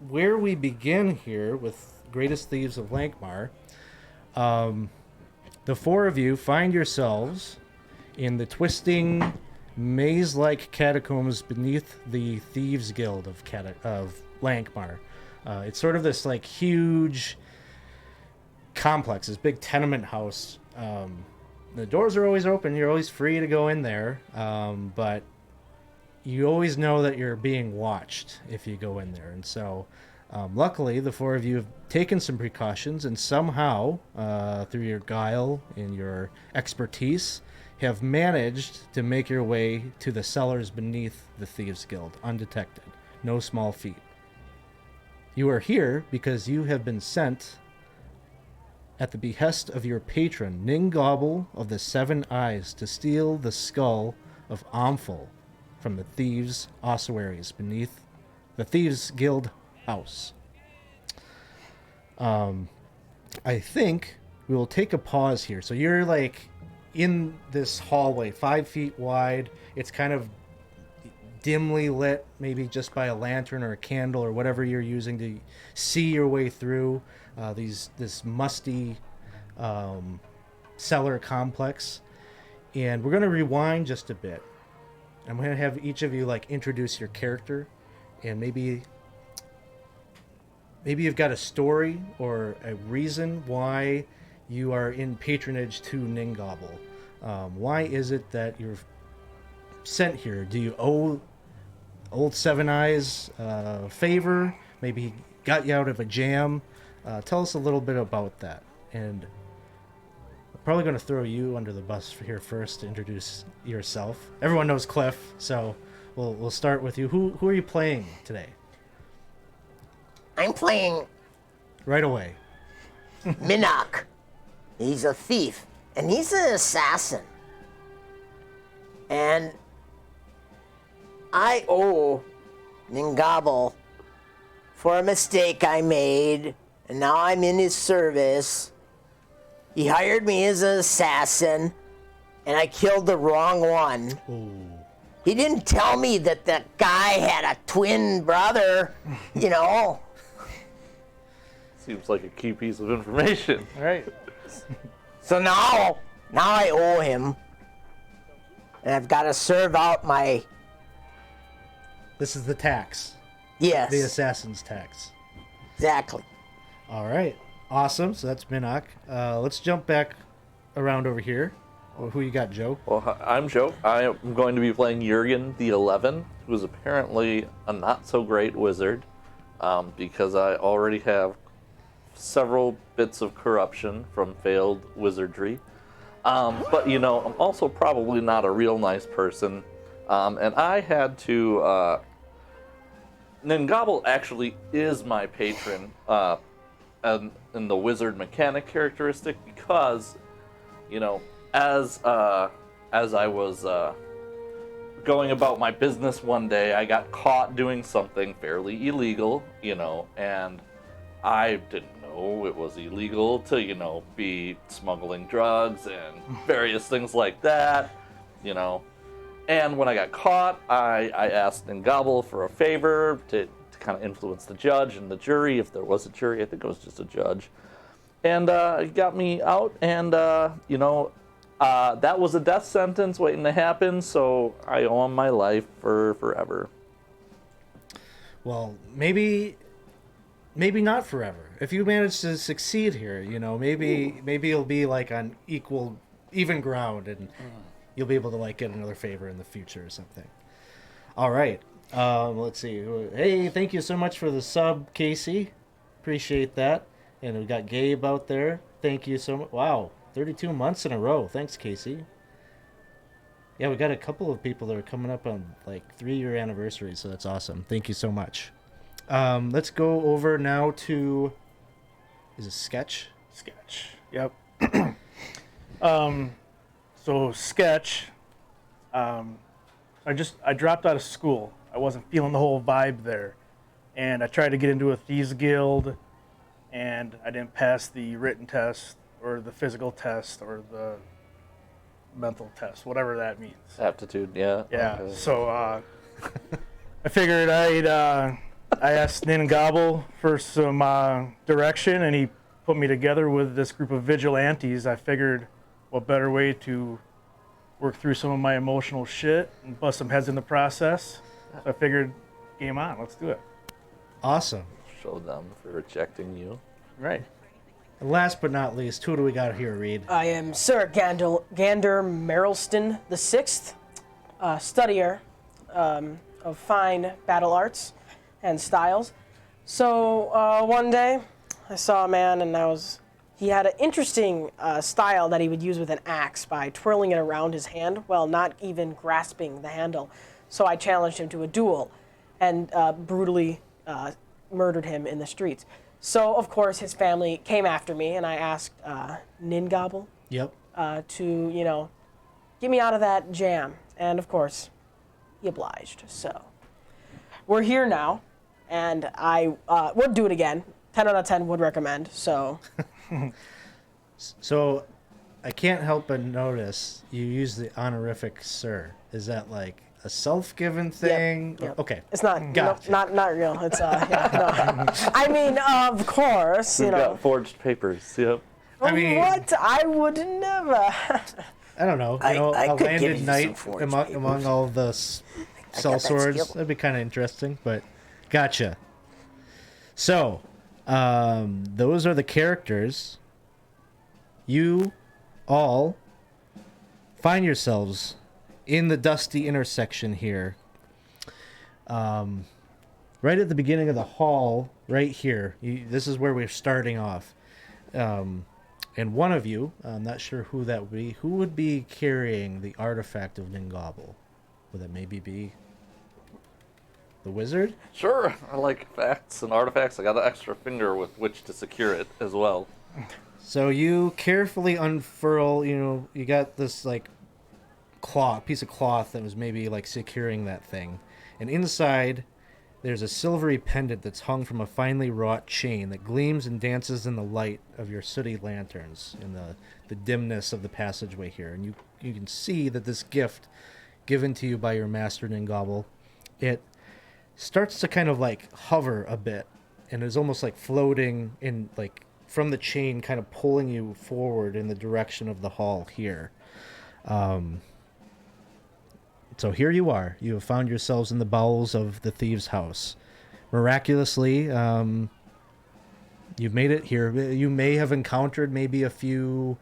where we begin here with Greatest Thieves of Lankhmar, the four of you find yourselves in the twisting, maze-like catacombs beneath the Thieves Guild of Lankhmar. It's sort of this like huge complex, this big tenement house. The doors are always open. You're always free to go in there, but you always know that you're being watched if you go in there. And so, luckily, the four of you have taken some precautions and somehow, through your guile and your expertise, have managed to make your way to the cellars beneath the Thieves Guild, undetected. No small feat. You are here because you have been sent at the behest of your patron, Ningobble of the Seven Eyes, to steal the skull of Omphal from the Thieves' ossuaries beneath the Thieves Guild house. I think we will take a pause here. So you're like in this hallway, 5 feet wide. It's kind of dimly lit, maybe just by a lantern or a candle or whatever you're using to see your way through this musty cellar complex. And we're going to rewind just a bit. I'm going to have each of you like introduce your character, and maybe you've got a story or a reason why you are in patronage to Ningobble. Why is it that you're sent here? Do you owe Old Seven Eyes a favor? Maybe he got you out of a jam. Tell us a little bit about that. And I'm probably going to throw you under the bus here first to introduce yourself. Everyone knows Cliff, so we'll start with you. Who are you playing today? I'm playing Right away. Minok. He's a thief, and he's an assassin. And I owe Ningobble for a mistake I made, and now I'm in his service. He hired me as an assassin, and I killed the wrong one. Ooh. He didn't tell me that the guy had a twin brother, you know. Seems like a key piece of information. All right. So now I owe him, and I've got to serve out my... This is the tax. Yes. The assassin's tax. Exactly. All right. Awesome. So that's Minok. Let's jump back around over here. Who you got, Joe? Well, I'm Joe. I am going to be playing Jurgen the 11, who is apparently a not-so-great wizard, because I already have several bits of corruption from failed wizardry. But, you know, I'm also probably not a real nice person. And I had to... Ningobble actually is my patron in the wizard mechanic characteristic because, you know, as I was going about my business one day, I got caught doing something fairly illegal, you know, and I didn't know it was illegal to, you know, be smuggling drugs and various things like that, you know. And when I got caught, I asked Ningobble for a favor to kind of influence the judge and the jury, if there was a jury. I think it was just a judge. And he got me out, and, you know, that was a death sentence waiting to happen, so I owe him my life for forever. Well, maybe not forever. If you manage to succeed here, you know, maybe you'll be like on even ground, and you'll be able to like get another favor in the future or something. All right. Let's see. Hey, thank you so much for the sub, Casey. Appreciate that. And we got Gabe out there. Thank you so much. Wow, 32 months in a row. Thanks, Casey. Yeah, we got a couple of people that are coming up on like 3-year anniversaries, so that's awesome. Thank you so much. Let's go over now to... Is it Sketch? Sketch. Yep. So Sketch, I dropped out of school. I wasn't feeling the whole vibe there. And I tried to get into a Thieves Guild, and I didn't pass the written test or the physical test or the mental test, whatever that means. Aptitude, yeah. Yeah, Okay. so I figured I'd I asked Ningabo for some direction, and he put me together with this group of vigilantes. I figured what better way to work through some of my emotional shit and bust some heads in the process. So I figured, game on, let's do it. Awesome. Show them for rejecting you. Right. And last but not least, who do we got here, Reed? I am Sir Gander Merrilston the Sixth, studier of fine battle arts and styles. So one day, I saw a man, and he had an interesting style that he would use with an axe by twirling it around his hand while not even grasping the handle. So I challenged him to a duel, and brutally murdered him in the streets. So, of course, his family came after me, and I asked Ningabo Yep. to, get me out of that jam. And, of course, he obliged. So, we're here now, and I would do it again. 10 out of 10 would recommend, so. So, I can't help but notice you use the honorific sir. Is that like a self-given thing? Yep. Okay. It's not, Gotcha. not real. It's, no. I mean, of course, We've got forged papers. Yep. I mean- What? I would never. I don't know. I A could give landed you knight some forged among papers. all the got cell that swords. skill. That'd be kind of interesting, but gotcha. So, those are the characters. You all find yourselves in the dusty intersection here. Right at the beginning of the hall, right here. This is where we're starting off. And one of you, I'm not sure who that would be, who would be carrying the artifact of Ningabo? Would that maybe be the wizard? Sure. I like facts and artifacts. I got an extra finger with which to secure it as well. So you carefully unfurl, you got this like piece of cloth that was maybe like securing that thing. And inside there's a silvery pendant that's hung from a finely wrought chain that gleams and dances in the light of your sooty lanterns in the dimness of the passageway here. And you can see that this gift given to you by your master Ningabo, it starts to kind of like hover a bit and is almost like floating in like from the chain, kind of pulling you forward in the direction of the hall here. So here you are. You have found yourselves in the bowels of the thieves' house. Miraculously, you've made it here. You may have encountered maybe a few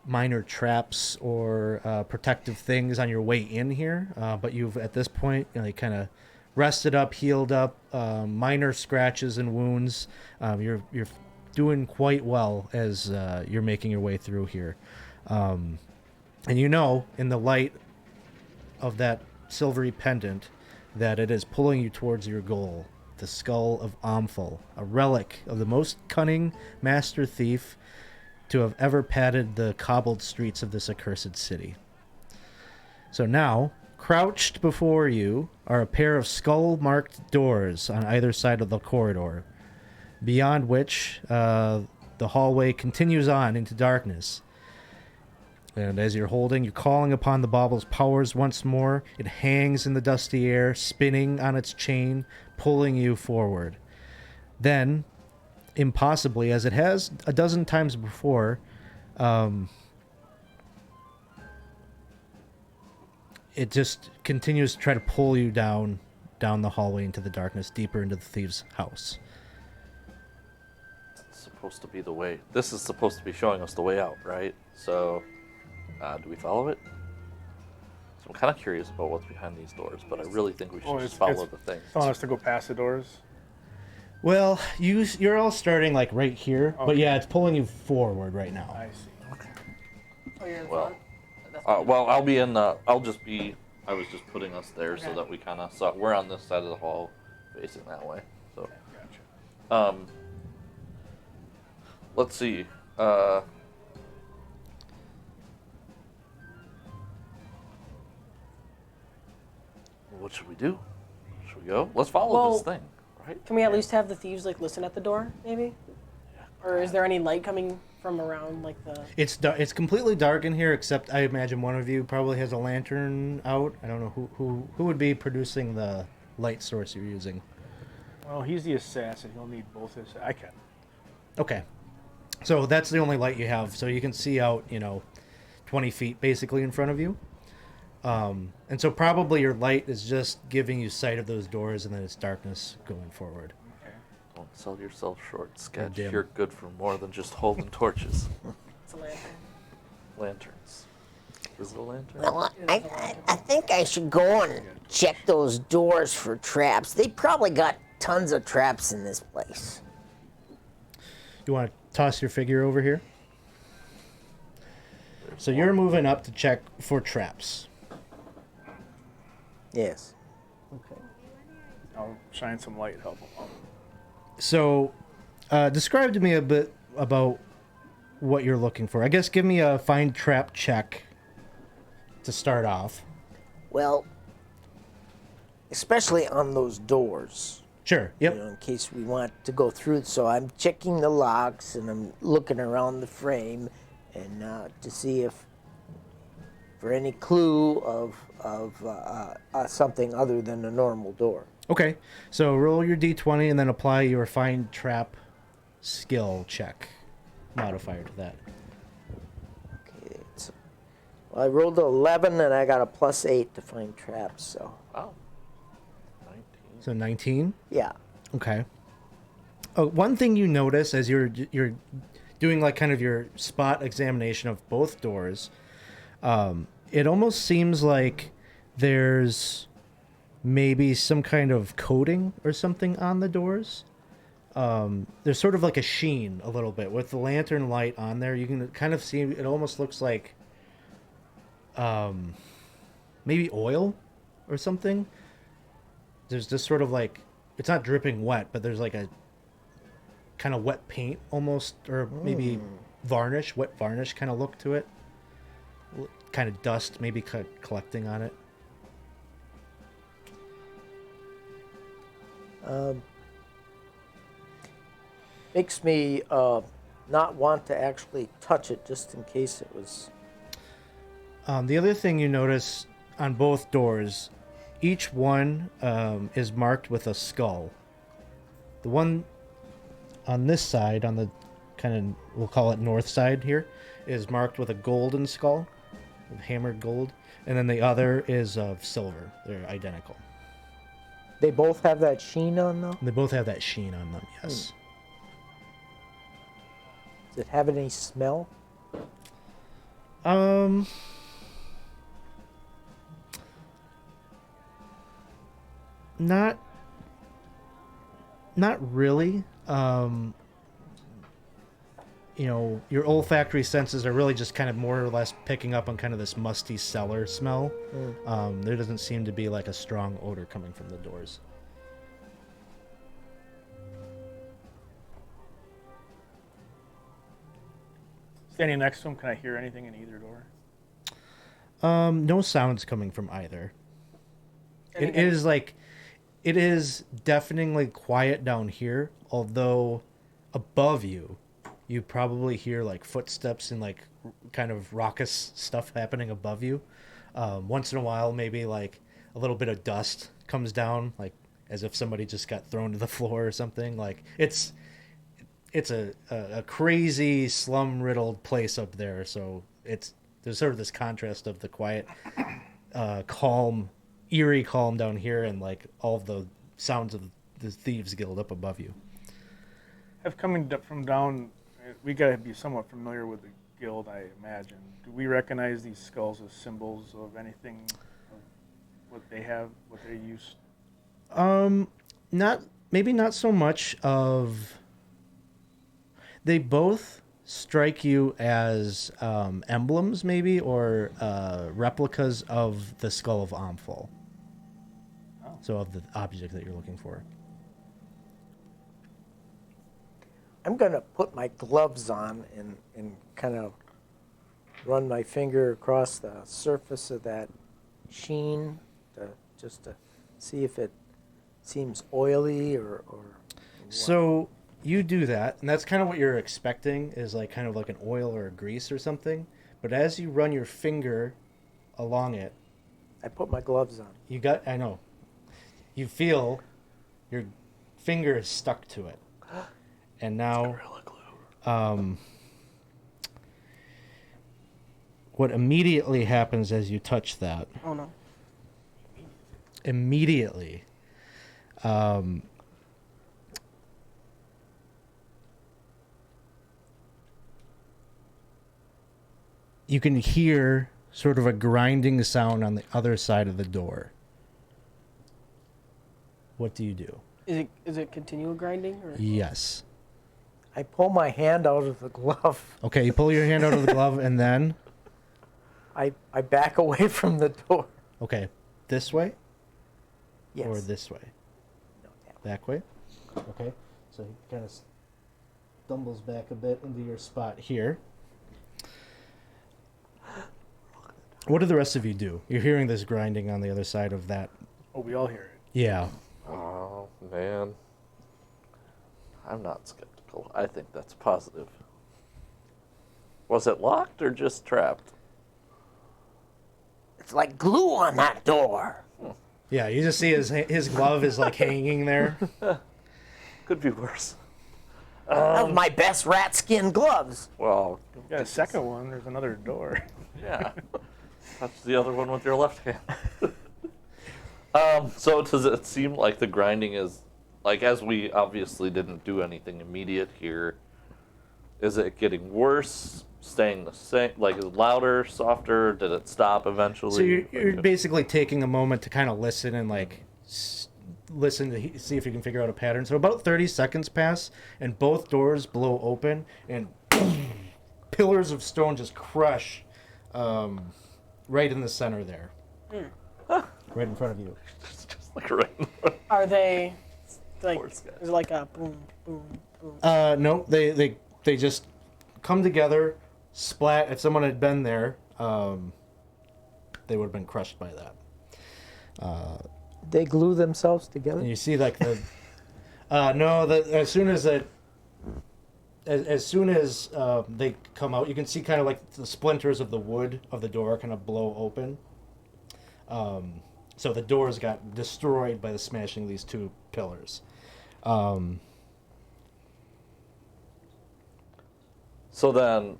minor traps or protective things on your way in here, but you've at this point kind of rested up, healed up, minor scratches and wounds. You're doing quite well as you're making your way through here. And in the light of that silvery pendant, that it is pulling you towards your goal, the skull of Omphal, a relic of the most cunning master thief to have ever padded the cobbled streets of this accursed city. So now, crouched before you are a pair of skull-marked doors on either side of the corridor, beyond which the hallway continues on into darkness. And as you're calling upon the bauble's powers once more. It hangs in the dusty air, spinning on its chain, pulling you forward. Then, impossibly, as it has a dozen times before, it just continues to try to pull you down the hallway into the darkness, deeper into the thieves' house. It's supposed to be the way. This is supposed to be showing us the way out, right? So, do we follow it? So I'm kind of curious about what's behind these doors, but I really think we should just follow the thing. Telling us to go past the doors. Well, you're all starting like right here, but yeah, it's pulling you forward right now. I see. Oh, you're in Well, front? That's well, I'll be in. I was just putting us there so that we kind of saw. We're on this side of the hall, facing that way. So, Gotcha. let's see. What should we do? Should we go? Let's follow this thing, right? Can we at least have the thieves listen at the door, maybe? Or is there any light coming from around the? It's completely dark in here, except I imagine one of you probably has a lantern out. I don't know who would be producing the light source you're using. Well, he's the assassin. He'll need both his. I can. Okay. So that's the only light you have. So you can see out, 20 feet basically in front of you. And so probably your light is just giving you sight of those doors, and then it's darkness going forward. Okay. Don't sell yourself short, Sketch. dim. You're good for more than just holding torches. It's a lantern. Lanterns. Is it a lantern? Well, I think I should go and check those doors for traps. They probably got tons of traps in this place. You want to toss your figure over here? So you're moving up to check for traps. Yes. Okay. I'll shine some light, help him out. So describe to me a bit about what you're looking for. I guess give me a find trap check to start off. Well, especially on those doors. Sure. Yep. In case we want to go through. So I'm checking the locks and I'm looking around the frame and to see if for any clue of something other than a normal door. Okay. So roll your d20 and then apply your find trap skill check modifier to that. Okay. Well, I rolled an 11 and I got a +8 to find traps. So Wow. 19. So 19. yeah. Okay. One thing you notice as you're doing like kind of your spot examination of both doors, it almost seems like there's maybe some kind of coating or something on the doors. There's sort of like a sheen a little bit with the lantern light on there. You can kind of see it almost looks like maybe oil or something. There's just sort of like, it's not dripping wet, but there's like a kind of wet paint almost, or maybe varnish, wet varnish kind of look to it. Kind of dust maybe collecting on it. Makes me not want to actually touch it just in case it was. The other thing you notice on both doors, each one is marked with a skull. The one on this side, on the kind of, we'll call it north side here, is marked with a golden skull, with hammered gold. And then the other is of silver. They're identical. They both have that sheen on them? They both have that sheen on them, yes. Does it have any smell? Not really. Your olfactory senses are really just kind of more or less picking up on kind of this musty cellar smell. There doesn't seem to be like a strong odor coming from the doors. Standing next to him, can I hear anything in either door? No sounds coming from either. It is deafeningly quiet down here, although above you probably hear like footsteps and like kind of raucous stuff happening above you. Once in a while, maybe like a little bit of dust comes down, like as if somebody just got thrown to the floor or something. Like it's a crazy slum-riddled place up there. So there's sort of this contrast of the quiet, calm, eerie calm down here, and like all of the sounds of the Thieves Guild up above you. Coming from down, we gotta be somewhat familiar with the guild, I imagine. Do we recognize these skulls as symbols of anything, of what they have, what they use? Not so much of. They both strike you as emblems, maybe, or replicas of the skull of Omphal. Oh. So of the object that you're looking for. I'm going to put my gloves on and kind of run my finger across the surface of that sheen just to see if it seems oily or So you do that, and that's kind of what you're expecting, is like kind of like an oil or a grease or something. But as you run your finger along it, I put my gloves on. I know. You feel your finger is stuck to it. And now, what immediately happens as you touch that? Oh no. Immediately, you can hear sort of a grinding sound on the other side of the door. What do you do? Is it continual grinding? Or? Yes. I pull my hand out of the glove. Okay, you pull your hand out of the glove and then? I back away from the door. Okay, this way Yes. or this way? No, that way. Back way? Okay, so he kind of stumbles back a bit into your spot here. What do the rest of you do? You're hearing this grinding on the other side of that. Oh, we all hear it. Yeah. Oh, man. I'm not skeptical. I think that's positive. Was it locked or just trapped? It's like glue on that door. Yeah, you just see his glove is like hanging there. Could be worse. That was my best rat skin gloves. Well, We got a second one. There's another door. yeah. Touch the other one with your left hand. So does it seem like the grinding is, like, as we obviously didn't do anything immediate here, is it getting worse, staying the same, like is it louder, softer, did it stop eventually? So you're basically taking a moment to kind of listen and like listen to see if you can figure out a pattern. So about 30 seconds pass and both doors blow open and pillars of stone just crush right in the center there. Right in front of you. just like right in front. Are they like? Poor guy. Is it like a boom, boom, boom? No, they just come together, splat. If someone had been there, they would have been crushed by that. They glue themselves together. And you see like the no, as soon as they come out, you can see kind of like the splinters of the wood of the door kind of blow open. So the doors got destroyed by the smashing of these two pillars. So then,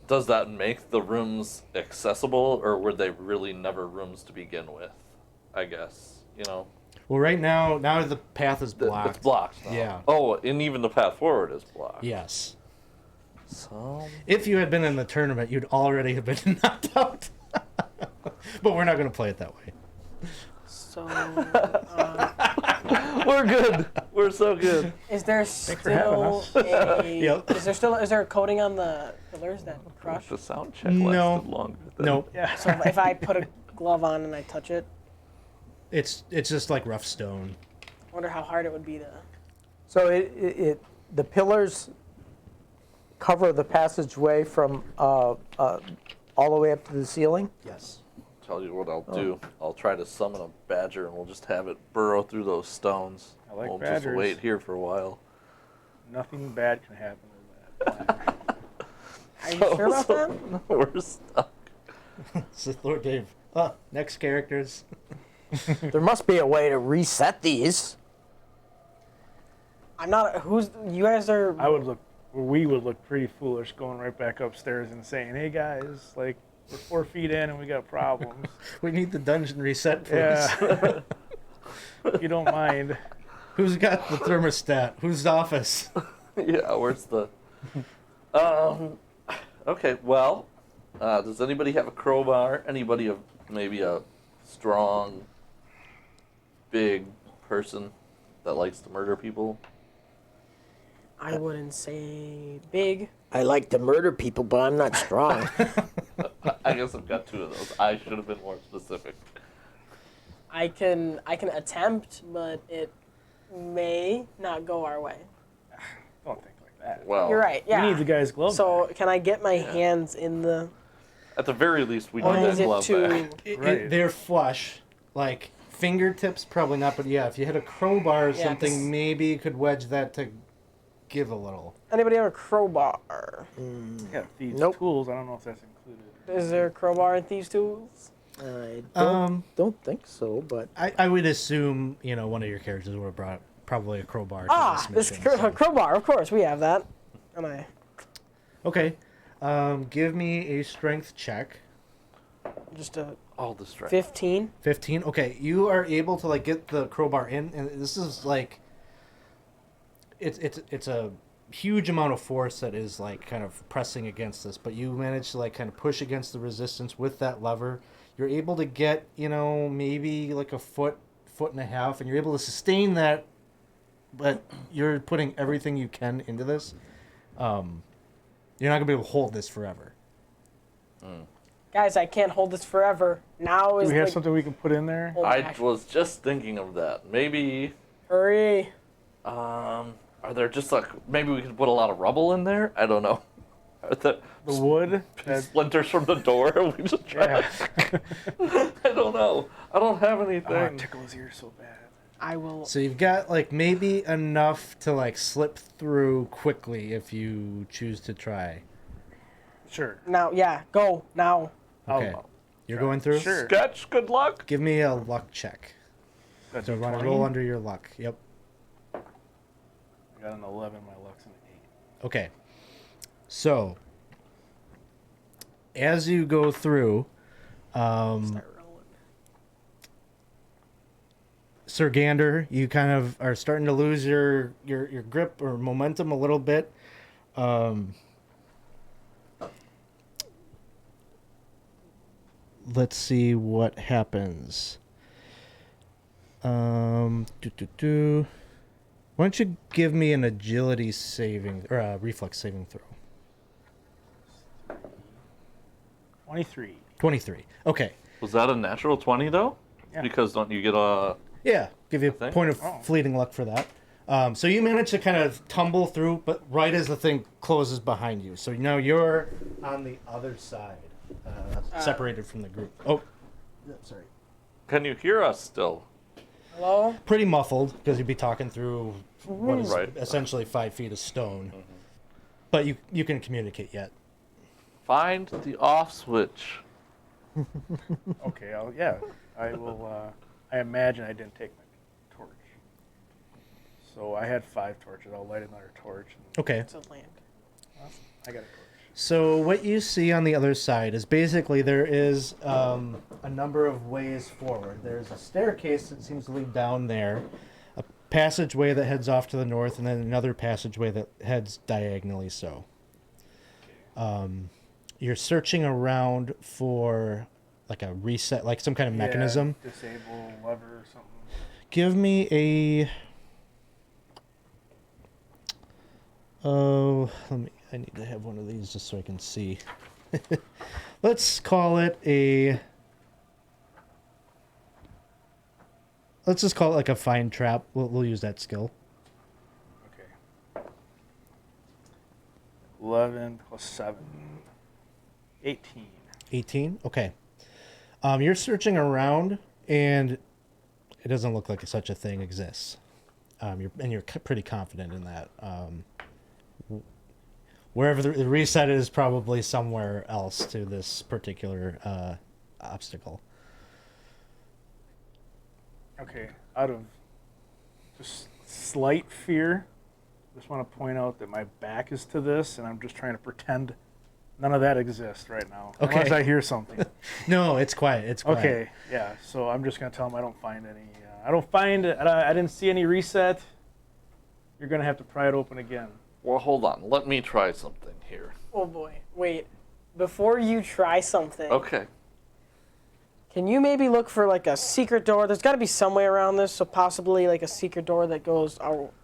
does that make the rooms accessible, or were they really never rooms to begin with? I guess, you know. Well, right now the path is blocked. It's blocked now. Yeah. Oh, and even the path forward is blocked. Yes. So. If you had been in the tournament, you'd already have been knocked out. But we're not going to play it that way. So, We're good. We're so good. is there for having still us. a? Yep. Is there a coating on the pillars that crush? The sound check No. lasted longer than Nope. Yeah. So if I put a glove on and I touch it, It's just like rough stone. I wonder how hard it would be to. So the pillars cover the passageway from all the way up to the ceiling. Yes. Tell you what I'll do. I'll try to summon a badger, and we'll just have it burrow through those stones. I like we'll badgers. just wait here for a while. Nothing bad can happen with that. Are you sure about that? We're stuck. Sith Lord Dave. Next characters. There must be a way to reset these. I'm not. Who's you guys are? We would look pretty foolish going right back upstairs and saying, "Hey guys, like we're 4 feet in and we got problems." We need the dungeon reset, please. Yeah. If you don't mind. Who's got the thermostat? Whose office? Yeah, where's the... Okay, well, does anybody have a crowbar? Anybody of maybe a strong, big person that likes to murder people? I wouldn't say big. I like to murder people, but I'm not strong. I guess I've got 2 of those. I should have been more specific. I can attempt, but it may not go our way. Don't think like that. Well, You're right. Yeah. We need the guy's glove. So can I get my hands in the? at the very least, we Or need is that it glove too? back. Right. They're flush. Like, fingertips, probably not, but yeah, if you had a crowbar or Yeah, something, 'cause- maybe you could wedge that to give a little. Anybody have a crowbar? Yeah, thieves Nope. tools. I don't know if that's included. Is there a crowbar in Thieves' Tools? I Um, don't think so, but I would assume, one of your characters would have brought probably a crowbar to This this mission. crowbar, of course, we have that. And I Okay. Give me a strength check. just a All the strength. 15. 15. Okay, you are able to get the crowbar in, and this is it's a huge amount of force that is kind of pressing against this, but you manage to kind of push against the resistance with that lever. You're able to get maybe a foot and a half, and you're able to sustain that, but you're putting everything you can into this. You're not gonna be able to hold this forever. Guys, I can't hold this forever. Now is Do we have something we can put in there? I was just thinking of that. Maybe, Hurry. are there just maybe we could put a lot of rubble in there? I don't know. Are there The wood? splinters from the door? We just try. Yeah. I don't know. I don't have Oh, anything. it tickle his ear so bad. I will. So you've got maybe enough to slip through quickly if you choose to try. Sure. Now, yeah, go now. Okay. You're going through? Sure. Sketch, good luck. Give me a luck check. That's So a want to 20. roll under your luck. Yep. I got an 11. My luck's an 8. Okay. So as you go through, Start rolling. Sir Gander, you kind of are starting to lose your grip or momentum a little bit. Let's see what happens. Why don't you give me an agility saving or a reflex saving throw? 23. 23. Okay. Was that a natural 20 though? Yeah. Because don't you get a? Yeah, give you a thing? point of Oh. fleeting luck for that. So you manage to kind of tumble through, but right as the thing closes behind you. So now you're on the other side, separated from the group. Oh, sorry. Can you hear us still? Hello? Pretty muffled because you'd be talking through what is Right. essentially 5 feet of stone. But you can communicate yet. Find the off switch. Okay, I will. I imagine I didn't take my torch. So I had 5 torches. I'll light another torch. And Okay. It's a land. I got a torch. So what you see on the other side is basically there is a number of ways forward. There's a staircase that seems to lead down there, a passageway that heads off to the north, and then another passageway that heads diagonally so. You're searching around for a reset, some kind of mechanism. Yeah, disable lever or something. Give me a... Oh, I need to have one of these just so I can see. Let's call it a... Let's just call it a find trap. We'll use that skill. Okay. 11 plus 7. 18. 18? Okay. You're searching around, and it doesn't look like such a thing exists. You're pretty confident in that. Wherever the reset is, probably somewhere else to this particular obstacle. Okay, out of just slight fear, I just want to point out that my back is to this, and I'm just trying to pretend none of that exists right now. Okay. Unless I hear something. No, it's quiet. It's quiet. Okay, yeah, so I'm just going to tell them I don't find any. I didn't see any reset. You're going to have to pry it open again. Well, hold on. Let me try something here. Oh boy. Wait. Before you try something, Okay. can you maybe look for a secret door? There's got to be some way around this, so possibly a secret door that goes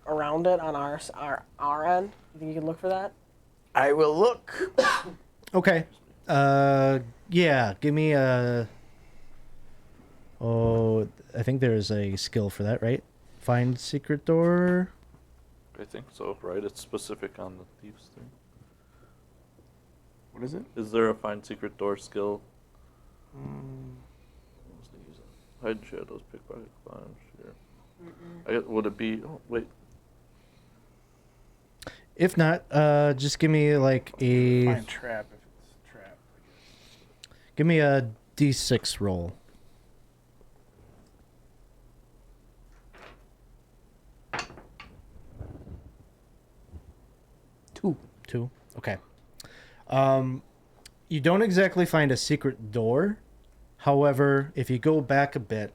around it on our end. You think you can look for that? I will look. Okay. Yeah, give me a... Oh, I think there's a skill for that, right? Find secret door. I think so, right? It's specific on the Thieves thing. What is it? Is there a find secret door skill? What was the user? Hide shadows, pickpocket, climb, share. Would it be? Oh, wait. If not, just give me a... Find trap if it's trap. I guess. Give me a D6 roll. 2. 2. Okay. You don't exactly find a secret door. However, if you go back a bit,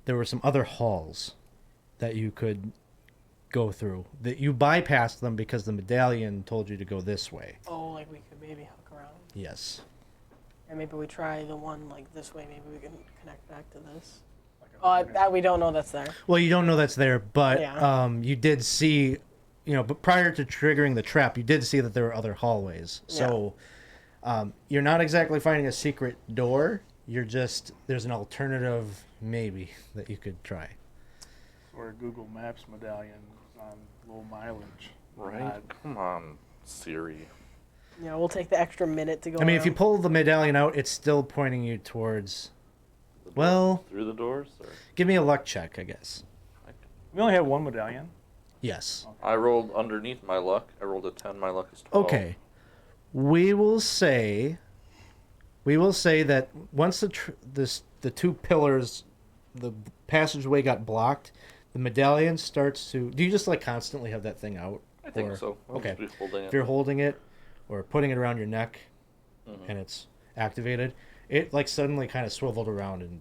there were some other halls that you could go through. That you bypassed them because the medallion told you to go this way. Oh, like we could maybe hook around. Yes. And maybe we try the one like this way. Maybe we can connect back to this. Like That we don't know that's there. Well, you don't know that's there, but Yeah. you did see, but prior to triggering the trap, you did see that there were other hallways. So you're not exactly finding a secret door. You're just, there's an alternative maybe that you could try. Or a Google Maps medallion on low mileage. Right? Come on, Siri. Yeah, we'll take the extra minute to go. I mean, if you around. pull the medallion out, it's still pointing you towards, The door- well, through the doors? Or? give me a luck check, I guess. We only have one medallion. Yes. I rolled underneath my luck. I rolled a 10. My luck is 12. Okay. We will say that once the two pillars, the passageway got blocked, the medallion starts to. Do you just like constantly have that thing out? I think Or- so. I'll okay. just be holding it. If you're holding it or putting it around your neck Mm-hmm. and it's activated, it like suddenly kind of swiveled around and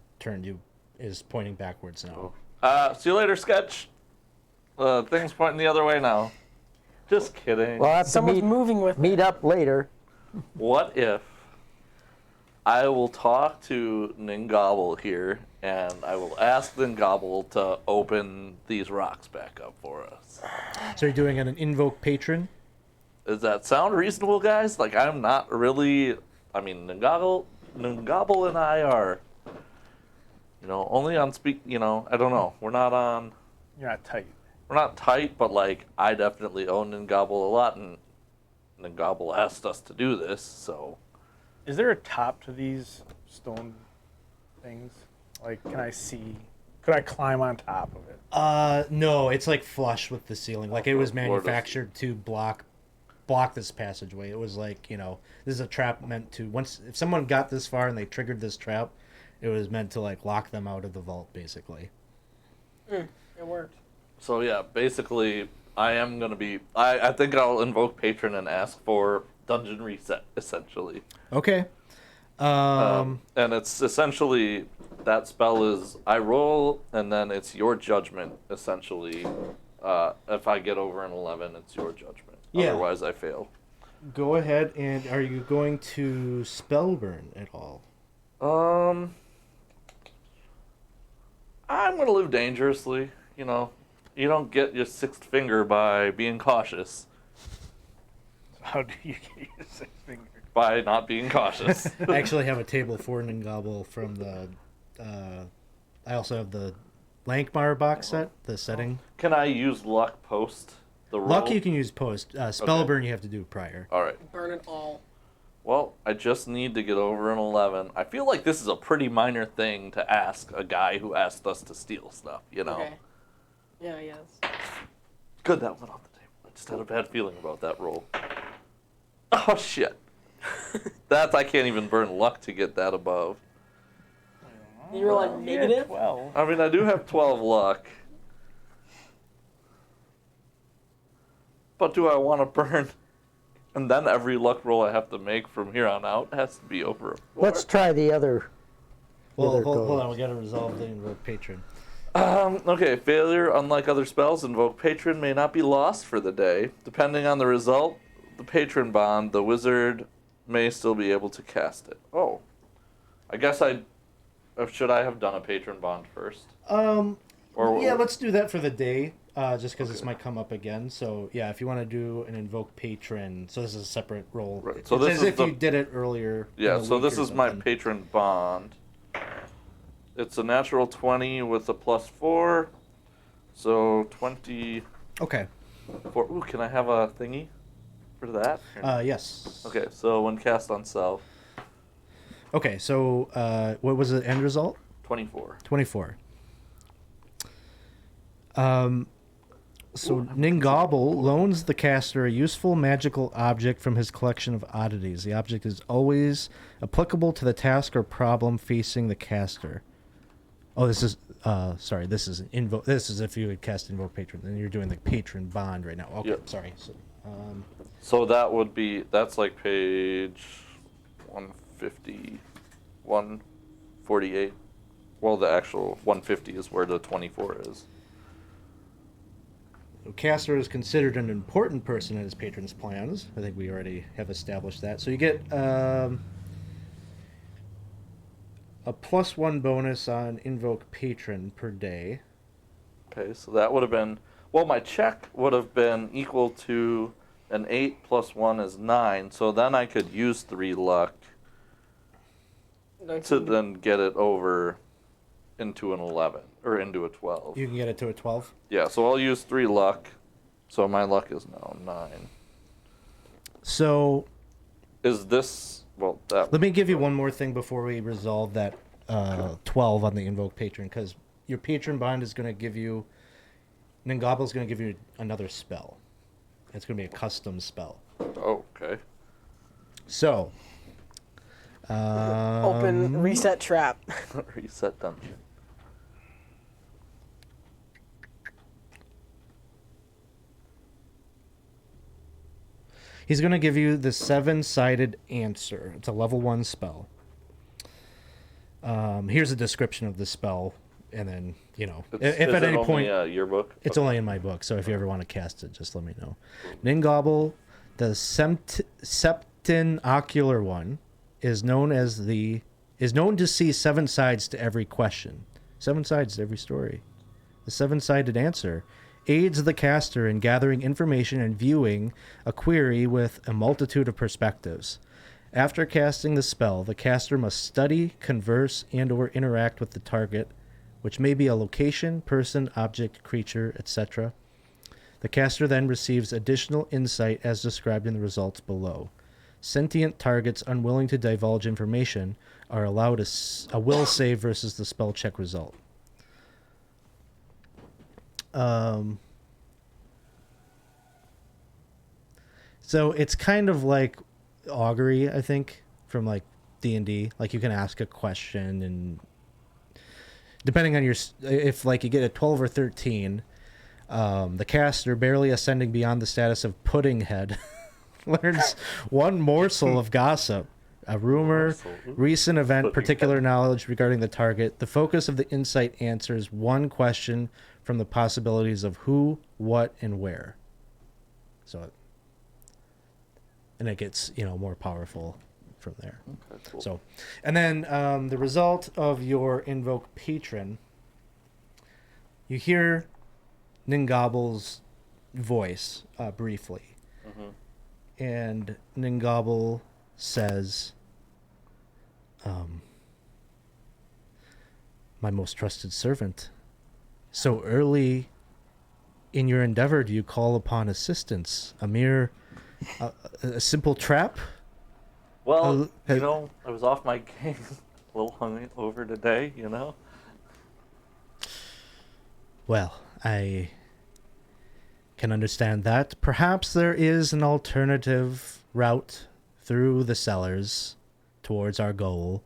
is pointing backwards now. See you later, Sketch. Thing's pointing the other way now. Just kidding. Well, I'll have to Someone's moving with meet up later. What if I will talk to Ningobble here, and I will ask Ningobble to open these rocks back up for us? So you're doing an invoke patron? Does that sound reasonable, guys? Like, I'm not really... I mean, Ningobble and I are, only on speak... I don't know. We're not on... You're not tight. We're not tight, but, like, I definitely own Ningobble a lot, and Ningobble asked us to do this, so... Is there a top to these stone things? Like, can I see? Could I climb on top of it? No, it's like flush with the ceiling. Like it was Okay, Lord, manufactured to block this passageway. It was like, this is a trap meant to if someone got this far and they triggered this trap, it was meant to like lock them out of the vault basically. It worked. So yeah, basically, I am gonna be. I think I'll invoke Patron and ask for dungeon reset, essentially. Okay. And it's essentially that spell is I roll and then it's your judgment. Essentially, if I get over an 11, it's your judgment. Yeah. Otherwise, I fail. Go ahead, and are you going to spellburn at all? I'm gonna live dangerously. You don't get your sixth finger by being cautious. How do you get your six finger? By not being cautious. I actually have a table for Ningobble from the. I also have the Lankhmar box set, the setting. Can I use luck post the roll? Luck you can use post. Spellburn you have to do prior. All right. Burn it all. Well, I just need to get over an 11. I feel like this is a pretty minor thing to ask a guy who asked us to steal stuff, Okay. Yeah, yes. Good, that went off the table. I just had a bad feeling about that roll. Oh, shit. I can't even burn luck to get that above. You roll a negative? 12. I mean, I do have 12 luck. But do I want to burn? And then every luck roll I have to make from here on out has to be over a 4. Let's try the other. Well, Other hold goals. on, we gotta resolve the invoke patron. Okay, failure, unlike other spells, invoke patron may not be lost for the day. Depending on the result, the patron bond, the wizard may still be able to cast it. Oh. I guess should I have done a patron bond first? Yeah, let's do that for the day, just because this might come up again. So, yeah, if you want to do an invoke patron, so this is a separate roll. Right, so It's this as is if the- you did it earlier. in Yeah, the so week this or is my something. patron bond. It's a natural 20 with a +4. So 24. Okay. Ooh, can I have a thingy for that? Yes. Okay, so when cast on self, Okay, so what was the end result? 24. 24. So Ningobble loans the caster a useful magical object from his collection of oddities. The object is always applicable to the task or problem facing the caster. Oh, this is sorry. This is invoke. This is if you would cast Invoke Patron, then you're doing the Patron Bond right now. Okay, Yep. sorry. So that's like page 150, 148. Well, the actual 150 is where the 24 is. The caster is considered an important person in his patron's plans. I think we already have established that. So you get a +1 bonus on Invoke Patron per day. Okay, so that would have been, well, my check would have been equal to an 8 plus 1 is 9, so then I could use 3 luck to then get it over into an 11, or into a 12. You can get it to a 12. Yeah, so I'll use 3 luck, so my luck is now 9. So Is this, well, that... let me give you one more thing before we resolve that 12 on the Invoke Patron, because your Patron Bond is going to give you, Ningobble is going to give you another spell. It's going to be a custom spell. Oh, okay. So, Open reset trap. Reset dungeon. he's going to give you the 7-sided answer. It's a level 1 spell. Here's a description of the spell, and then, you know, if at any point... your book? It's only in my book, so if you ever want to cast it, just let me know. Ningobble, the Septinocular one, is known to see 7 sides to every question. 7 sides to every story. The 7-sided answer aids the caster in gathering information and viewing a query with a multitude of perspectives. After casting the spell, the caster must study, converse, and/or interact with the target, which may be a location, person, object, creature, etc. The caster then receives additional insight as described in the results below. Sentient targets unwilling to divulge information are allowed a will save versus the spell check result. So it's kind of like augury, I think, from like D&D. Like you can ask a question, and depending on if like you get a 12 or 13, the caster, barely ascending beyond the status of pudding head, learns one morsel of gossip, a rumor, recent event, particular knowledge regarding the target. The focus of the insight answers one question from the possibilities of who, what, and where. And it gets, more powerful from there. Okay, cool. So, and then the result of your Invoke Patron, you hear Ningobble's voice briefly. Mm-hmm. And Ningobble says, my most trusted servant, so early in your endeavor do you call upon assistance? A mere, a simple trap? Well, I was off my game, a little hungover today, Well, I can understand that. Perhaps there is an alternative route through the cellars towards our goal.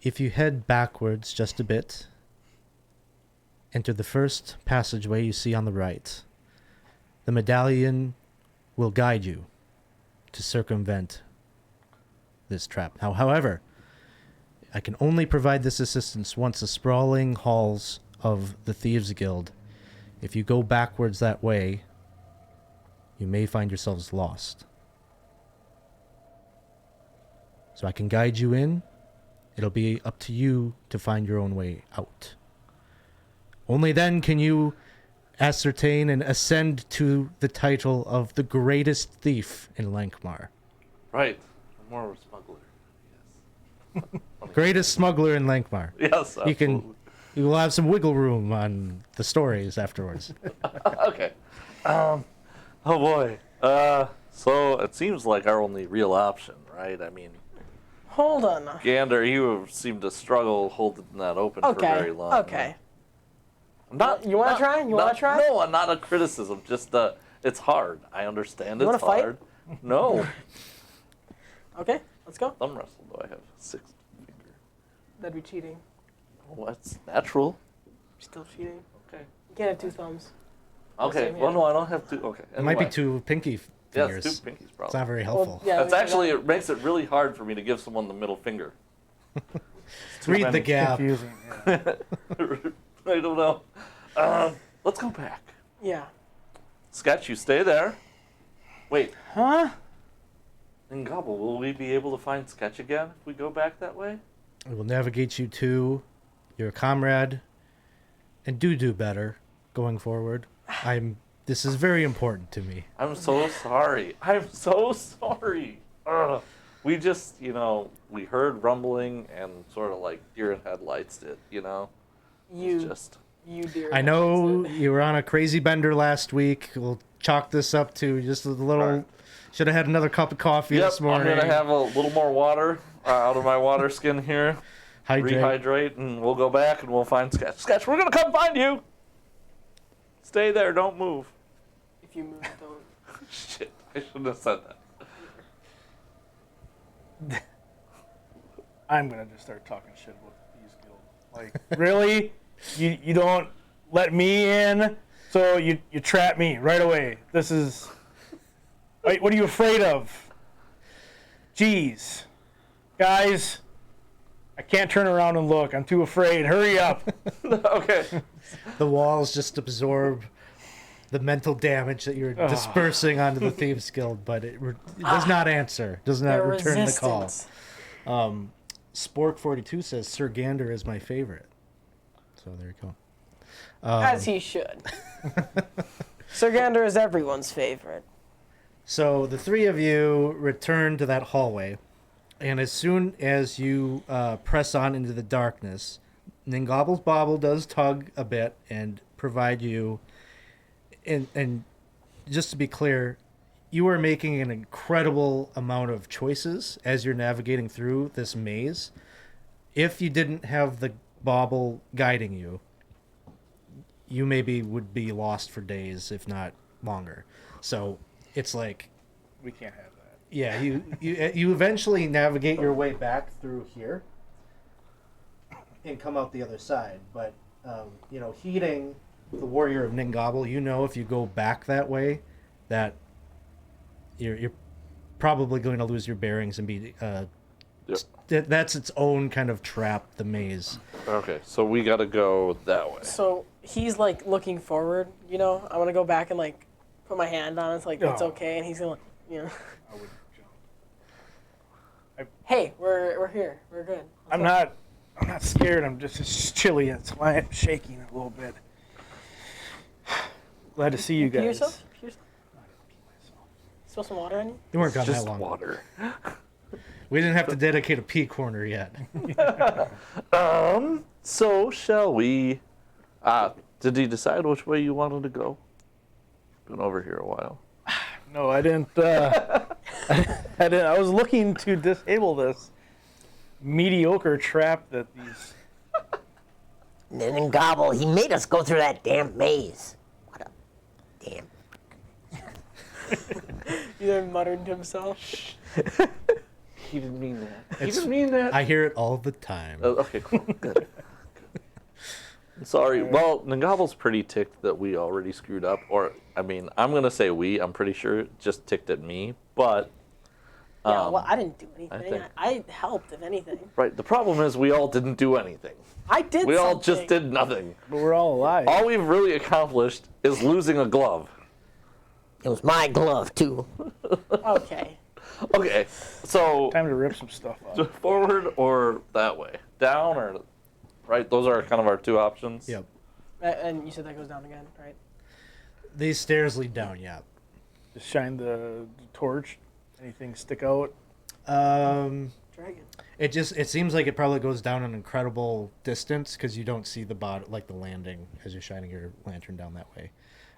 If you head backwards just a bit, enter the first passageway you see on the right. The medallion will guide you to circumvent this trap. Now, however, I can only provide this assistance once the sprawling halls of the Thieves Guild. If you go backwards that way, you may find yourselves lost. So I can guide you in. It'll be up to you to find your own way out. Only then can you ascertain and ascend to the title of the greatest thief in Lankhmar. Right. I'm more of a smuggler. Yes. Greatest smuggler in Lankhmar. Yes, absolutely. You will have some wiggle room on the stories afterwards. Okay. Oh boy. So it seems like our only real option, right? I mean, Hold on. Gander, you seem to struggle holding that open for very long. Okay. Not. You wanna not- try? You wanna not- try? No, not a criticism. Just it's hard. I understand You it's wanna fight? hard. No. Okay, let's go. Thumb wrestle. Do I have 6 finger? That'd be cheating. Well, that's natural. Still cheating. Okay. You can't have 2 thumbs. Okay. same Well, here. no, I don't have to. Okay. It might be anyway. 2 pinky Yeah, fingers. it's 2 pinkies, It's probably. not very helpful. Yeah, That's we actually, can it makes it really hard for me to give someone the middle finger. Read the It's gap. confusing. Yeah. I don't know. Let's go back. Yeah. Sketch, you stay there. Wait, Huh? and Gobble, will we be able to find Sketch again if we go back that way? It will navigate you to your comrade, and do better going forward. This is very important to me. I'm so sorry. I'm so sorry. Ugh. We just, we heard rumbling and sort of like deer in headlights did, It's just. You dear. I know you were on a crazy bender last week. We'll chalk this up to just a little. Right. Should have had another cup of coffee Yep, this morning. I'm going to have a little more water out of my water skin here. Hydrate. Rehydrate, and we'll go back and we'll find Sketch. Sketch, we're going to come find you! Stay there, don't move. If you move, don't. Shit, I shouldn't have said that. I'm gonna just start talking shit about the Thieves Guild. Like, really? You don't let me in, so you trap me right away. This is. Wait, what are you afraid of? Jeez, guys, I can't turn around and look. I'm too afraid. Hurry up. Okay. The walls just absorb the mental damage that you're dispersing onto the Thieves Guild, but it does not answer. Does not They're return the call. resistance. Spork42 says Sir Gander is my favorite. So there you go. As he should. Sir Gander is everyone's favorite. So the 3 of you return to that hallway, and as soon as you press on into the darkness, Ningobble's Bobble does tug a bit and provide you, and just to be clear, you are making an incredible amount of choices as you're navigating through this maze. If you didn't have the bauble guiding you, you maybe would be lost for days, if not longer. So it's like, We can't have that. yeah, you eventually navigate your way back through here and come out the other side. But heeding the warrior of Ningobble, if you go back that way, that you're probably going to lose your bearings and be that's its own kind of trap, the maze. Okay, so we got to go that way. So he's like looking forward, I want to go back and like put my hand on it. It's like, it's Oh. okay. And he's going to, I would jump. hey, we're here. We're good. I'm not scared. I'm just it's chilly. That's why I'm shaking a little bit. Glad to see you Pee guys. yourself? Pee yourself? Spill some water on you? You weren't gone that Just long. water. We didn't have to dedicate a pee corner yet. So shall we? Did you decide which way you wanted to go? Been over here a while. No, I didn't. I was looking to disable this mediocre trap that these. And then Gobble, he made us go through that damn maze. What a damn. He then muttered to himself. He didn't mean that. He It's- didn't mean that. I hear it all the time. Okay, cool. Good. Sorry. Well, Ningobble's pretty ticked that we already screwed up. Or, I'm going to say we. I'm pretty sure it just ticked at me. But, Yeah, well, I didn't do anything. think- I helped, if anything. right, the problem is we all didn't do anything. I did We all something. just did nothing. But we're all alive. All we've really accomplished is losing a glove. It was my glove, too. Okay. Okay, so Time to rip some stuff off. forward or that way? Down or right? Those are kind of our 2 options. Yep. And you said that goes down again, right? These stairs lead down, yeah. Just shine the torch. Anything stick out? Dragon. It seems like it probably goes down an incredible distance because you don't see the bottom, like the landing, as you're shining your lantern down that way.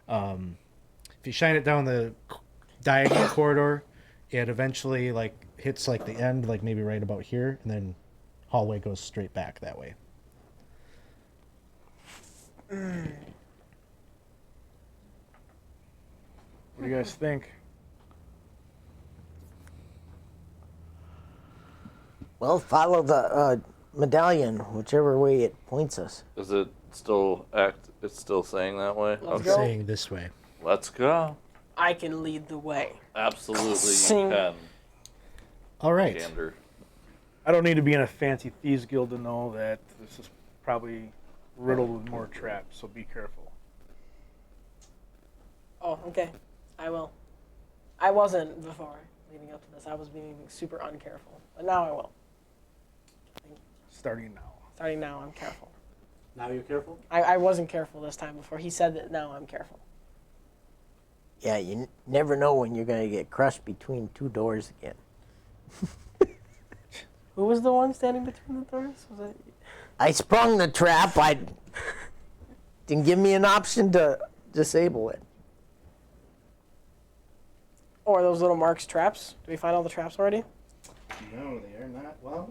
If you shine it down the diagonal corridor, it eventually hits the end, maybe right about here, and then hallway goes straight back that way. What do you guys think? Well, follow the medallion, whichever way it points us. Is it still It's still saying that way. Let's Okay. go. Saying this way. Let's go. I can lead the way. Absolutely, you Sing. can. All right. Gander. I don't need to be in a fancy thieves guild to know that this is probably riddled with more traps, so be careful. Oh, okay. I will. I wasn't before leading up to this. I was being super uncareful, but now I will. Starting now. Starting now, I'm careful. Now you're careful? I wasn't careful this time before. He said that now I'm careful. Yeah, you never know when you're going to get crushed between two doors again. Who was the one standing between the doors? Was it? I sprung the trap. I didn't give me an option to disable it. Or those little Mark's traps? Did we find all the traps already? No, they are not. Well,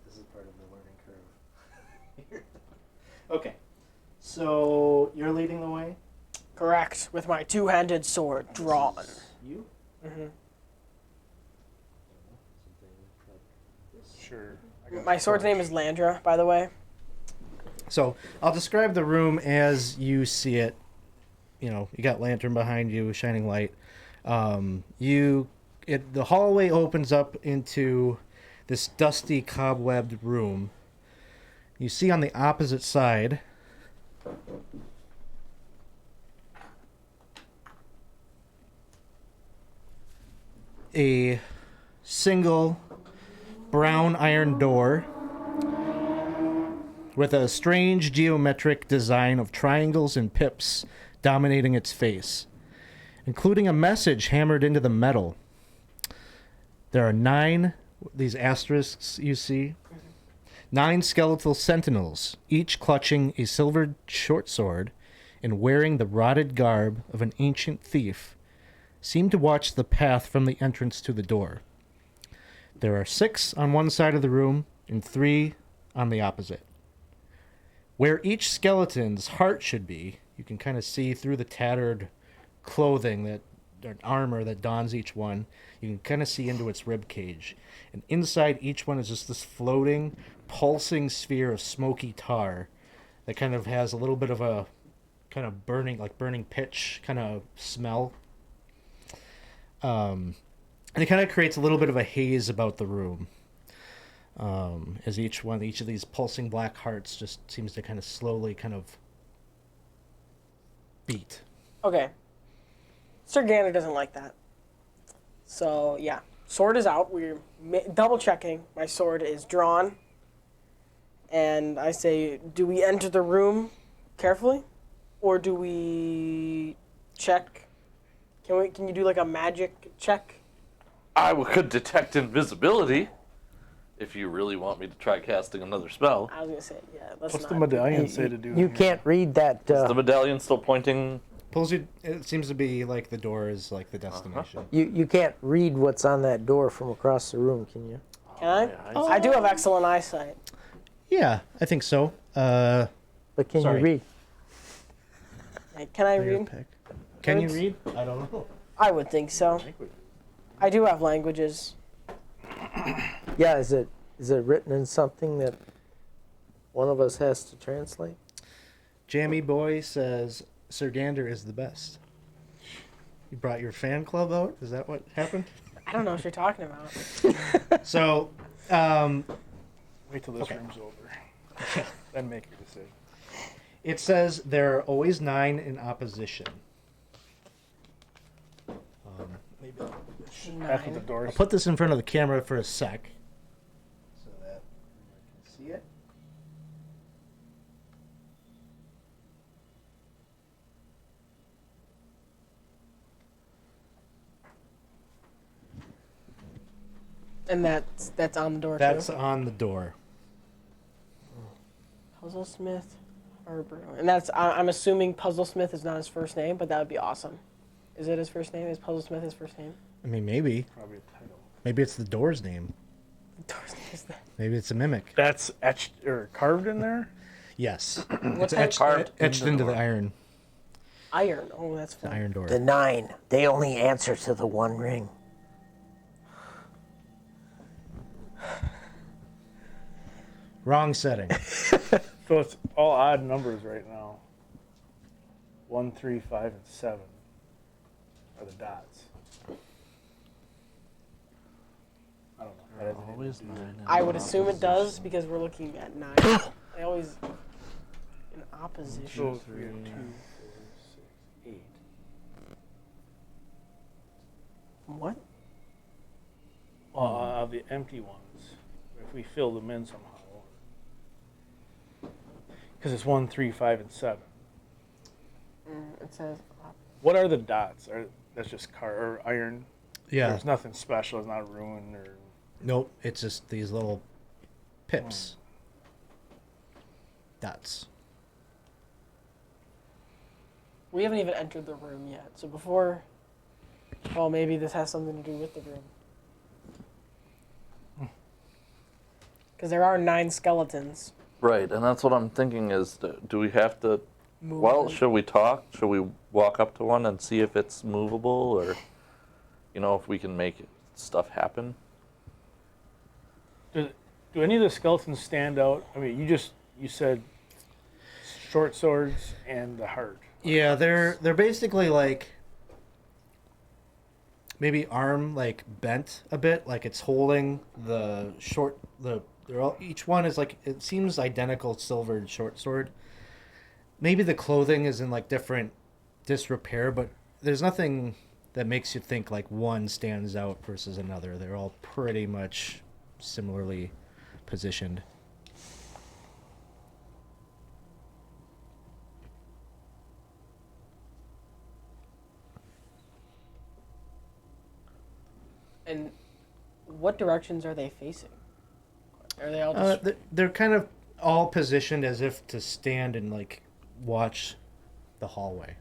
this is part of the learning curve. Okay, so you're leading the way? Correct. With my two-handed sword drawn. You? Hmm. Sure. My sword's name is Landra, by the way. So I'll describe the room as you see it. You know, you got lantern behind you, shining light. The hallway opens up into this dusty, cobwebbed room. You see on the opposite side a single brown iron door with a strange geometric design of triangles and pips dominating its face, including a message hammered into the metal. There are 9, these asterisks you see, 9 skeletal sentinels, each clutching a silvered short sword and wearing the rotted garb of an ancient thief, seem to watch the path from the entrance to the door. There are 6 on one side of the room and 3 on the opposite. Where each skeleton's heart should be, you can kind of see through the tattered clothing or armor that dons each one. You can kind of see into its rib cage. And inside each one is just this floating, pulsing sphere of smoky tar that kind of has a little bit of a kind of burning pitch kind of smell. And it kind of creates a little bit of a haze about the room. As each of these pulsing black hearts just seems to kind of slowly kind of beat. Okay. Sir Gander doesn't like that. So, yeah. Sword is out. We're double checking. My sword is drawn. And I say, do we enter the room carefully? Or do we check? Can you do like a magic check? I could detect invisibility. If you really want me to try casting another spell. I was going to say, yeah, let's What's not. the medallion say to do? You can't read that. Is the medallion still pointing? It seems to be like the door is like the destination. You can't read what's on that door from across the room, can you? Can I? Oh, I do have excellent eyesight. Yeah, I think so. But can Sorry. you read? Hey, can I read? Can you Words? read? I don't know. I would think so. I do have languages. Yeah, is it written in something that one of us has to translate? Jammy Boy says Sir Gander is the best. You brought your fan club out? Is that what happened? I don't know what you're talking about. So, Wait till this Okay. room's over. Then make your decision. it says there are always 9 in opposition. Maybe After the doors. I'll put this in front of the camera for a sec so that everyone can see it. And that's on the door That's too. on the door. Puzzlesmith Harbor. And that's I'm assuming Puzzlesmith is not his first name, but that would be awesome. Is it his first name? Is Puzzlesmith his first name? I mean, maybe. Probably a title. Maybe it's the door's name. Is that- Maybe it's a mimic. That's etched or carved in there? Yes. What It's type? etched into the iron Iron. Oh, that's fun. iron door. The 9, they only answer to the one ring. Wrong setting. So it's all odd numbers right now. 1, 3, 5, and 7 are the dots. I don't know. That has anything Always to do with- 9. I would assume it does because we're looking at 9. They always in opposition. So 3, 2, 4, 6, 8. What? The empty ones, if we fill them in somehow. Because it's 1, 3, 5, and 7. It says. What are the dots? That's just or iron? Yeah. There's nothing special. It's not ruined or. Nope. It's just these little pips. Dots. We haven't even entered the room yet. So before. Well, maybe this has something to do with the room. Because there are 9 skeletons. Right, and that's what I'm thinking is, do we have to, well, Movement. should we talk? Should we walk up to one and see if it's movable or, if we can make stuff happen? Do any of the skeletons stand out? I mean, you said short swords and the heart. Yeah, they're basically like maybe arm like bent a bit, like it's holding the short they're all, each one is like, it seems identical silvered short sword. Maybe the clothing is in like different disrepair, but there's nothing that makes you think like one stands out versus another. They're all pretty much similarly positioned. And what directions are they facing? Are they all just They're kind of all positioned as if to stand and like watch the hallway.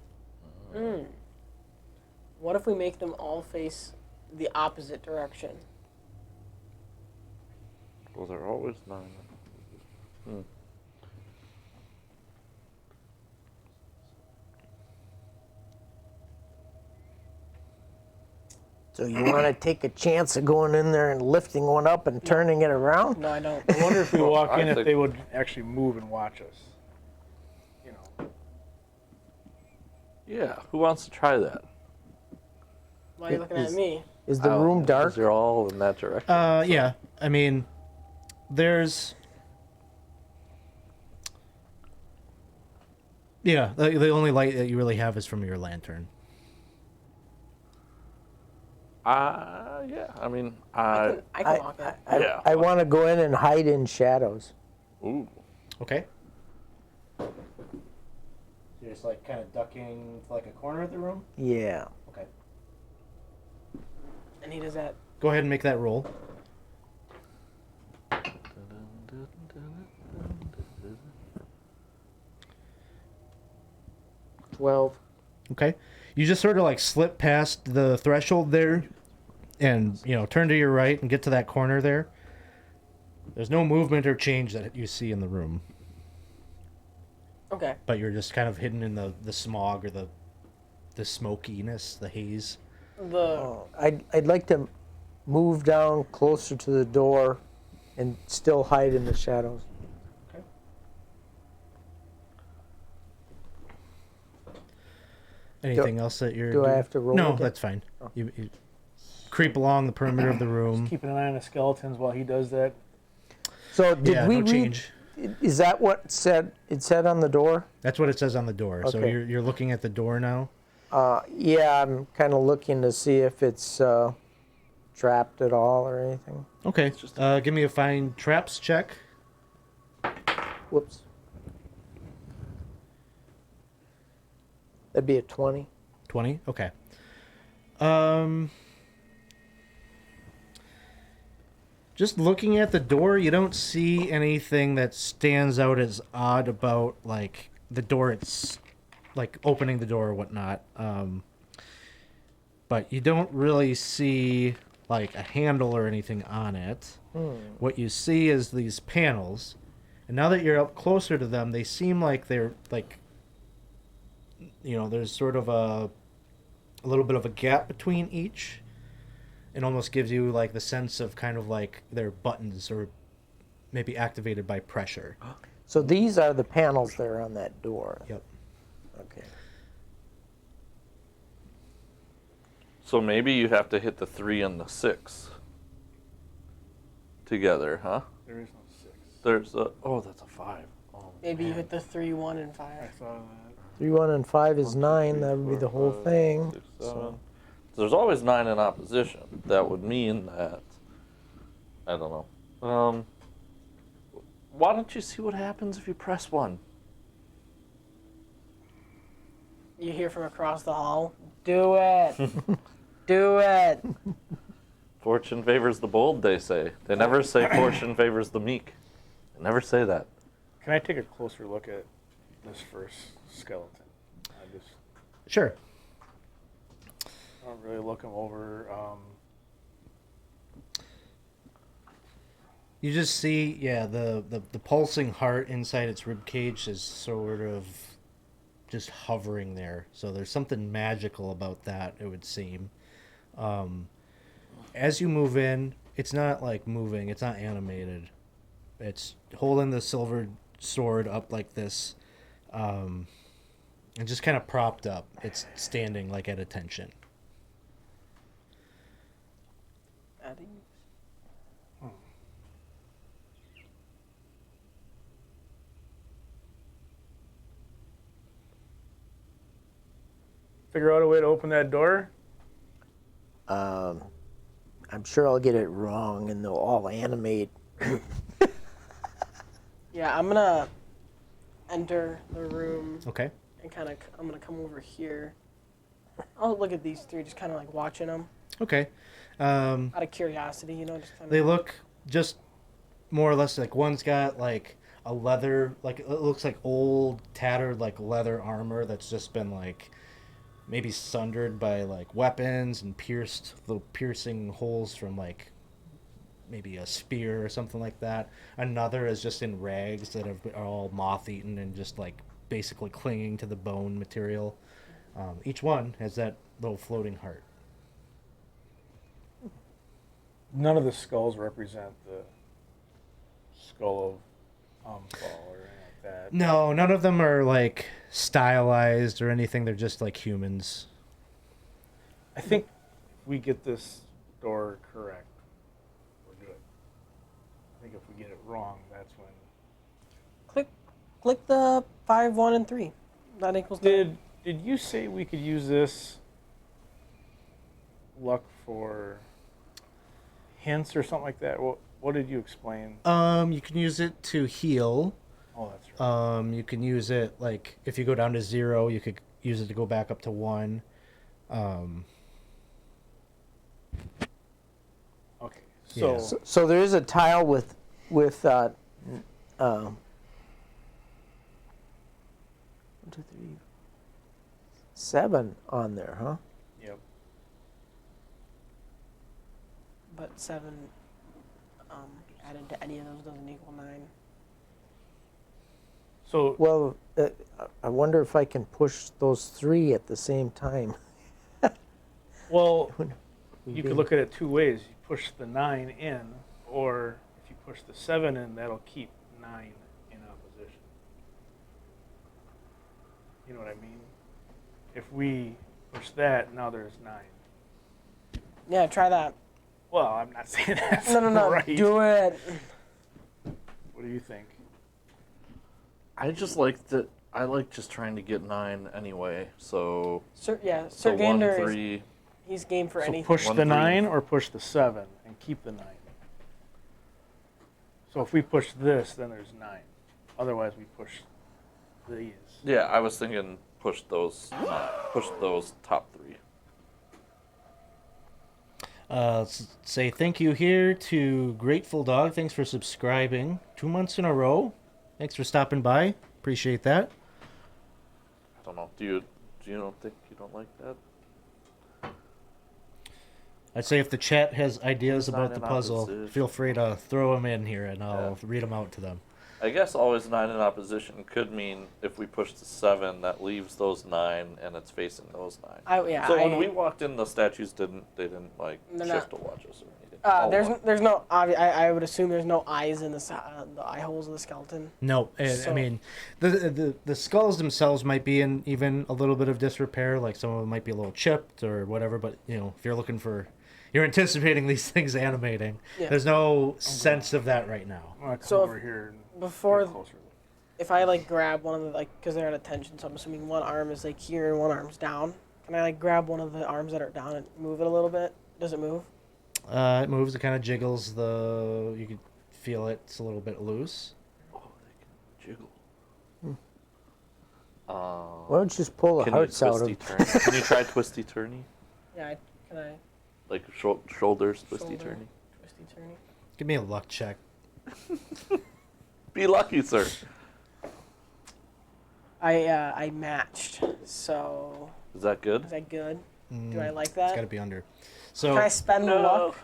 What if we make them all face the opposite direction? Well, they're always 9. So you want to take a chance of going in there and lifting one up and turning it around? No, I don't. I wonder if we walk I in if think- they would actually move and watch us. Yeah, who wants to try that? Why are you looking at me? Is the room dark? Because you're all in that direction. Yeah. I mean, there's. Yeah, the only light that you really have is from your lantern. Yeah, I mean, I can walk it. Yeah. I want to go in and hide in shadows. ooh. Okay. You're just like kind of ducking to like a corner of the room? Yeah. Okay. And he does that. Go ahead and make that roll. 12. Okay. You just sort of like slip past the threshold there and, turn to your right and get to that corner there. There's no movement or change that you see in the room, Okay. but you're just kind of hidden in the smog or the smokiness, the haze. I'd like to move down closer to the door and still hide in the shadows. Okay. Anything else that you're do I doing? have to roll No, again? that's fine. You creep along the perimeter of the room. Keeping an eye on the skeletons while he does that. So did Yeah, we no read? change. Is that what it said on the door? That's what it says on the door. So Okay. you're looking at the door now. Yeah, I'm kind of looking to see if it's trapped at all or anything. Okay. Give me a find traps check. Whoops. That'd be a 20. 20. Okay. Just looking at the door, you don't see anything that stands out as odd about like the door. It's like opening the door or whatnot. But you don't really see like a handle or anything on it. What you see is these panels, and now that you're up closer to them, they seem like they're like, there's sort of a little bit of a gap between each. It almost gives you like the sense of kind of like they're buttons or maybe activated by pressure. So these are the panels that are on that door. Yep. Okay. So maybe you have to hit the 3 and the 6 together, huh? There is no 6. There's a that's a 5. Oh, Maybe you man. hit the 3, 1, and I 5. saw that. 3, 1, and 5 is 9. 3, That would be 4, the whole 5, thing. 6, 7. So There's always 9 in opposition. That would mean that I don't know. Why don't you see what happens if you press 1? You hear from across the hall, do it. Do it. Fortune favors the bold, they say. They never say fortune favors the meek. They never say that. Can I take a closer look at this first skeleton? Sure. I don't really look him over. You just see, the pulsing heart inside its rib cage is sort of just hovering there. So there's something magical about that, it would seem. As you move in, it's not like moving, it's not animated. It's holding the silver sword up like this, and just kind of propped up. It's standing like at attention. Adding. Figure out a way to open that door? I'm sure I'll get it wrong and they'll all animate. Yeah, I'm gonna enter the room Okay. and I'm gonna come over here. I'll look at these 3, just kind of like watching them Okay. out of curiosity, just kind of. They look just more or less like one's got like a leather, like it looks like old tattered like leather armor that's just been like maybe sundered by like weapons and pierced little piercing holes from like maybe a spear or something like that. Another is just in rags that are all moth eaten and just like basically clinging to the bone material. Each one has that little floating heart. None of the skulls represent the skull of Umfall or anything like that. No, none of them are like stylized or anything. They're just like humans. I think we get this door correct, we're good. I think if we get it wrong, that's when. Click the 5, 1, and 3. That equals 9. Did you say we could use this luck for hints or something like that? What did you explain? You can use it to heal. Oh, that's right. You can use it like if you go down to 0, you could use it to go back up to 1. Okay, yeah. So there is a tile with 1, 2, 3, 7 on there, huh? Yep. But 7 added to any of those doesn't equal 9. So Well, I wonder if I can push those 3 at the same time. well, Would you be- could look at it 2 ways. You push the 9 in, or if you push the 7 in, that'll keep 9 in opposition. You know what I mean? If we push that, now there's 9. Yeah, try that. Well, I'm not saying that's No. right. Do it. What do you think? I just like that. I like just trying to get 9 anyway. So Sir so 1, Gander, 3. he's game for So anything. push 1, the 3. 9 or push the 7 and keep the 9. So if we push this, then there's 9. Otherwise, we push these. Yeah, I was thinking push those top 3. Say thank you here to Grateful Dog. Thanks for subscribing 2 months in a row. Thanks for stopping by. Appreciate that. I don't know. Do you don't think you don't like that? I'd say if the chat has ideas Always about nine the in puzzle, opposition. feel free to throw them in here, and I'll read them out to them. I guess always 9 in opposition could mean if we push to 7, that leaves those 9, and it's facing those 9. So when we walked in, the statues didn't like They're shift not. to watch us or anything. There's no. I would assume there's no eyes in the eye holes of the skeleton. No, So- I mean, the skulls themselves might be in even a little bit of disrepair. Like some of them might be a little chipped or whatever. But if you're looking for, you're anticipating these things animating. Yeah. There's no sense of that right now. I'm gonna come So over here and Before, get a closer look. if I like grab one of the because they're at attention, so I'm assuming one arm is like here and one arm's down. Can I like grab one of the arms that are down and move it a little bit? Does it move? It moves. It kind of jiggles. You can feel it. It's a little bit loose. Oh, they can jiggle. Why don't you just pull the Can hearts you out twisty of? turn? Can you try twisty turny? Yeah. Can I Like shoulders twisty Shoulder. turny? twisty turny? Give me a luck check. Be lucky, sir. I matched. So Is that good? is that good? Do I like It's got to that? be under. So, Can I spend the luck?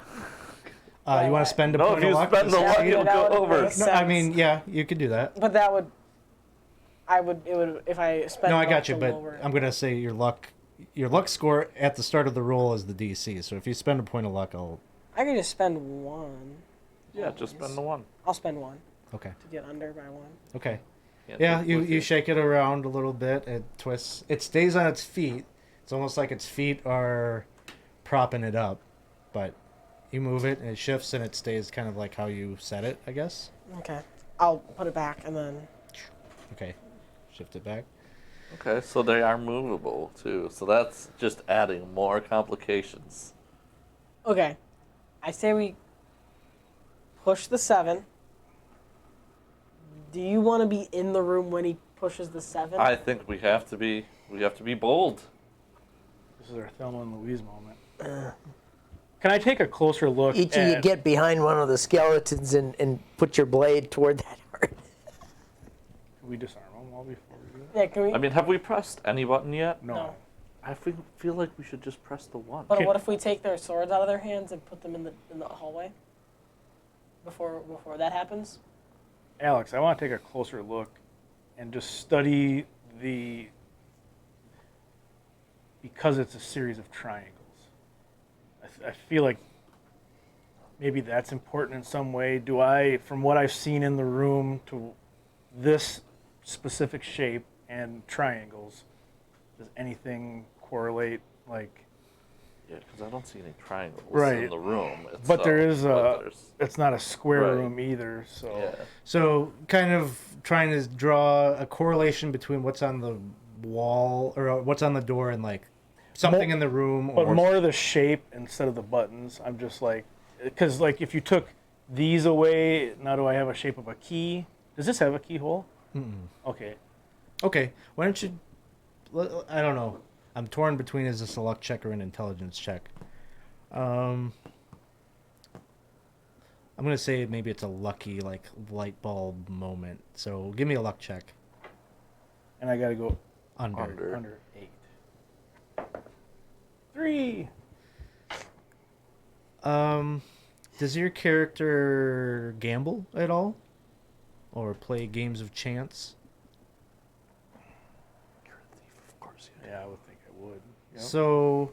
you want to spend a No, point if you of luck? spend the to luck, see- it'll that go would over. make No, I sense. mean, yeah, you could do that. But that would. It would if I spent. No, I luck got you, to but lower it. I'm gonna say your luck score at the start of the roll is the DC. So if you spend a point of luck, I could just spend one. Yeah, just spend the 1. I'll spend one okay. to get under by one. Okay. Can't Yeah, take you with shake it around a little bit. It twists. It stays on its feet. It's almost like its feet are propping it up, but you move it and it shifts and it stays kind of like how you set it, I guess. Okay. I'll put it back and then. Okay. Shift it back. Okay, so they are movable too. So that's just adding more complications. Okay. I say we push the 7. Do you want to be in the room when he pushes the 7? I think we have to be bold. This is our Thelma and Louise moment. Can I take a closer look Each of you at... get behind one of the skeletons and put your blade toward that heart. Can we disarm them all before we do Yeah, can we? I mean, have we pressed any button yet? that? No. No. I feel like we should just press the 1. But Can- what if we take their swords out of their hands and put them in the hallway? Before that happens? Alex, I want to take a closer look and just study because it's a series of triangles. I feel like maybe that's important in some way. From what I've seen in the room to this specific shape and triangles, does anything correlate? Like, Yeah, because I don't see any triangles Right. in the room. but there is there's- it's not a square Right. room either. So yeah. So, kind of trying to draw a correlation between what's on the wall or what's on the door and like something in the room. But Or more of the shape instead of the buttons. I'm just like, because like if you took these away, now do I have a shape of a key? Does this have a keyhole? Okay. Okay, why don't you? I don't know. I'm torn between is this a luck check or an intelligence check. I'm gonna say maybe it's a lucky like light bulb moment. So give me a luck check. And I got to go Under. under 8. 3. Does your character gamble at all, or play games of chance? You're a thief, of course. Yeah, I would think I would. Yep. So,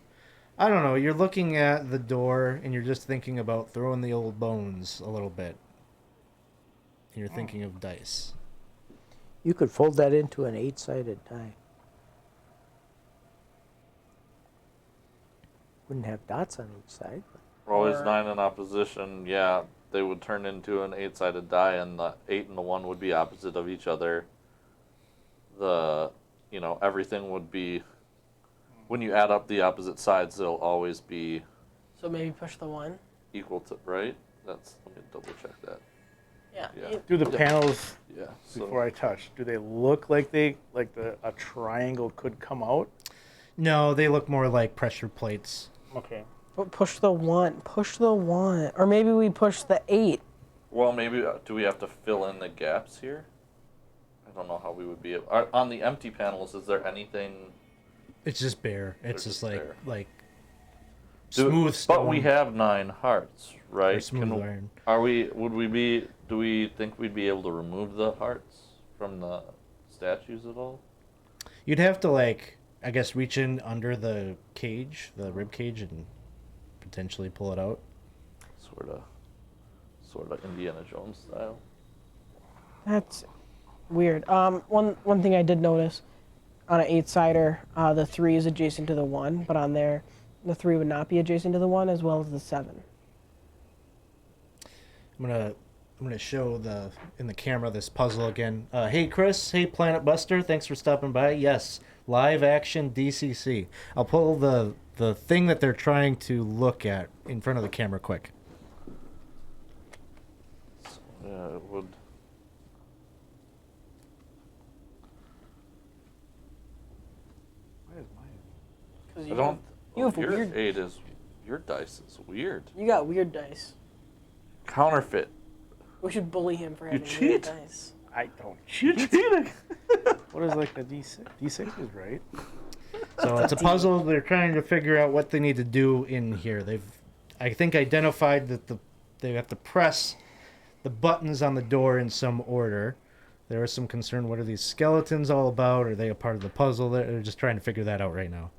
I don't know. You're looking at the door and you're just thinking about throwing the old bones a little bit. And you're thinking of dice. You could fold that into an 8-sided die. Wouldn't have dots on each side. But We're always Or- 9 in opposition. Yeah, they would turn into an 8-sided die, and the 8 and the 1 would be opposite of each other. Everything would be. When you add up the opposite sides, they'll always be So maybe push the 1. equal to, right? Let me double check that. Yeah. Yeah. Do the Yeah. panels Yeah. before I touch? Do they look like a triangle could come out? No, they look more like pressure plates. Okay. But push the 1. Push the 1. Or maybe we push the 8. Well, maybe do we have to fill in the gaps here? I don't know how we would be on the empty panels. Is there anything? It's just bare. It's They're just just bare. like smooth stone. But we have 9 hearts, right? Or smooth iron. Do we think we'd be able to remove the hearts from the statues at all? You'd have to, like, I guess, reach in under the cage, the rib cage, and potentially pull it out. Sort of Indiana Jones style. That's weird. One thing I did notice on an 8-sider, the 3 is adjacent to the 1, but on there, the 3 would not be adjacent to the 1 as well as the 7. I'm gonna show in the camera this puzzle again. Hey Chris, hey Planet Buster, thanks for stopping by. Yes, live action DCC. I'll pull the thing that they're trying to look at in front of the camera quick. Yeah, it would. Why is mine? Because I don't. you have your weird. 8 is. Your dice is weird. You got weird dice. Counterfeit. We should bully him for having weird cheat. dice. I don't. You cheating. What is like the D6? D6 is right. So it's a puzzle. They're trying to figure out what they need to do in here. I think, identified that they have to press the buttons on the door in some order. There is some concern. What are these skeletons all about? Are they a part of the puzzle? They're just trying to figure that out right now.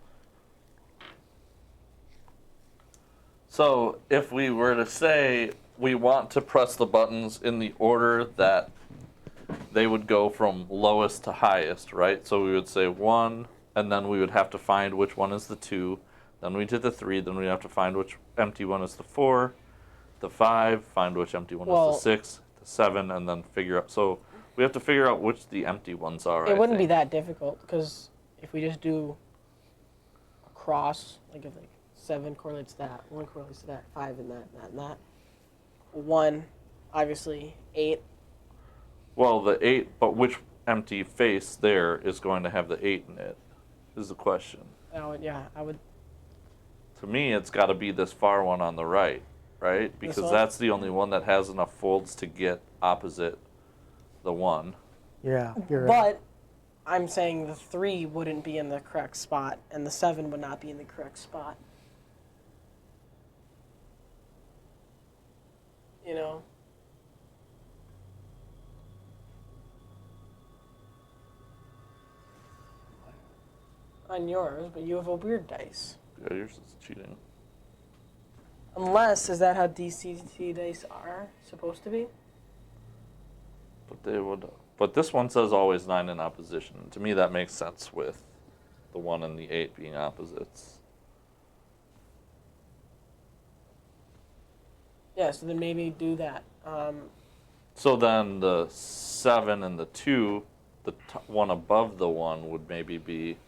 So if we were to say we want to press the buttons in the order that they would go from lowest to highest, right? So we would say 1, and then we would have to find which one is the 2. Then we did the 3, then we have to find which empty one is the 4, the 5, find which empty one is the 6, the 7, and then figure out. So we have to figure out which the empty ones are. It wouldn't be that difficult because if we just do a cross, like if 7 correlates to that, 1 correlates to that, 5 and that, and that. 1, obviously 8. Well, the 8, but which empty face there is going to have the 8 in it, is the question. I would. To me, it's got to be this far one on the right, right? Because one? that's the only one that has enough folds to get opposite the 1. Yeah, you're right. But I'm saying the 3 wouldn't be in the correct spot, and the 7 would not be in the correct spot. You know? On yours, but you have a weird dice. Yeah, yours is cheating. Unless, is that how DCC dice are supposed to be? But they would. But this one says always 9 in opposition. To me, that makes sense with the 1 and the 8 being opposites. Yeah, so then maybe do that. So then the 7 and the 2, the one above the 1 would maybe be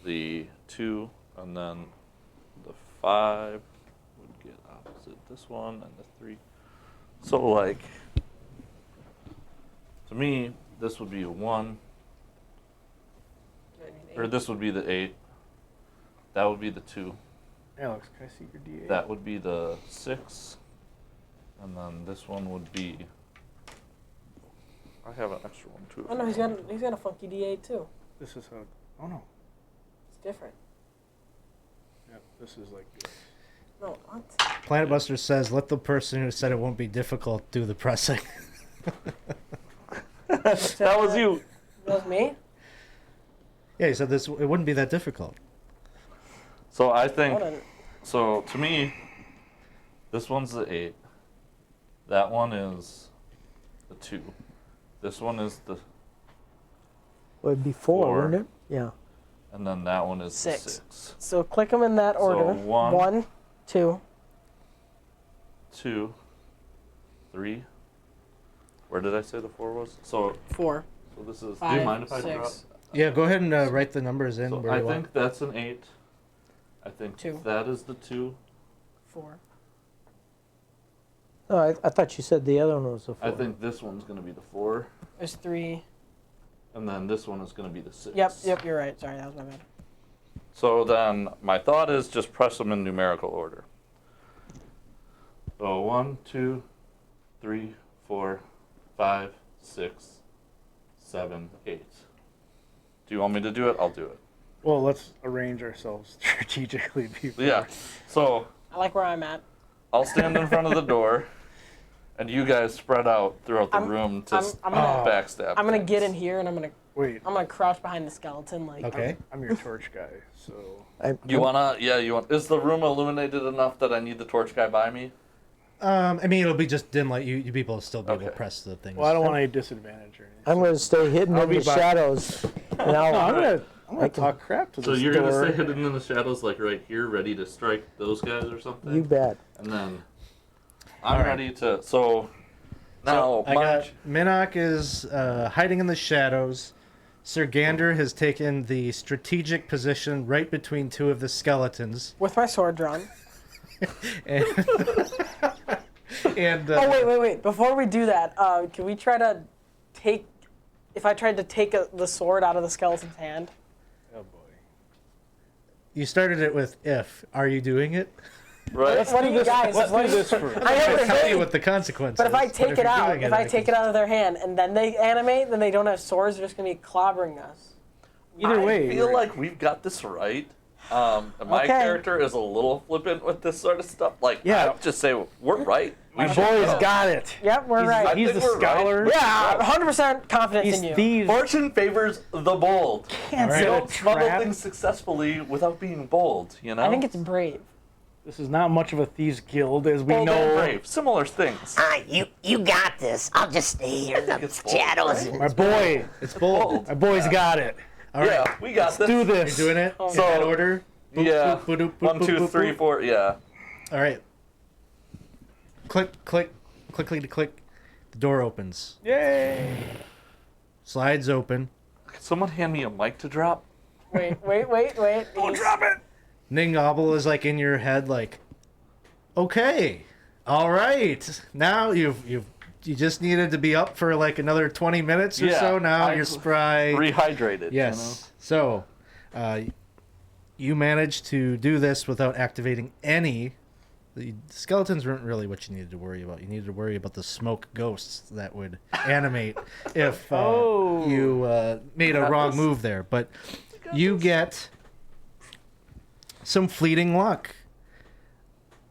the 2, and then the 5 would get opposite this one, and the 3. So, like, to me, this would be a 1, or this would be the 8. That would be the 2. Alex, can I see your D8? That would be the 6, and then this one would be. I have an extra one too. Oh no, he's got a funky D8 too. This is how. Oh no. It's different. Yeah, this is like. No, what? Planet Buster says, let the person who said it won't be difficult do the pressing. That was you. That was me? Yeah, he said it wouldn't be that difficult. So I think. Hold on. So to me, this one's the 8. That one is the 2. This one is the. Well, it'd be 4, Four. wouldn't it? Yeah. And then that one is the 6. 6. So click them in that order. 1, 2. 2, 3. Where did I say the 4 was? So 4. this is. 5, do you mind if I drop? 6. Yeah, go ahead and write the numbers in. So where I you think want. that's an 8. I think 2. that is the 2. 4. No, I thought you said the other one was a 4. I think this one's going to be the 4. There's 3. And then this one is going to be the 6. Yep, you're right. Sorry, that was my bad. So then my thought is just press them in numerical order. So 1, 2, 3, 4, 5, 6, 7, 8. Do you want me to do it? I'll do it. Well, let's arrange ourselves strategically before. Yeah. So I like where I'm at. I'll stand in front of the door, and you guys spread out throughout the room to I'm gonna- backstab. I'm gonna things. get in here and I'm Wait, gonna crouch behind the skeleton like. Okay. I'm your torch guy, so You wanna? Yeah, you want? Is the room illuminated enough that I need the torch guy by me? I mean, it'll be just dim light. You people will still be able to Okay. press the things. well, I don't want any disadvantage or anything. I'm going to stay hidden I'll in be the back. shadows. And No, I'll, I'm gonna talk crap to So this you're door. gonna stay hidden in the shadows, like right here, ready to strike those guys or something. you bet. And then I'm Alright. ready to. So now I my got Minnock is hiding in the shadows. Sir Gander has taken the strategic position right between two of the skeletons. With my sword drawn. And, and Oh wait! Before we do that, can we try to take? If I tried to take the sword out of the skeleton's hand. Oh boy. you started it with if. Are you doing it? right. What do you guys? Let's what do do you- this first. I know I they're tell you hitting, what the consequence but is. if I take it you're out, doing if I take it out of their hand and then they animate, then they don't have swords. They're just gonna be clobbering us. Either I way, feel right. like we've got this right. And my Okay. character is a little flippant with this sort of stuff. Like, Yeah. I'd just say we're right. We my should boy's go. got it. Yep, we're right. I He's think the we're right. scholar. Yeah, 100% confidence He's in you. thieves. Fortune favors the bold. Can't All right. set a Don't smuggle trap. things successfully without being bold. You know. I think it's brave. This is not much of a thieves guild, as we bold and know. brave. Similar things. You got this. I'll just stay here in the It's bold, shadows. right? My boy, It's bold. my boy's got it. All right. Yeah, we got this. Do this. You're doing it in So- that order? Boop, Yeah. boop, boop, boop, 1, boop, 2, boop, 3, boop. 4. Yeah. All right. Click, click, clickly to click. The door opens. Yay! Slides open. Could someone hand me a mic to drop? Wait. Don't drop it. Ningobble is like in your head, like, okay, all right. Now you just needed to be up for like another 20 minutes or Yeah, so. Now I- you're spry. Rehydrated. Yes. So, you managed to do this without activating any. The skeletons weren't really what you needed to worry about. You needed to worry about the smoke ghosts that would animate if you made a wrong move there. But you get some fleeting luck.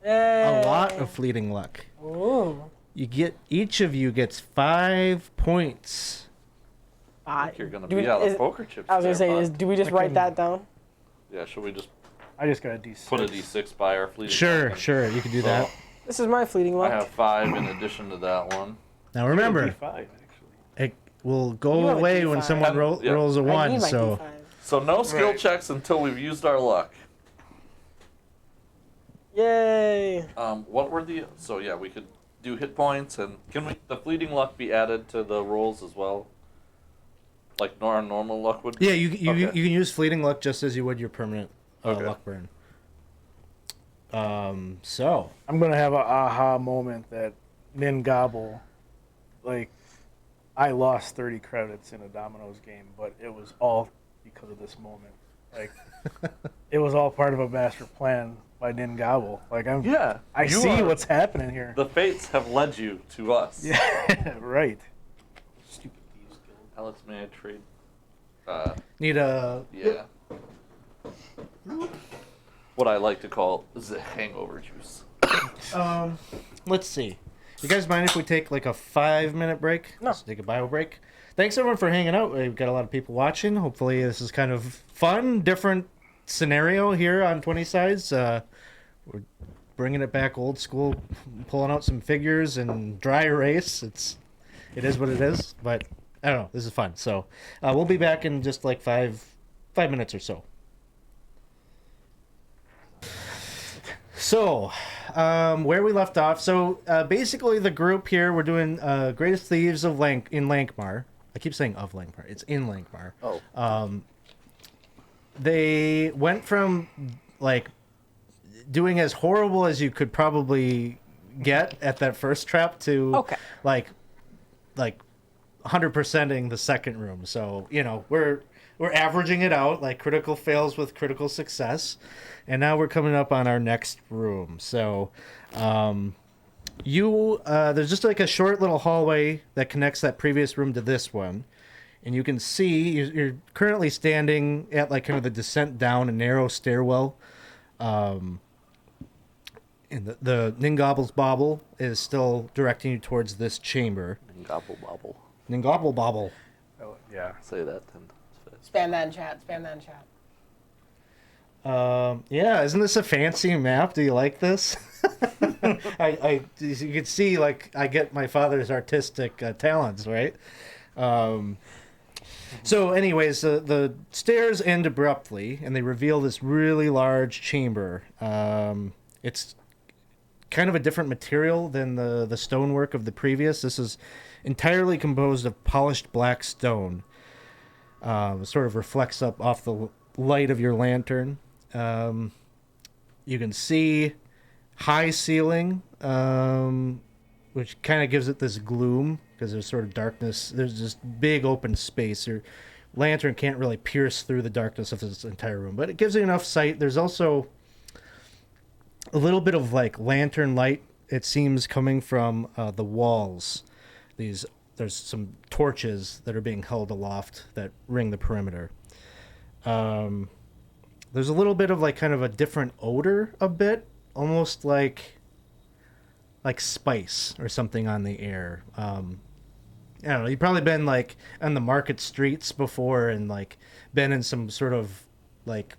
A lot of fleeting luck. Ooh. Each of you gets 5 points. I think you're gonna Do be we- out of is- poker chips. I was gonna there, say, bud. do we just write that down? Yeah, should we just I just got a D6. put a D6 by our fleeting? Sure, luck? sure, you can do So, that. This is my fleeting I luck. have 5 in addition to that one. Now remember, D5, actually. it will You go have a away when D5. someone Yeah. rolls a I 1. need my So D5. So no skill Right. checks until we've used our luck. Yay! What were the? So yeah, we could do hit points, and can we the fleeting luck be added to the rolls as well? Like our normal luck would. yeah, you Okay. can use fleeting luck just as you would your permanent Okay. luck burn. So I'm gonna have a aha moment that Ningobble, like, I lost 30 credits in a Domino's game, but it was all because of this moment. Like, it was all part of a master plan by Ningobble. Like, Yeah. I you see are- what's happening here. The fates have led you to us. Yeah, right. Stupid thieves guild. Alex, may I trade? need a Yeah. What I like to call the hangover juice. let's see. You guys mind if we take like a 5-minute break? No. Let's take a bio break. Thanks everyone for hanging out. We've got a lot of people watching. Hopefully this is kind of fun, different scenario here on 20 Sides. We're bringing it back old school, pulling out some figures and dry erase. It is what it is, but I don't know. This is fun. So we'll be back in just like five minutes or so. So, where we left off. So, basically, the group here, we're doing Greatest Thieves of in Lankhmar. I keep saying of Lankhmar. It's in Lankhmar. Oh. They went from, like, doing as horrible as you could probably get at that first trap to, Okay. like 100%ing the second room. So, you know, we're averaging it out, like critical fails with critical success. And now we're coming up on our next room. So, there's just like a short little hallway that connects that previous room to this one. and you can see you're currently standing at like kind of the descent down a narrow stairwell. And the Ningobble's Bobble is still directing you towards this chamber. Gobble bobble. Ningobble Bobble. Oh, yeah. Say that then. Spam that in chat. Spam that in chat. Yeah, isn't this a fancy map? Do you like this? You can see, like, I get my father's artistic talents, right? So, anyways, the stairs end abruptly, and they reveal this really large chamber. It's kind of a different material than the stonework of the previous. This is entirely composed of polished black stone. It sort of reflects up off the light of your lantern. You can see high ceiling, which kind of gives it this gloom because there's sort of darkness. There's this big open space. Your lantern can't really pierce through the darkness of this entire room, but it gives you enough sight. There's also a little bit of like lantern light, it seems, coming from the walls. There's some torches that are being held aloft that ring the perimeter. There's a little bit of like kind of a different odor, a bit almost like spice or something on the air. I don't know. You've probably been like on the market streets before and like been in some sort of like,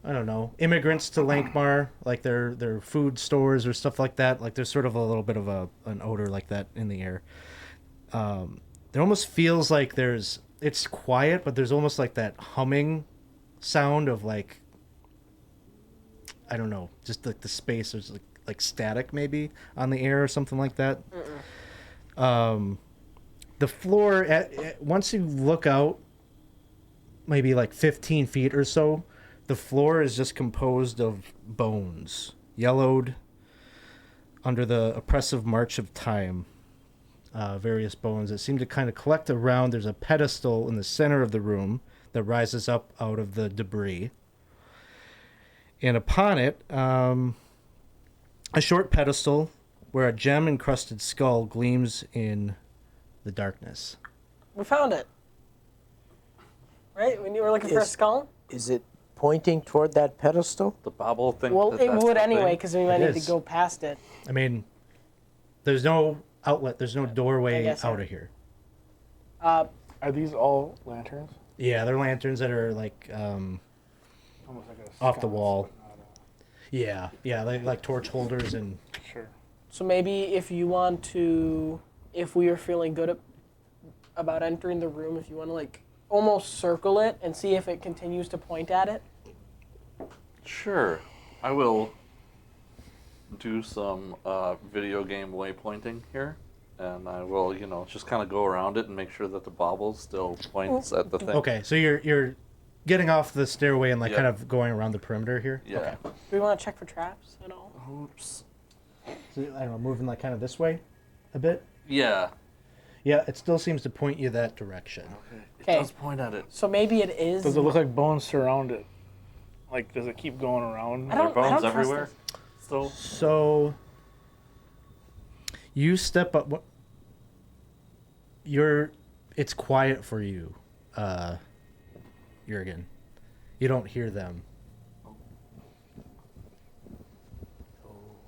I don't know, immigrants to Lankhmar, like their food stores or stuff like that. Like there's sort of a little bit of an odor like that in the air. It almost feels like it's quiet, but there's almost like that humming sound of like, I don't know, just like the space. There's like static maybe on the air or something like that. The floor, once you look out, maybe like 15 feet or so, the floor is just composed of bones, yellowed under the oppressive march of time. Various bones that seem to kind of collect around. There's a pedestal in the center of the room that rises up out of the debris. And upon it, a short pedestal where a gem-encrusted skull gleams in the darkness. We found it. Right? When you were looking for a skull? Is it pointing toward that pedestal? The bobble thing. Well, it would the anyway, thing? because we might It need is. to go past it. I mean, there's no outlet. There's no I doorway guess, out yeah. of here. Are these all lanterns? Yeah, they're lanterns that are like Almost like a off the sconce, wall. but not Yeah, they like torch holders and sure. So maybe if you want to, if we are feeling good about entering the room, if you want to like almost circle it and see if it continues to point at it. Sure. I will do some video game waypointing here. And I will, just kind of go around it and make sure that the bobble still points at the thing. okay. So you're getting off the stairway and like Yep. kind of going around the perimeter here. Yeah. Okay. Do we want to check for traps at all? Oops. So, I don't know, moving like kind of this way, a bit. Yeah. Yeah, it still seems to point you that direction. It Okay. does point at it. So maybe it is. Does it look like bones surround it? Like, does it keep going around? I Are there don't- I bones don't trust everywhere? this. Still? So you step up. It's quiet for you, Jurgen. You don't hear them.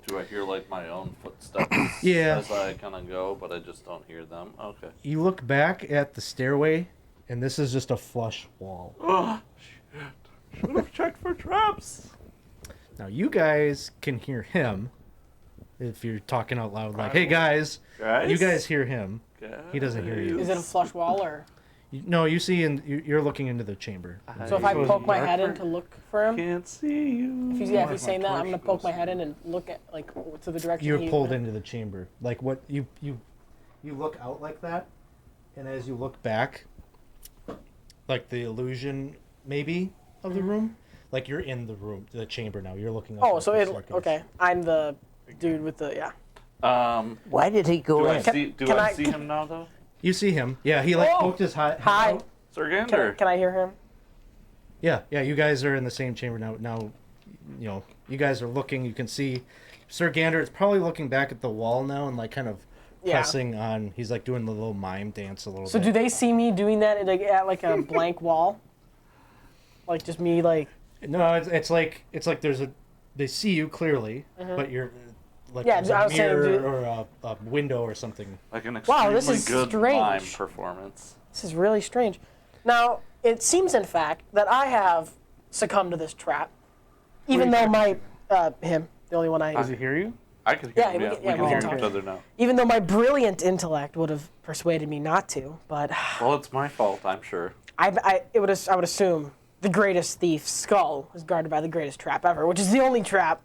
Do I hear like my own footsteps Yeah. as I kind of go, but I just don't hear them? Okay. You look back at the stairway, and this is just a flush wall. Oh, shit. Should have checked for traps. Now you guys can hear him if you're talking out loud, like, "Hey guys," Guys? you guys hear him. He doesn't hear you. Is it a flush wall or? No, you see, and you're looking into the chamber. So if I So is poke it my head in darker? to look for him, Can't see you. if he's saying that, I'm gonna poke my head in and look at like to the direction. You're he pulled went. into the chamber. Like what you look out like that, and as you look back, like the illusion maybe of the room, like you're in the room, the chamber now. You're looking. Up Oh, at so the it staircase. okay. I'm the dude with the Why did he go Do in? I see? Do can I I- see him now though? You see him? Yeah, he like Oh! poked his head Hi. out. Sirgander. Can I hear him? Yeah. You guys are in the same chamber now. Now, you guys are looking. You can see Sir Gander is probably looking back at the wall now and like kind of Yeah. pressing on. He's like doing the little mime dance a little So bit. do they see me doing that at like a blank wall? Like just me like. No, it's like there's a. They see you clearly, but you're like Yeah, there's I a was saying, mirror dude- or a window or something. Like an Wow, extremely this is good strange. mime performance. This is really strange. Now, it seems, in fact, that I have succumbed to this trap, even though him, the only one Does he hear you? I can hear Yeah, him. we Yeah, can- we yeah, can we hear can each talk. other now. even though my brilliant intellect would have persuaded me not to, but Well, it's my fault, I'm sure. I would assume the greatest thief's skull is guarded by the greatest trap ever, which is the only trap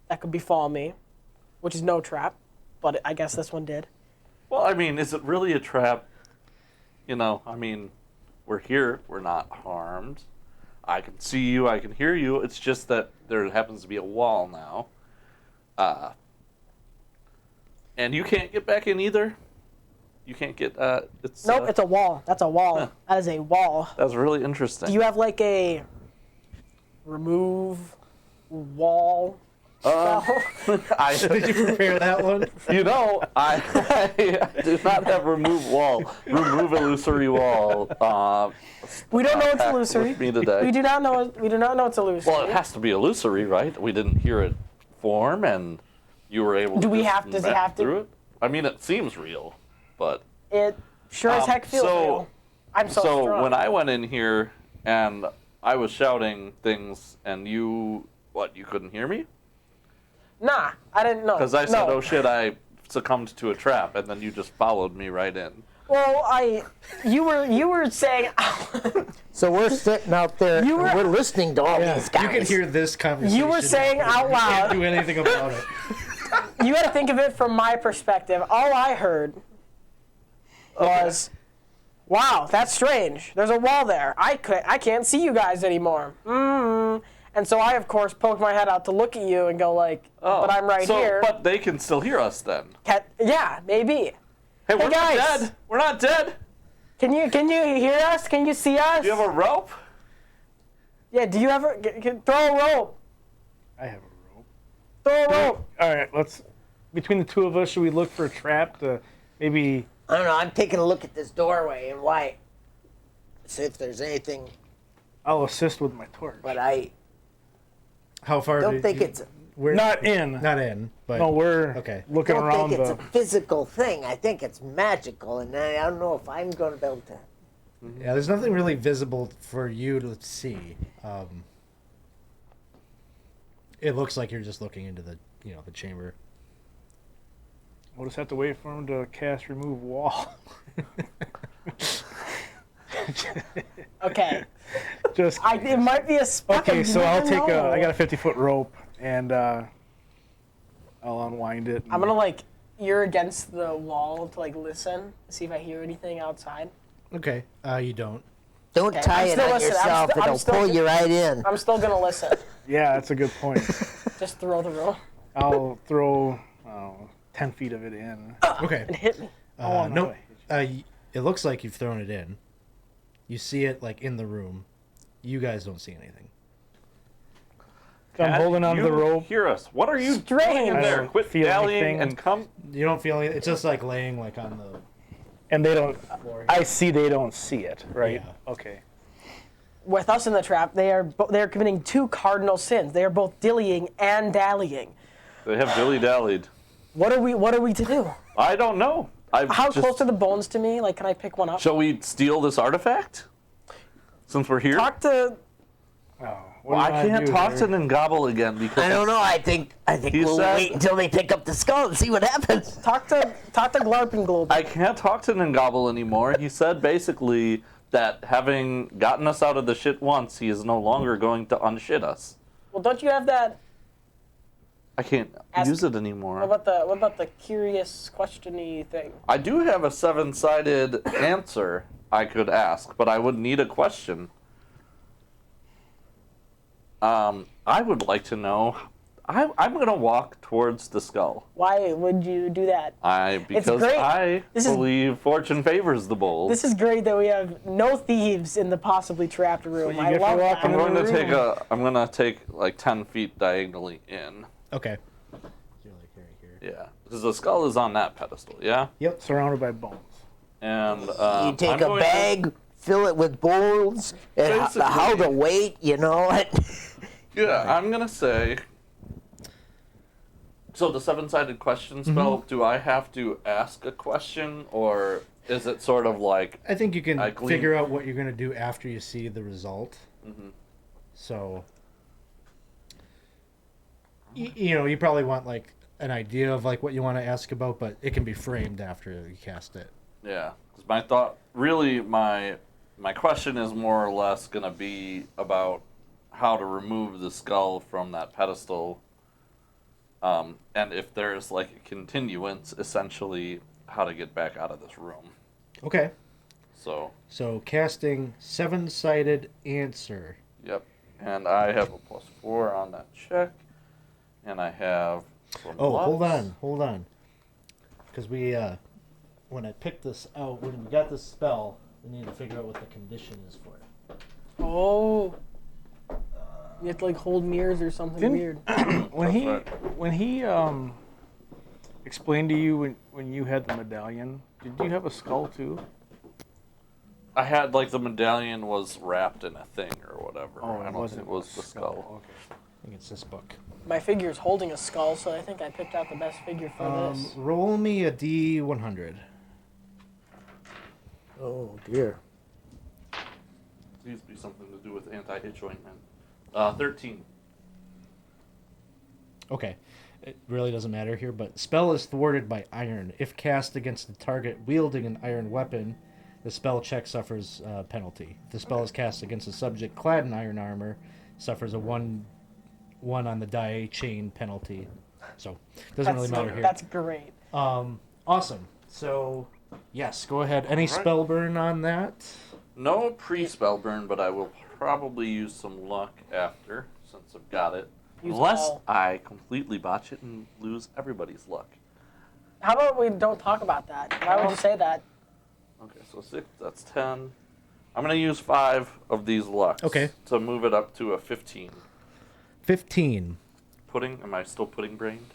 that could befall me, which is no trap, but I guess this one did. Well, I mean, is it really a trap? You know, I mean, we're here, we're not harmed. I can see you, I can hear you. It's just that there happens to be a wall now. And you can't get back in either. You can't get, it's... Nope, it's a wall. That's a wall. Huh. That is a wall. That's really interesting. Do you have like a remove wall? Did you prepare that one? You know, I do not have remove illusory wall. We don't know it's packed illusory. with me today. We do not know. We do not know it's illusory. Well, it has to be illusory, right? We didn't hear it form, and you were able Do to we just have- does it map have to- through it? I mean, it seems real, but... It sure as heck feels real. I'm so strong. when I went in here, and I was shouting things, and you couldn't hear me? Nah, I didn't know. Because I said, no. oh shit, I succumbed to a trap, and then you just followed me right in. Well, you were saying. So we're sitting out there You were- and we're listening to all these guys. You can hear this conversation. You were saying out You can't loud. do anything about it. You got to think of it from my perspective. All I heard was, "Wow, that's strange. There's a wall there. I can't see you guys anymore." And so I, of course, poked my head out to look at you and go like, "But I'm right here." But they can still hear us then. Yeah, maybe. Hey, we're guys. not dead. We're not dead. Can you hear us? Can you see us? Do you have a rope? Yeah. Do you ever throw a rope? I have a rope. Throw a rope. All right, between the two of us, should we look for a trap to maybe... I don't know. I'm taking a look at this doorway and why. See if there's anything. I'll assist with my torch. But I How far? don't think it's. We're Not in. not in, but No, we're okay. looking Don't around think it's the... a physical thing. I think it's magical, and I don't know if I'm going to be able to. Yeah, there's nothing really visible for you to see. It looks like you're just looking into the the chamber. We'll just have to wait for him to cast remove wall. Okay. Just It might be a spot. okay. So I'll take I got a 50-foot rope and I'll unwind it. I'm gonna ear against the wall to listen, see if I hear anything outside. Okay, you don't. Don't Okay, tie I'm it still on listening. I'm yourself. still- I'm It'll still pull good. you right in. I'm still gonna listen. Yeah, that's a good point. Just throw the rope I'll throw 10 feet of it in. Okay. and hit me. Oh, no. No. It looks like you've thrown it in. You see it in the room. You guys don't see anything. So I'm holding onto the rope. Hear us. What are you Strange. doing in I there? don't Quit feel dallying anything. and come. You don't feel anything. It's just laying on the And they don't. floor. I see they don't see it, right? Yeah. Okay. With us in the trap, they are committing two cardinal sins. They are both dillying and dallying. They have dilly-dallied. What are we to do? I don't know. How close are the bones to me? Can I pick one up? Shall we steal this artifact? Since we're here? Talk to. Oh, Well, I can't talk to Ngabble again because I don't know. I think He we'll said- wait until they pick up the skull and see what happens. Talk to Glarp and Globe. I can't talk to Ngabble anymore. He said basically that having gotten us out of the shit once, he is no longer going to unshit us. Well, don't you have that? I can't use it anymore. What about the curious questiony thing? I do have a 7-sided answer I could ask, but I would need a question. I would like to know. I'm going to walk towards the skull. Why would you do that? Because great. I This is- believe fortune favors the bold. This is great that we have no thieves in the possibly trapped room. you I get love to walk that. in I'm the going to room. I'm going to take 10 feet diagonally in. Okay. You're right here. Yeah. because the skull is on that pedestal, yeah? Yep. Surrounded by bones. And You take I'm a going to- bag, fill it with bones, and how to Basically. weight, you know? Yeah, I'm gonna say. So the seven-sided question spell. Do I have to ask a question, or is it sort of like I think you can I glean- figure out what you're going to do after you see the result. Mhm. So, you probably want like an idea of like what you want to ask about, but it can be framed after you cast it. Yeah, 'cause my thought, really, my question is more or less gonna be about how to remove the skull from that pedestal, and if there's like a continuance, essentially, how to get back out of this room. Okay. So, So casting seven-sided answer. yep, and I have a +4 on that check, and I have. Some Oh, luck. hold on. Because we, when I picked this out, when we got this spell, we need to figure out what the condition is for it. Oh. You have to like hold mirrors or something weird. When he explained to you when you had the medallion, did you have a skull too? I had like the medallion was wrapped in a thing or whatever. I don't think it was the skull. Okay. I think it's this book. My figure's holding a skull, so I think I picked out the best figure for this. Roll me a D100. Oh, dear. Please be something to do with anti-itch ointment. 13. Okay. It really doesn't matter here, but spell is thwarted by iron. If cast against a target wielding an iron weapon, the spell check suffers a penalty. If the spell is cast against a subject clad in iron armor, suffers a one on the die chain penalty. So doesn't really matter here. That's great. Awesome. So yes, go ahead. Any spell burn on that? No pre-spell burn, but I will probably use some luck after, since I've got it. Use Unless all. I completely botch it and lose everybody's luck. How about we don't talk about that? Why would you say that? Okay, so 6, that's 10. I'm going to use 5 of these lucks. Okay. To move it up to a 15. 15. Am I still pudding brained?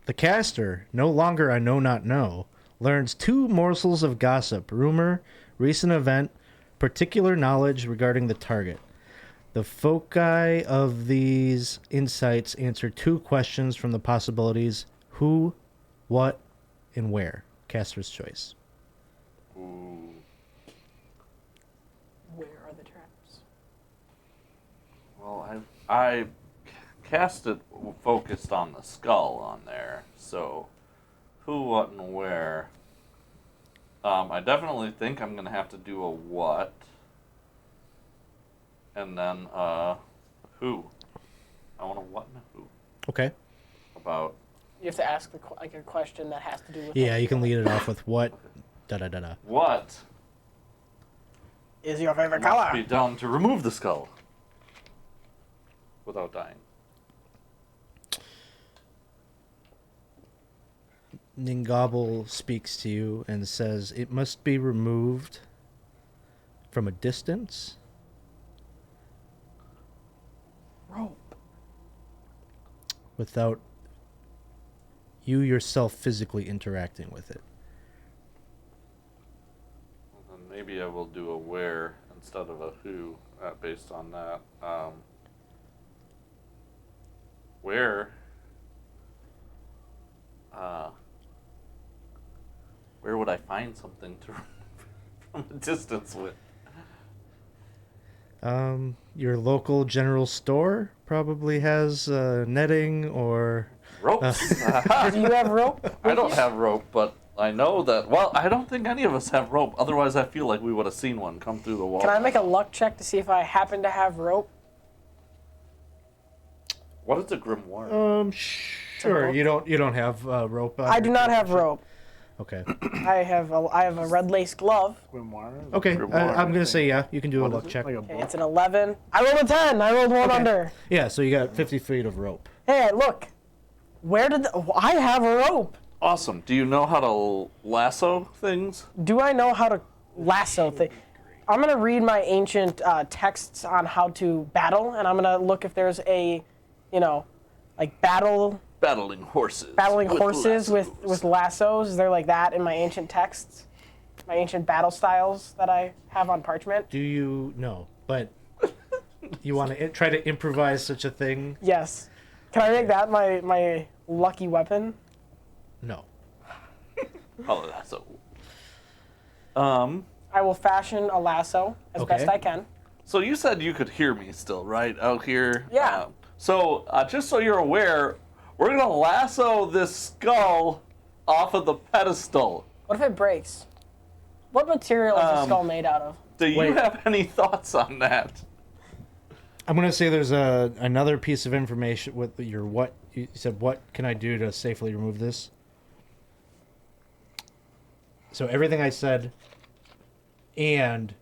The caster, no longer I know not know, learns 2 morsels of gossip, rumor, recent event, particular knowledge regarding the target. The foci of these insights answer 2 questions from the possibilities who, what, and where. Caster's choice. Ooh. Where are the traps? Well, I cast it focused on the skull on there, so who, what, and where. I definitely think I'm going to have to do a what, and then who. I want a what and a who. Okay. About, You have to ask like a question that has to do with. Yeah, you can lead it off with what, da-da-da-da. what Is your favorite must color? be done to remove the skull without dying. Ningabel speaks to you and says it must be removed from a distance. Rope. Without you yourself physically interacting with it. Well, then maybe I will do a where instead of a who, based on that. Where would I find something to from a distance with? Your local general store probably has netting or Ropes. Do you have rope? I don't have rope, but I know that. Well, I don't think any of us have rope. Otherwise, I feel like we would have seen one come through the wall. Can I make a luck check to see if I happen to have rope? What is a grimoire? Sure. You don't have rope. I do not have rope. Okay. I have a red lace glove. Grimoire? Okay. Grimoire, I'm gonna say yeah. You can do a What luck is it? check. Like a Okay, book? it's an 11. I rolled a 10. I rolled one under. Yeah. So you got 50 feet of rope. Hey, look. Where did I have a rope? Awesome. Do you know how to lasso things? Do I know how to lasso things? I'm gonna read my ancient texts on how to battle, and I'm gonna look if there's a, like battle Battling horses. Battling with horses lassos. with lassos. Is there like that in my ancient texts? My ancient battle styles that I have on parchment? Do you know? But you want to try to improvise such a thing? Yes. Can I make that my lucky weapon? No. Oh, lasso. I will fashion a lasso as Okay. best I can. So you said you could hear me still, right? Out here? Yeah. So, just so you're aware, we're going to lasso this skull off of the pedestal. What if it breaks? What material is the skull made out of? Do you Wait. have any thoughts on that? I'm gonna say there's another piece of information with your what you said. What can I do to safely remove this? So everything I said, and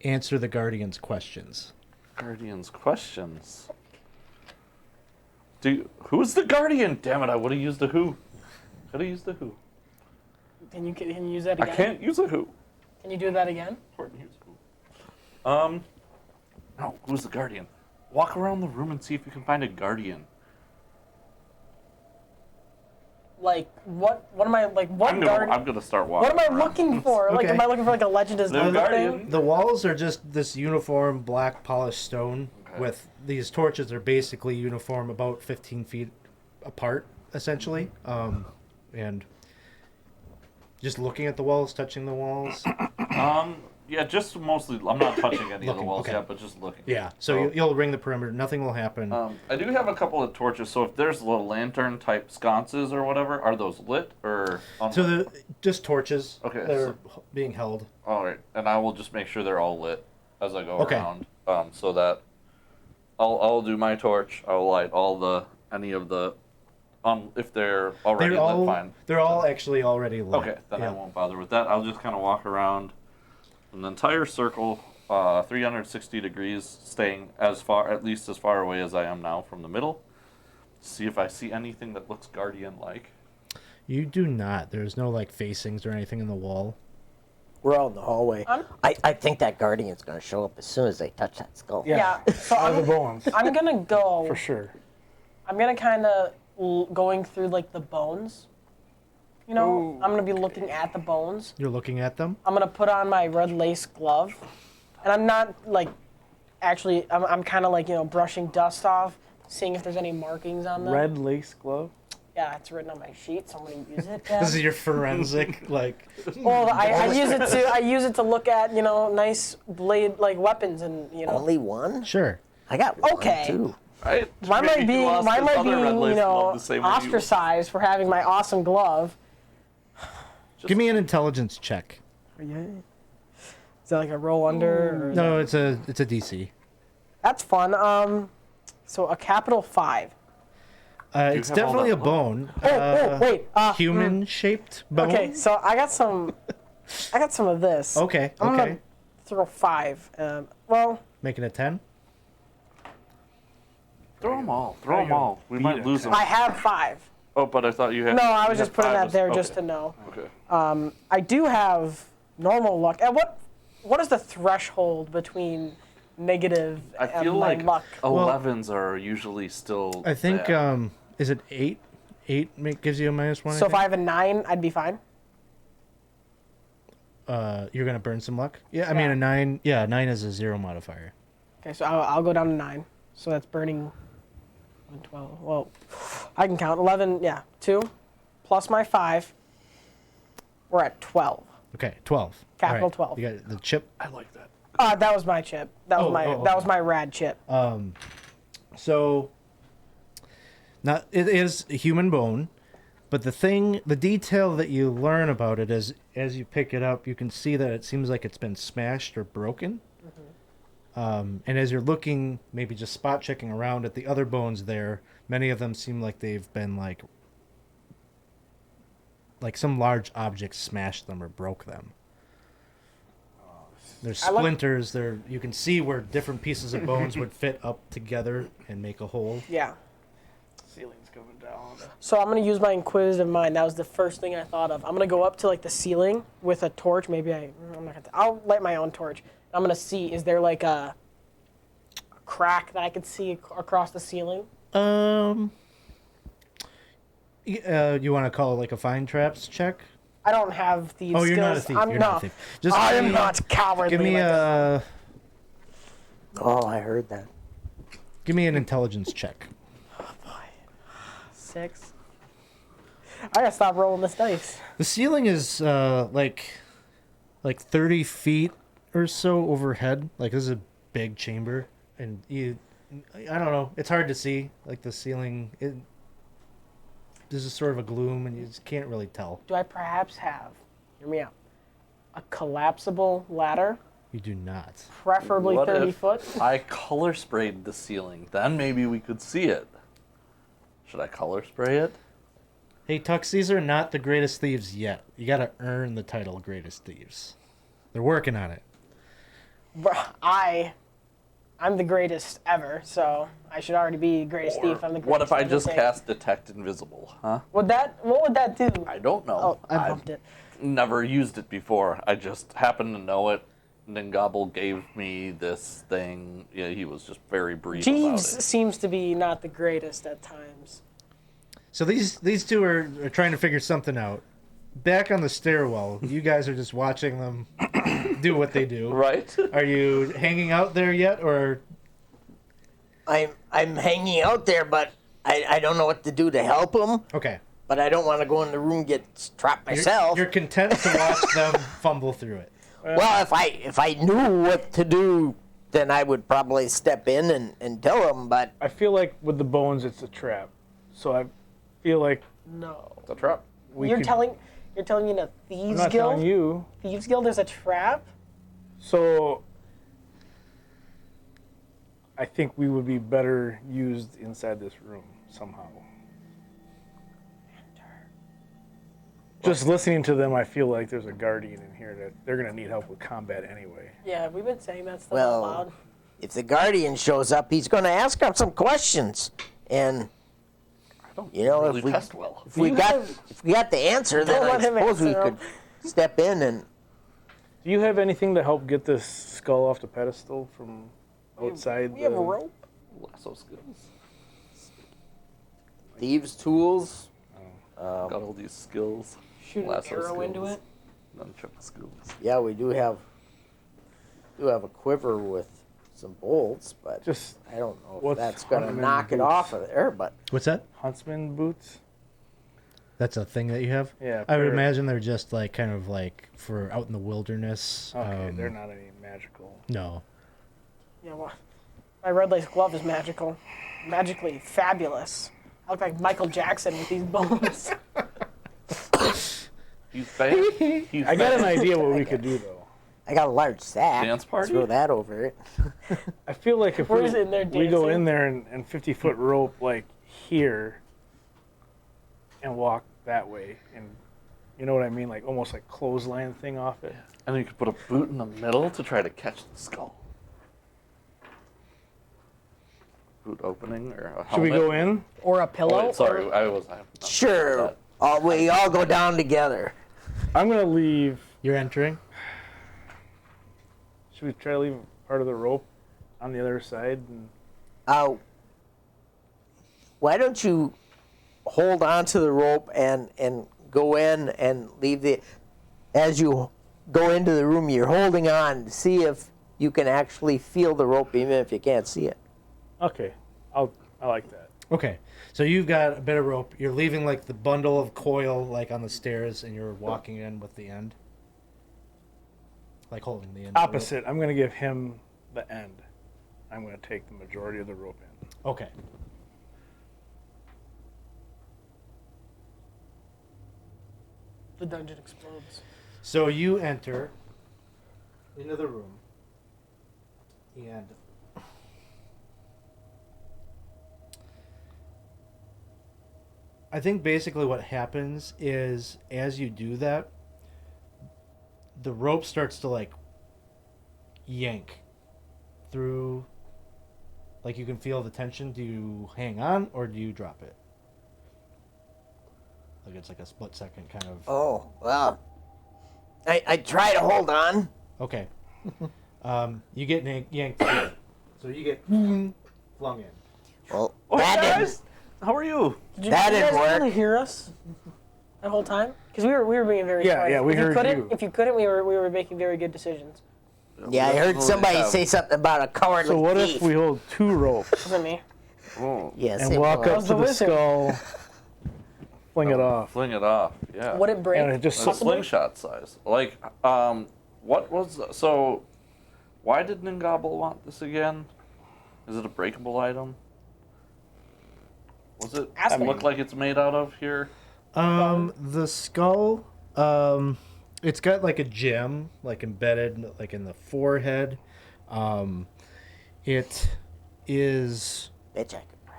answer the Guardian's questions. Guardian's questions. Who's the Guardian? Damn it, I would have used a who. Could have used a who. Can you use that I again? can't use a who. Can you do that again? Important, use who. No, who's the Guardian? Walk around the room and see if you can find a Guardian. Like what am I like? What I'm guard? gonna start walking. What am I around. looking for? Like, Okay. am I looking for like a Legend of The Zelda Guardian. thing? The walls are just this uniform black polished stone Okay. with these torches are basically uniform, about 15 feet apart, essentially. And just looking at the walls, touching the walls. Yeah, just mostly. I'm not touching any of the Looking, walls okay. yet, but just looking. Yeah, so you'll ring the perimeter. Nothing will happen. I do have a couple of torches, so if there's little lantern type sconces or whatever, are those lit or? So the just torches. Okay, They're being held. All right, and I will just make sure they're all lit as I go Okay. around, so that I'll do my torch. I'll light any of the, if they're already They're all lit, fine. they're all actually already lit. Okay, then I Yeah. won't bother with that. I'll just kind of walk around an entire circle, 360 degrees, staying at least as far away as I am now from the middle. See if I see anything that looks Guardian-like. You do not. There's no like facings or anything in the wall. We're out in the hallway. I'm- I think that Guardian's going to show up as soon as they touch that skull. Yeah. So Out of the bones, I'm gonna go. for sure. I'm gonna kind of going through like the bones. You know, Ooh, I'm gonna be looking at the bones. You're looking at them. I'm gonna put on my red lace glove, and I'm not like, actually, I'm kind of like brushing dust off, seeing if there's any markings on them. Red lace glove. Yeah, it's written on my sheet, so I'm gonna use it. This is your forensic like. Well, I use it to look at nice blade like weapons and Only one? Sure. I got one, Okay. too. Right? Mine Maybe might he be lost mine his might be other red lace glove the same way you- ostracized for having my awesome glove. Give me an intelligence check. Yeah. Is that like a roll under? Or No, it's a DC. That's fun. So a capital 5. It's have all definitely a that- bone. Wait. Human-shaped bone. Okay, so I got some of this. Okay. I'm Okay. gonna throw 5. Well, Making a 10. Throw them all. Throw Now them you're all. We beat might it. lose them. I have 5. Oh, but I thought you had. No, I you was had just putting five that as- there okay. just to know. Okay. I do have normal luck. And what is the threshold between negative I and feel my like luck? 11s are usually still. I think. bad. Is it 8? 8 gives you a -1. So if I have a 9, I'd be fine. You're gonna burn some luck. Yeah, I mean Yeah. a 9. Yeah, a 9 is a 0 modifier. Okay, so I'll go down to 9. So that's burning 12. Well, I can count 11. Yeah, 2 plus my 5. We're at 12. Okay, 12. Capital All right. 12. You got the chip. I like that. That was my chip. That was that was my rad chip. So, not it is a human bone, but the detail that you learn about it is as you pick it up, you can see that it seems like it's been smashed or broken. And as you're looking, maybe just spot checking around at the other bones there, many of them seem like they've been like some large object smashed them or broke them. There's I like- splinters. There you can see where different pieces of bones would fit up together and make a whole. Yeah. Ceiling's going down. So I'm gonna use my inquisitive mind. That was the first thing I thought of. I'm gonna go up to like the ceiling with a torch. Maybe I'm not gonna. I'll light my own torch. I'm gonna see. Is there like a crack that I could see across the ceiling? You want to call it like a find traps check? I don't have thieves Oh, you're skills. not a thief. I'm You're no. not a thief. Just I give am me- not cowardly. Give me like a Oh, I heard that. an intelligence check. 6. I gotta stop rolling this dice. The ceiling is like 30 feet or so overhead. Like this is a big chamber, and I don't know. It's hard to see. Like the ceiling, there's a sort of a gloom, and you just can't really tell. Do I perhaps have, hear me out, a collapsible ladder, You do not. preferably What 30 if foot? I color sprayed the ceiling? Then maybe we could see it. Should I color spray it? Hey, Tux, these are not the greatest thieves yet. You got to earn the title greatest thieves. They're working on it. I'm the greatest ever, so I should already be greatest thief. I'm the greatest. What if I just everything. cast Detect Invisible, huh? What would that do? I don't know. Oh, I I've bumped it. never used it before. I just happened to know it. Ningabel gave me this thing. Yeah, he was just very brief Jeeves about it. seems to be not the greatest at times. So these two are trying to figure something out. Back on the stairwell, you guys are just watching them do what they do. Right? Are you hanging out there yet, or I'm hanging out there, but I don't know what to do to help him. okay? But I don't want to go in the room and get trapped myself. You're content to watch them fumble through it. Well, if I knew what to do, then I would probably step in and tell him. But I feel like with the bones, it's a trap. So I feel like No. It's a trap. we You're could. telling me in a I'm thieves not guild? telling you. Thieves guild is a trap? So I think we would be better used inside this room somehow. Just listening to them, I feel like there's a guardian in here that they're going to need help with combat anyway. Yeah, we've been saying that stuff Well, out loud. if the guardian shows up, he's going to ask him some questions. And you know, Really if we test well. if we You got have- if we got the answer, then Don't I let him suppose we answer could step in and. Do you have anything to help get this skull off the pedestal from outside? We have a rope. Lasso skills. Thieves' tools. Got all these skills. Shoot an Lasso arrow into skills. it. Nunchuck skills. Yeah, we do have a quiver with some bolts, but Just I don't know if what's that's going to hunting knock it boots? off of there. But What's that? huntsman boots? That's a thing that you have? Yeah, I would pair- imagine they're just like kind of like for out in the wilderness. Okay, they're not any magical. No. Yeah, well, my red lace glove is magical. Magically fabulous. I look like Michael Jackson with these bones. He's bad. He's I got an bad. idea what we could do though. I got a large sack. Dance party? Throw that over it. I feel like if We're we, just in there we go dancing. in there and 50-foot rope like here and walk that way, and you know what I mean, like almost like clothesline thing off it. And then you could put a boot in the middle to try to catch the skull. Boot opening or a helmet. Should we go in? Or a Oh, pillow. wait, sorry, or- I'm not Sure. that. We all go down together. I'm gonna leave. You're entering? Should we try to leave part of the rope on the other side? And Why don't you hold on to the rope and go in and leave the. As you go into the room, you're holding on to see if you can actually feel the rope, even if you can't see it. okay, I like that. Okay. So you've got a bit of rope. You're leaving like the bundle of coil like on the stairs, and you're walking in with the end. Like holding the end. of the rope. Opposite. I'm gonna give him the end. I'm gonna take the majority of the rope in. Okay. The dungeon explodes. So you enter into the room, and I think basically what happens is as you do that, the rope starts to like yank through. Like you can feel the tension. Do you hang on or do you drop it? Like it's like a split second kind of. Oh, well. I try to hold on. Okay. You get yanked through. So you get flung in. Well, Oh, that guys, How are you? Did you, That did you didn't guys work. really hear us that whole time? Because we were being very Yeah, quiet. yeah, we if heard couldn't, you. If you couldn't, we were making very good decisions. Yeah, I heard Definitely somebody have- say something about a cowardly So what thief. if we hold 2 ropes Wasn't me. Oh, Yes, and it walk was. up was to the the wizard. skull, fling it off? Fling it off. Yeah. Would it break? And it just It's slingshot size. Like, what was so? Why did Ningabel want this again? Is it a breakable item? Was it Ask me. look like it's made out of here? The skull, it's got like a gem, like embedded, like in the forehead. It is. Bitch, I could buy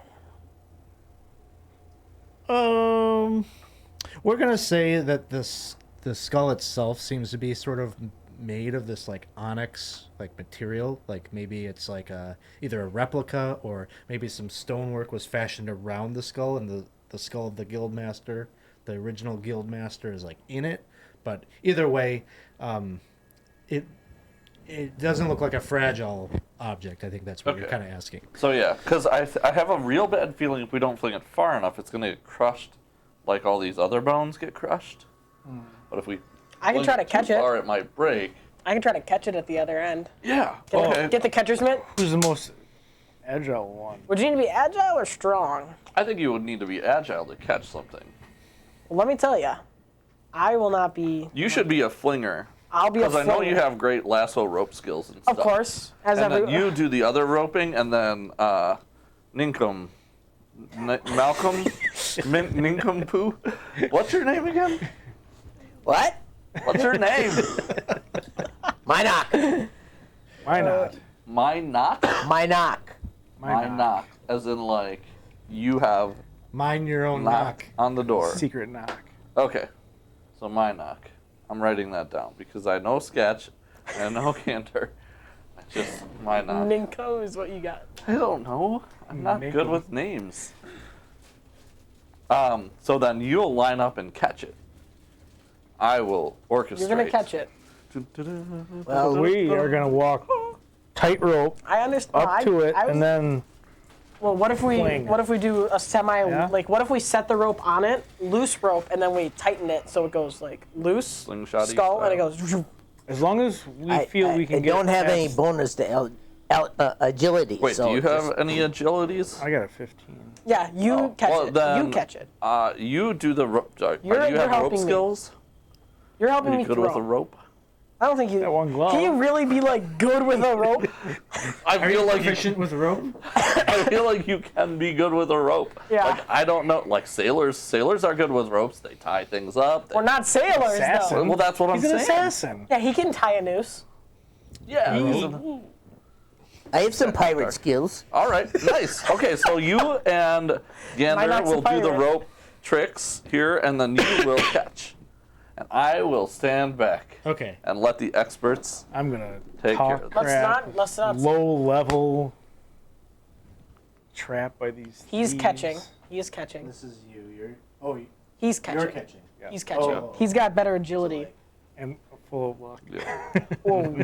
that. We're gonna say that the skull itself seems to be sort of made of this like onyx like material. Like maybe it's like either a replica or maybe some stonework was fashioned around the skull, and the skull of the guildmaster, the original guildmaster, is like in it. But either way, it doesn't look like a fragile object. I think that's what you're Okay. kind of asking. So yeah, because I have a real bad feeling if we don't fling it far enough, it's gonna get crushed, like all these other bones get crushed. But if we I can fling try to too catch it. far, it might break. I can try to catch it at the other end. Yeah. Get, Okay. the, get the catcher's mitt. Who's the most agile one? Would you need to be agile or strong? I think you would need to be agile to catch something. Well, let me tell you, I will not be. You should be a flinger. I'll be a Because I know flinger. you have great lasso rope skills and stuff. Of course, as And every. then you do the other roping, and then Ninkum, Malcolm, Ninkum What's your name again? What? What's your name? My knock. Why not? My knock. My knock. My knock, as in like you have Mind your own knock knock. on the door. Secret knock. Okay, so my knock. I'm writing that down because I know sketch and I know canter. Just my knock. Ninko is what you got. I don't know. I'm not good Ninkum. with names. So then you'll line up and catch it. I will orchestrate. You're gonna catch it. Well, We are gonna walk tightrope I understand. up to it, and then Well, what if we fling. do a semi Yeah? like what if we set the rope on it, loose rope, and then we tighten it so it goes like loose Slingshot-y skull and it style. goes. as long as we feel we can I get don't have any past- bonus to agility. Wait, so do you just- have any agilities? I got a 15. Yeah, you Oh, catch well, it. then- You catch it. You do the rope. Do you You're have rope helping me. skills? You're Are helping you me good with a throw. rope? I don't think you. Got one glove. Can you really be like good with a rope? I feel like with rope? I feel like you can be good with a rope. Yeah. Like I don't know. Like sailors are good with ropes. They tie things up. We're not sailors Assassin. though. Well, that's what He's I'm an saying. assassin. Yeah, he can tie a noose. Yeah. I have some pirate skills. All right. Nice. Okay, so you and My Gander knocks a will do the pirate. rope tricks here, and then you will catch, and I will stand back Okay. and let the experts. I'm gonna Take care talk of crap. Let's not. Low level trap by these. He's thieves. catching. He is catching. This is you. You're He's catching. catching. Yeah. He's catching. Oh. He's got better agility. And full of luck. Yeah. Whoa.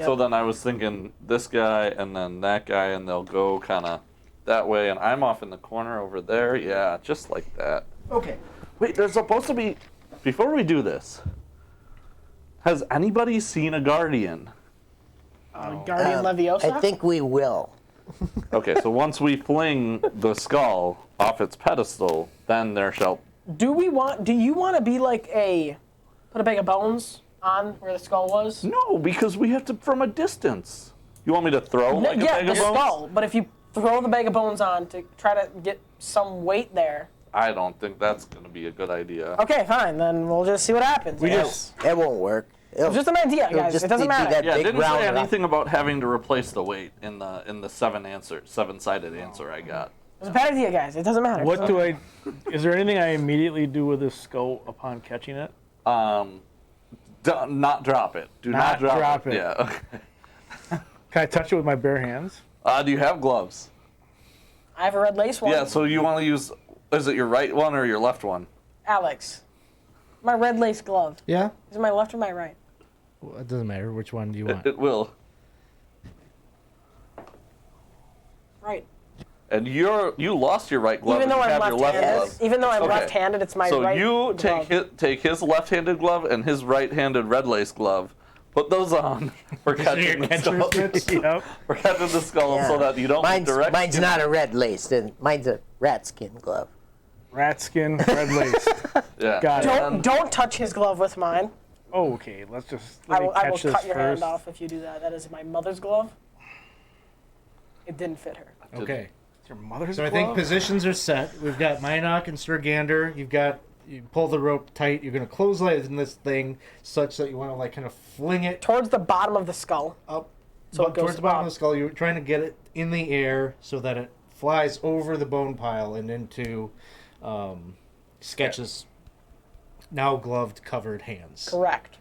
So then I was thinking this guy and then that guy, and they'll go kind of that way, and I'm off in the corner over there. Yeah, just like that. Okay. Wait, there's supposed to be. Before we do this, has anybody seen a guardian? Guardian Leviosa. I think we will. Okay, so once we fling the skull off its pedestal, then there shall. Do you want to be like put a bag of bones on where the skull was? No, because we have to from a distance. You want me to throw like a yeah, bag the of bones? skull. But if you throw the bag of bones on to try to get some weight there. I don't think that's going to be a good idea. Okay, fine. Then we'll just see what happens. We Yeah. just That won't work. It's just an idea, it'll guys. just It doesn't be matter. that Yeah, it big didn't say round rock. anything about having to replace the weight in the seven-sided answer I got. It's a bad idea, guys. It doesn't matter. What do I? Is there anything I immediately do with this skull upon catching it? Not drop it. Do not, Not drop, drop it. it. Yeah. Okay. Can I touch it with my bare hands? Do you have gloves? I have a red lace one. Yeah. So you want to use? Is it your right one or your left one? Alex, my red lace glove. Yeah. Is it my left or my right? Well, it doesn't matter. Which one do you want? It will. Right. And you lost your right glove. Even though and you I'm have your left left-handed, glove. even though I'm Okay. left-handed, it's my So right you glove. take his left-handed glove and his right-handed red lace glove. Put those on for catching the skull. Yep. For catching the skull so that you don't direct. Mine's not a red lace. Mine's a rat skin glove. Rat skin, red lace. Yeah. Got it. Don't touch his glove with mine. Oh, okay, let I me will catch this cut your first. hand off if you do that. That is my mother's glove. It didn't fit her. Okay. It's your mother's So I glove? think positions are set. We've got Minok and Sir Gander. You pull the rope tight. You're going to clothesline this thing such that you want to like kind of fling it Towards the bottom of the skull. up So it goes towards the bottom up. of the skull. You're trying to get it in the air so that it flies over the bone pile and into Sketch's now gloved covered hands. Correct.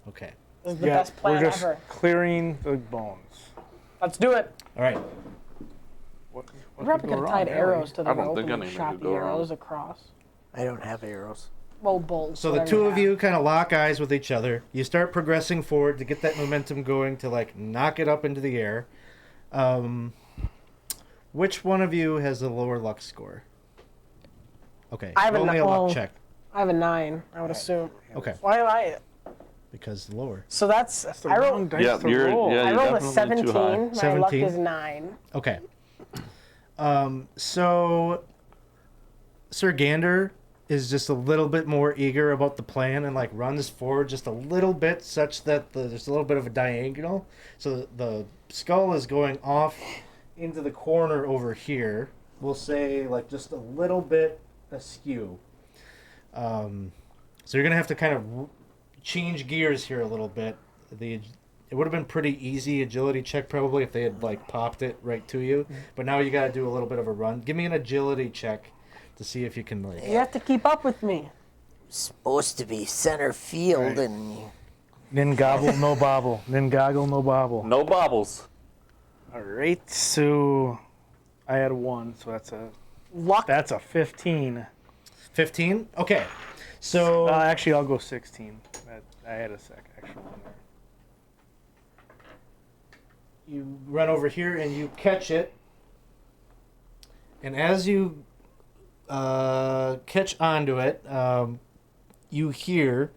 Okay. This is the best plan we're just ever. clearing the bones. Let's do it. All right. What We probably could could go have tied wrong, arrows to the I don't rope think and anything shot could the go wrong. arrows across. I don't have arrows. Well, bolts. So the whatever two you of have. you kind of lock eyes with each other. You start progressing forward to get that momentum going to like knock it up into the air. Which one of you has a lower luck score? Okay, I have a only a well, luck check. I have a 9, I would assume. Okay, Why am I? because lower. So that's The I wrong rolled. dice Yeah, to you're- roll. yeah. I rolled a definitely too high. 17. My luck 17? is 9. Okay. So Sir Gander is just a little bit more eager about the plan and like runs forward just a little bit such that there's a little bit of a diagonal. So the skull is going off into the corner over here. We'll say like just a little bit askew. So you're going to have to kind of change gears here a little bit. It would have been pretty easy agility check probably if they had like popped it right to you. But now you got to do a little bit of a run. Give me an agility check to see if you can like. You have to keep up with me. Supposed to be center field, Right. and Nin gobble, no bobble. Nin goggle, no bobble. No bobbles. All right, so I had 1, so Luck. that's a 15. 15? Okay. So Actually, I'll go 16. I had a extra one there. you run over here and you catch it. And as you catch onto it, you hear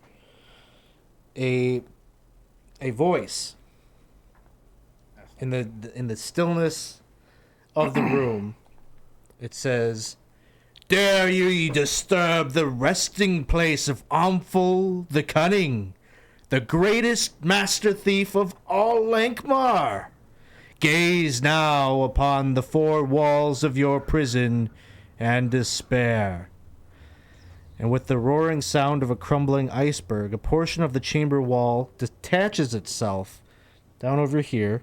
a voice in the stillness of the room. It says, "Dare ye disturb the resting place of Omphal the Cunning, the greatest master thief of all Lankhmar? Gaze now upon the 4 walls of your prison and despair." And with the roaring sound of a crumbling iceberg, a portion of the chamber wall detaches itself down over here,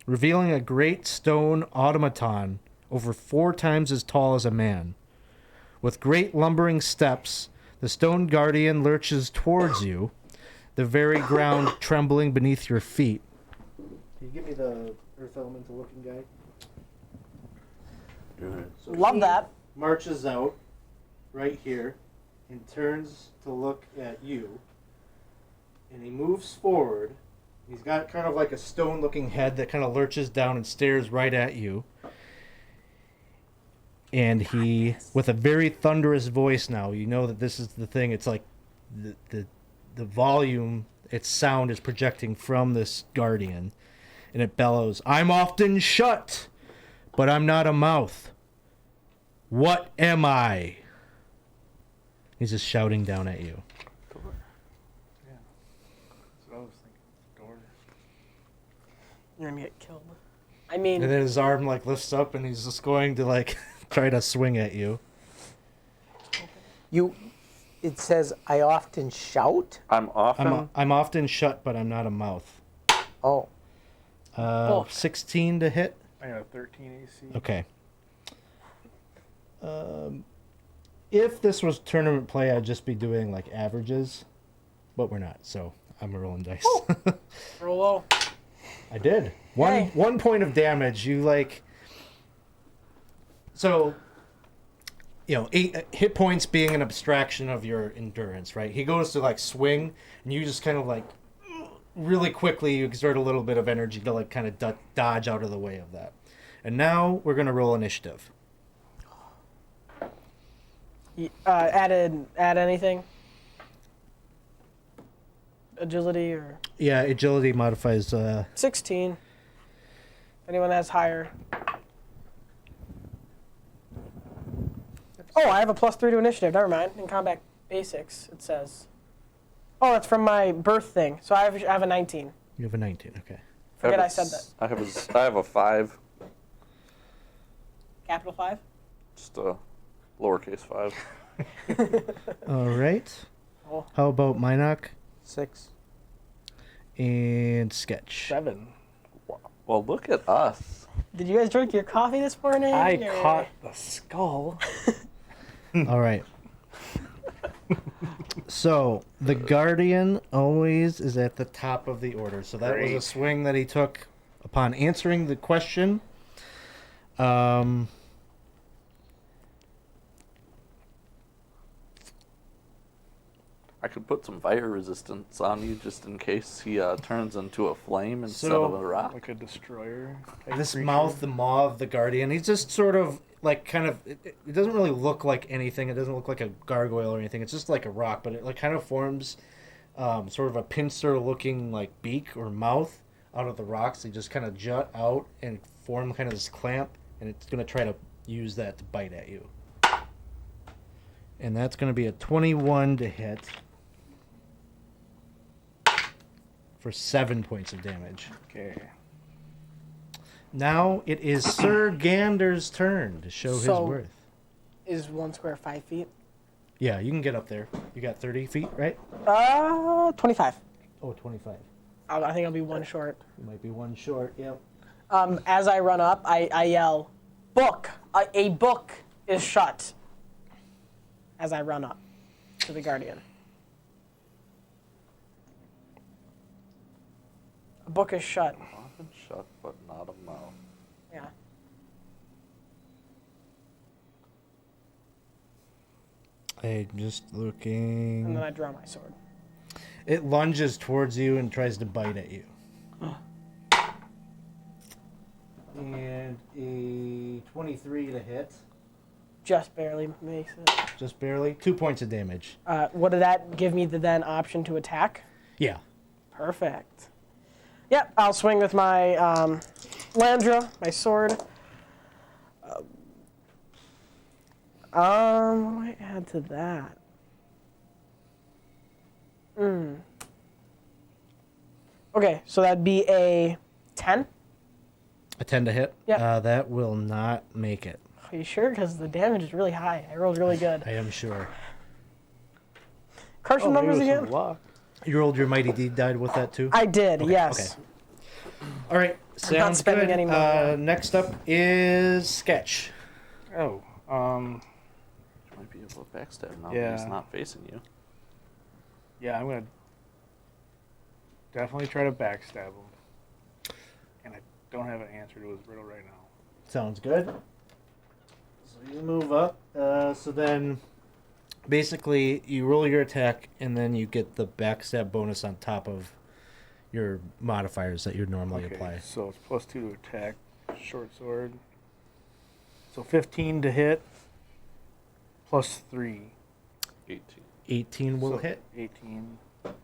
revealing a great stone automaton over 4 times as tall as a man. With great lumbering steps, the stone guardian lurches towards you, the very ground trembling beneath your feet. Can you give me the Earth Elemental looking guy? So Love he that. marches out right here and turns to look at you. And he moves forward. He's got kind of like a stone looking head that kind of lurches down and stares right at you. And he, with a very thunderous voice now, you know that this is the thing. It's like the volume, its sound is projecting from this guardian. And it bellows, "I'm often shut, but I'm not a mouth. What am I?" He's just shouting down at you. Door. Yeah. That's what I was thinking. Door. You're gonna get killed. I mean, And then his arm like lifts up and he's just going to like try to swing at you. it says, I often shout. I'm often. I'm often shut, but I'm not a mouth. Oh, 16 to hit. I got a 13 AC. Okay. If this was tournament play, I'd just be doing like averages, but we're not, so I'm rolling dice. roll low. I did. Yay. One point of damage. You like. So. 8 hit points being an abstraction of your endurance, right? He goes to like swing, and you just kind of like really quickly you exert a little bit of energy to like kind of dodge out of the way of that, And now we're going to roll initiative. Add anything? Agility or? Yeah, agility modifies... 16. If anyone has higher. Oh, I have a +3 to initiative. Never mind. In combat basics, it says. Oh, that's from my birth thing. So I have a 19. You have a 19, okay. Forget I said that. I have a 5. Capital 5? Just a lowercase 5. All right. Oh. How about Minoc 6. and Sketch? 7. Well, look at us. Did you guys drink your coffee this morning? I or- caught the skull. All right. So, the Guardian always is at the top of the order. So that was a Great. swing that he took upon answering the question. I could put some fire resistance on you just in case he turns into a flame instead So- of a rock. Like a destroyer. type This creature. Moth, the Moth, the Guardian, he's just sort of like kind of. It doesn't really look like anything. It doesn't look like a gargoyle or anything. It's just like a rock, but it like kind of forms sort of a pincer-looking like beak or mouth out of the rocks. They just kind of jut out and form kind of this clamp, and it's going to try to use that to bite at you. And that's going to be a 21 to hit for 7 points of damage. Okay. Now it is Sir Gander's turn to show his So- worth. Is 1 square 5 feet? Yeah, you can get up there. You got 30 feet, right? 25. Oh, 25. I think I'll be 1 short. You might be 1 short, yep. As I run up, I yell, "Book! A book is shut!" As I run up to the Guardian. A book is shut. Often shut, but not a mouth. Yeah. I'm just And looking. then I draw my sword. It lunges towards you and tries to bite at you. And a 23 to hit. Just barely makes it. Just barely. 2 points of damage. What did that give me the then option to attack? Yeah. Perfect. Yep, I'll swing with my Landra, my sword. What do I add to that? Okay, so that'd be a 10. A 10 to hit? Yep. That will not make it. Are you sure? Because the damage is really high. I rolled really good. I am sure. Crush the maybe numbers with some again? luck. You rolled your Mighty Deed died with that too? I did, Okay, yes. okay. All right. Sounds spending good. any more. Next up is Sketch. Oh, You might be able to backstab now that he's Yeah. not facing you. yeah, I'm gonna definitely try to backstab him. And I don't have an answer to his riddle right now. Sounds good. So you move up. So then, basically, you roll your attack, and then you get the backstab bonus on top of your modifiers that you normally apply. So it's +2 to attack, short sword. So 15 to hit, +3. 18. 18 will So hit. 18. Got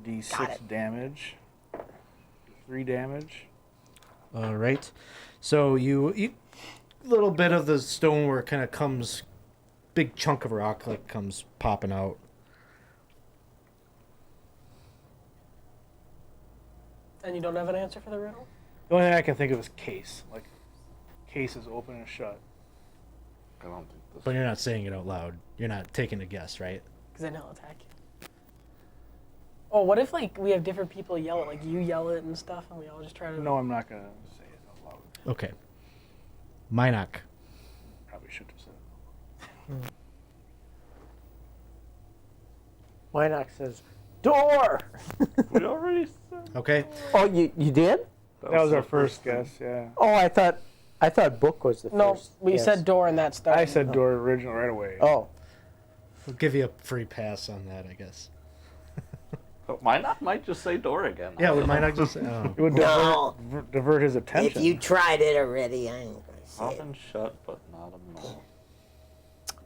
D6 it. damage. 3 damage. All right. So you little bit of the stonework kind of comes, big chunk of rock like comes popping out. And you don't have an answer for the riddle? The only thing I can think of is case. Like, case is open and shut. I don't think this. But you're not saying it out loud. You're not taking a guess, right? Because then he'll attack you. Oh, what if, like, we have different people yell it? Like, you yell it and stuff, and we all just try to... No, I'm not going to say it out loud. Okay. Minoc. Probably should have said it. Minoc says, "Door!" We already said. Okay. Oh, you did? That was the our first thing. guess, yeah. Oh, I thought book was the No, first. we Yes. said door and that started. I said door original right away. Oh, We'll give you a free pass on that, I guess. Oh, Minot might just say door again. Yeah, would Minot just say, oh. It would No. divert his attention. If you tried it already, I ain't gonna say it. Often shut, but not a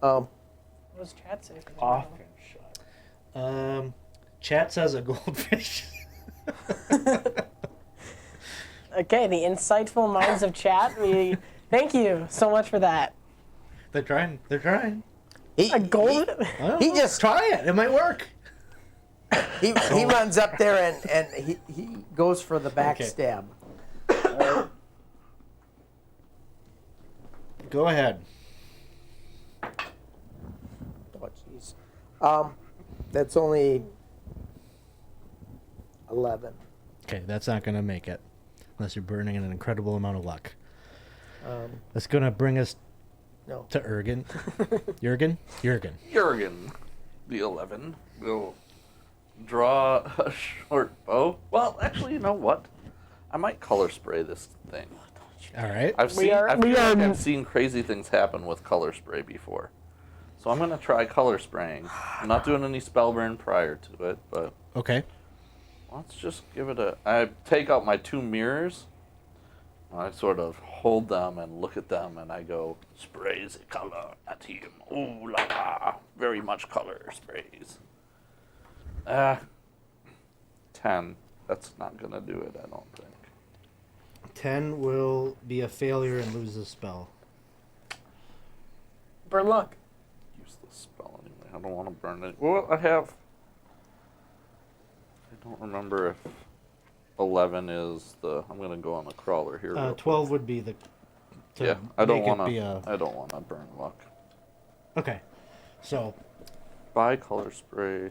no. What does chat say? for Often shut. Chat says a goldfish. Okay, the insightful minds of chat. Thank you so much for that. They're trying. They're trying. He, A gold. I don't He know. just- try it. It might work. he runs up there and he goes for the backstab. Go ahead. Oh, jeez. That's only 11. Okay, that's not gonna make it, unless you're burning an incredible amount of luck. Um, That's gonna bring us no. to Jurgen. Jurgen. Jurgen, the 11, will draw a short bow. Well, actually, you know what? I might color spray this thing. All right. I've We seen, are- I we feel like are- I've seen crazy things happen with color spray before. So I'm gonna try color spraying. I'm not doing any spell burn prior to it, but Okay. let's just give it a. I take out my 2 mirrors. I sort of hold them and look at them, and I go, spray the color at him. Ooh la la. Very much color sprays. 10. That's not gonna do it, I don't think. 10 will be a failure and lose the spell. Burn luck. Use the spell anyway. I don't want to burn it. Well, I have. I don't remember if 11 is the. I'm gonna go on the crawler here. real 12 quick. would be the. To Yeah, I don't make it want be to. a. I don't want to burn luck. Okay. So, Buy color spray.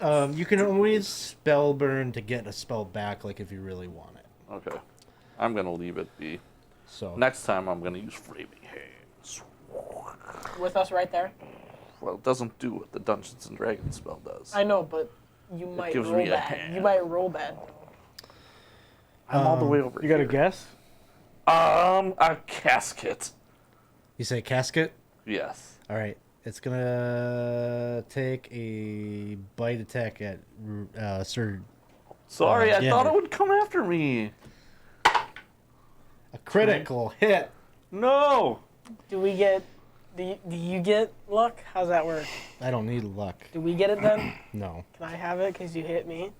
you can always spell burn to get a spell back, like if you really want it. Okay, I'm gonna leave it be. So. Next time I'm gonna use flaming hands. With us right there. Well, it doesn't do what the Dungeons and Dragons spell does. I know, but you might gives roll me a bad. hand. You might roll bad. I'm all the way over You got a here. guess? A casket. You say casket? Yes. All right. It's gonna take a bite attack at Sir. Sorry, I yeah. thought it would come after me. A critical hit. No. Do we get? Do you get luck? How's that work? I don't need luck. Do we get it then? No. Can I have it because you hit me?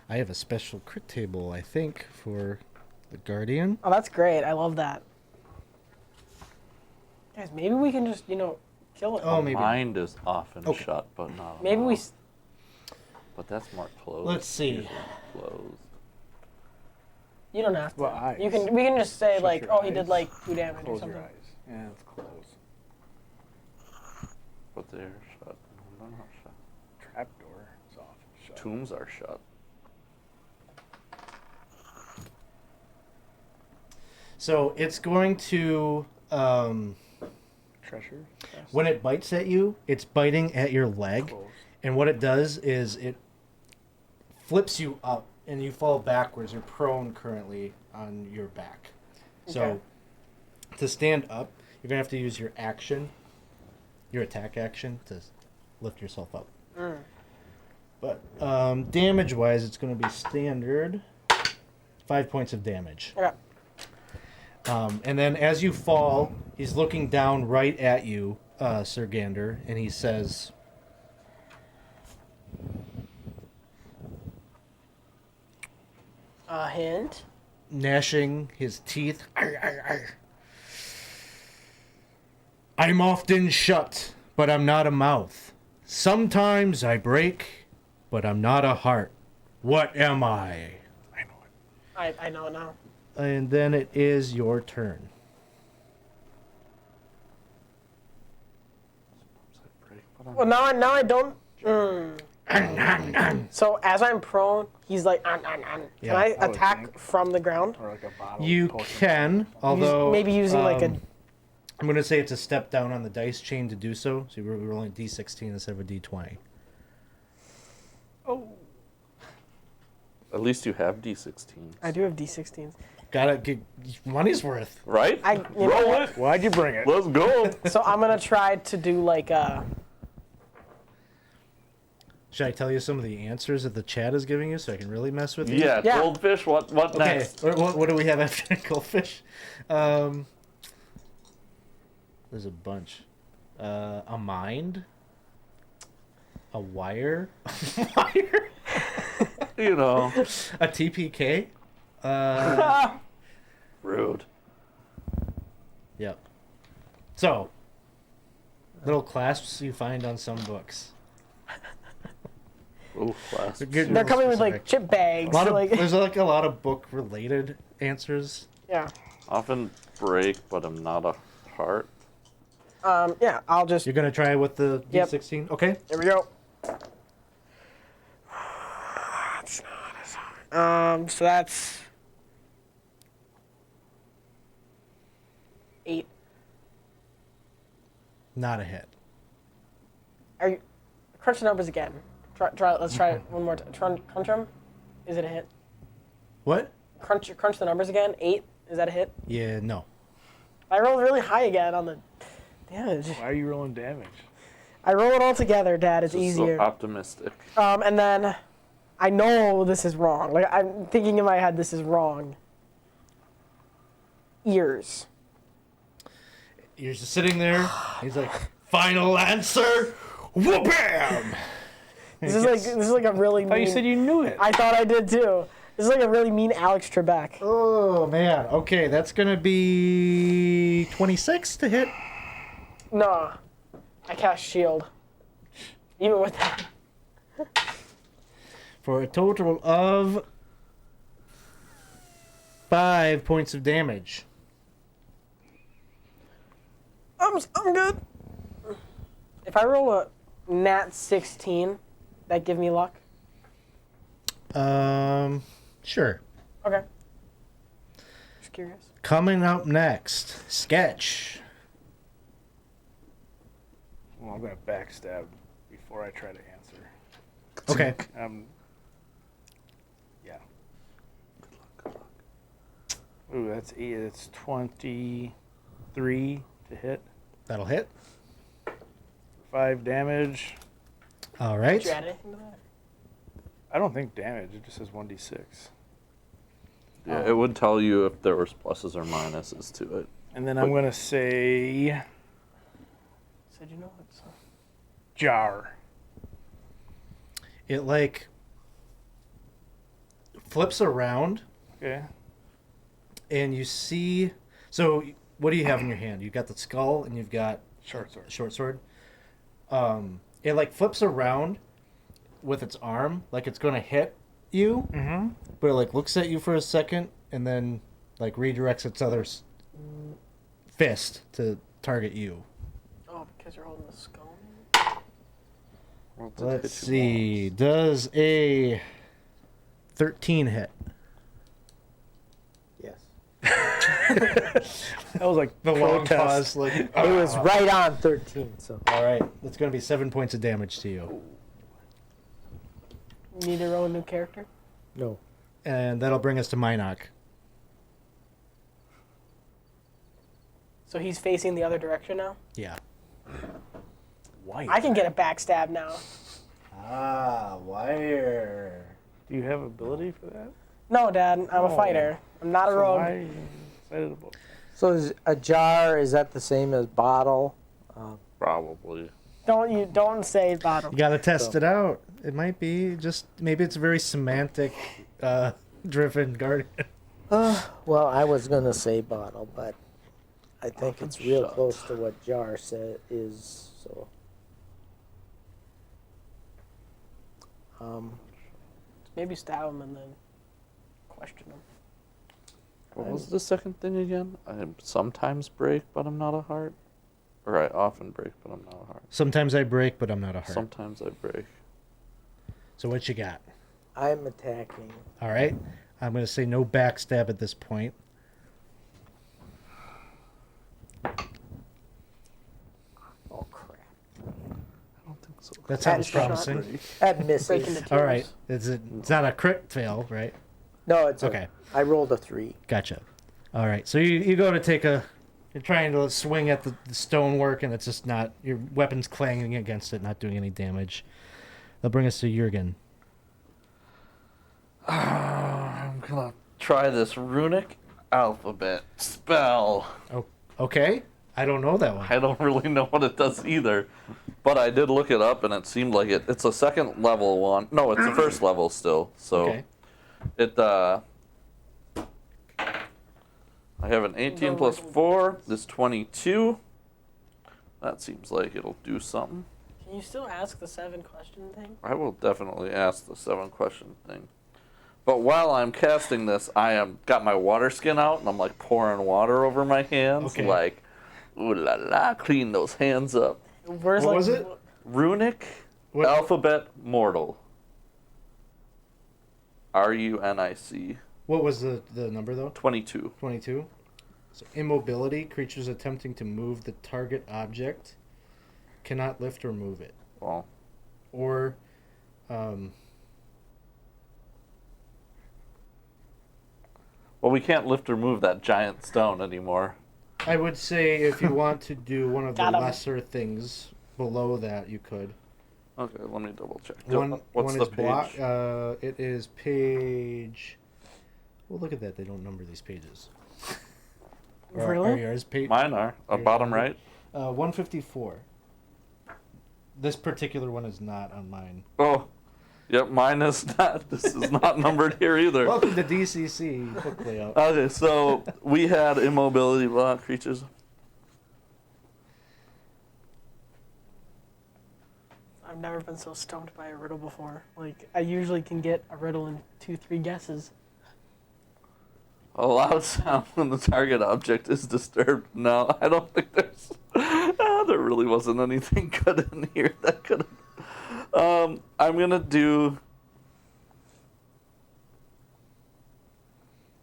I have a special crit table, I think, for the Guardian. Oh, that's great. I love that. Guys, maybe we can just kill it. Oh, maybe. Mind is often Okay. shut, but not. Maybe we. allowed. But that's more closed. Let's see. Usually Closed. You don't have to. Well, eyes. You can. We can just say Shut like, your oh, he eyes. did like 2 damage or Close something. your eyes. Yeah, it's closed. But they're shut. No, they're not shut. Trapdoor is off. Shut. Tombs are shut. So it's going to, Treasure. chest, when it bites at you, it's biting at your leg. closed. And what it does is it flips you up and you fall backwards. You're prone currently on your back. So Okay. to stand up, you're going to have to use your action, your attack action, to lift yourself up. But damage-wise, it's going to be standard 5 points of damage. Okay. And then as you fall, he's looking down right at you, Sir Gander, and he says, A hint. gnashing his teeth, "Arr, arr, arr. I'm often shut, but I'm not a mouth. Sometimes I break, but I'm not a heart. What am I?" I know it. I know it now. And then it is your turn. Well, now I don't. So as I'm prone, he's like, Can Yeah, I I would attack think. from the ground? Or like a bottle. You potion. can, although maybe using like a. I'm going to say it's a step down on the dice chain to do so. So we're rolling D16 instead of a D20. Oh. At least you have D16. I do have D16s. Gotta get money's worth. Right? You know Roll what? it. Why'd you bring it? Let's go. So I'm gonna try to do like a. Should I tell you some of the answers that the chat is giving you so I can really mess with you? Yeah, Yeah. goldfish. What Okay. next? What do we have after goldfish? There's a bunch. A mind. A wire. Wire. You know, A TPK. rude. Yep. So, little clasps you find on some books. Ooh, class. They're coming with like chip bags. There's like a lot of book related answers. Yeah. Often break, but I'm not a heart. Yeah, I'll just. You're gonna try with the Yep. D16? Okay. There we go. So that's 8. Not a hit. Are you crunch the numbers again? Let's try it one more time. Crunch them. Is it a hit? What? Crunch the numbers again. 8. Is that a hit? Yeah, no. I rolled really high again on the damage. Why are you rolling damage? I roll it all together, Dad. It's Just easier. so optimistic. And then I know this is wrong. Like I'm thinking in my head, this is wrong. Ears. You're just sitting there. He's like, final answer. Whoop-bam! This is like a really mean. Oh, you said you knew it. I thought I did too. This is like a really mean Alex Trebek. Oh, man. Okay, that's going to be 26 to hit. No, I cast shield. Even with that. For a total of 5 points of damage. I'm good. If I roll a nat 16, that give me luck. Sure. Okay. Just curious. Coming up next, Sketch. Well, I'm gonna backstab before I try to answer. Okay. Yeah. Ooh, that's 8. It's 23 to hit. That'll hit. 5 damage. All right. Did you add anything to that? I don't think damage. It just says 1d6. Yeah, it would tell you if there was pluses or minuses to it. And then I'm gonna say Said you know it's. jar. It, like, flips around, Okay. and you see... So, what do you have in your hand? You've got the skull, and you've got Short sword. short sword. It, like, flips around with its arm, like it's going to hit you, but it, like, looks at you for a second, and then, like, redirects its other fist to target you. Oh, because you're holding the skull. Well, did Let's hit you see. once. Does a 13 hit? Yes. That was like The long protest. pause. Like, It was right on 13, so. all right. That's going to be 7 points of damage to you. You need to roll a new character. No. And that'll bring us to Minoc. So he's facing the other direction now. Yeah. White. I can get a backstab now. Ah, wire. Do you have ability for that? No, Dad. I'm a fighter. I'm not a So rogue. why are you excited about that? So is a jar, is that the same as bottle? Probably. Don't say bottom. You got to test it out. It might be just, maybe it's a very semantic driven guardian. Well, I was going to say bottle, but I think it's real shut. close to what jar is, so. Maybe stab him and then question him. What was the second thing again? I sometimes break, but I'm not a heart. Or I often break, but I'm not a heart. Sometimes I break, but I'm not a heart. Sometimes I break. So what you got? I'm attacking. All right. I'm going to say no backstab at this point. Oh, crap. I don't think so. That sounds shot. promising. That Break misses. into twos. All right. It's not a crit fail, right? No, it's Okay. I rolled a 3. Gotcha. All right. So you go to take a... You're trying to swing at the stonework, and it's just not... Your weapon's clanging against it, not doing any damage. That'll bring us to Jurgen. I'm gonna try this runic alphabet spell. Oh, okay. I don't know that one. I don't really know what it does either, but I did look it up and it seemed like it's a second level one. No, it's a first level still. So Okay. I have an 18 plus 4 is 22. That seems like it'll do something. Can you still ask the 7-question thing? I will definitely ask the 7-question thing. But while I'm casting this, I am got my water skin out and I'm like pouring water over my hands, Okay. like, ooh la la, clean those hands up. Where's What like, was it? Runic What- alphabet mortal. RUNIC. What was the number, though? 22. 22. So immobility, creatures attempting to move the target object cannot lift or move it. Well, Or, we can't lift or move that giant stone anymore. I would say if you want to do one of the Got 'em. lesser things below that, you could. Okay, let me double check. One What's the is page? it is page. Well, look at that. They don't number these pages. Really? Are yours page? Mine are. Bottom right. 154. This particular one is not on mine. Oh, yep, mine is not. This is not numbered here either. Welcome to DCC book layout. Okay, so we had immobility block creatures. I've never been so stumped by a riddle before. Like, I usually can get a riddle in 2-3 guesses. A loud sound when the target object is disturbed. No, I don't think there's. There really wasn't anything good in here that could. I'm gonna do.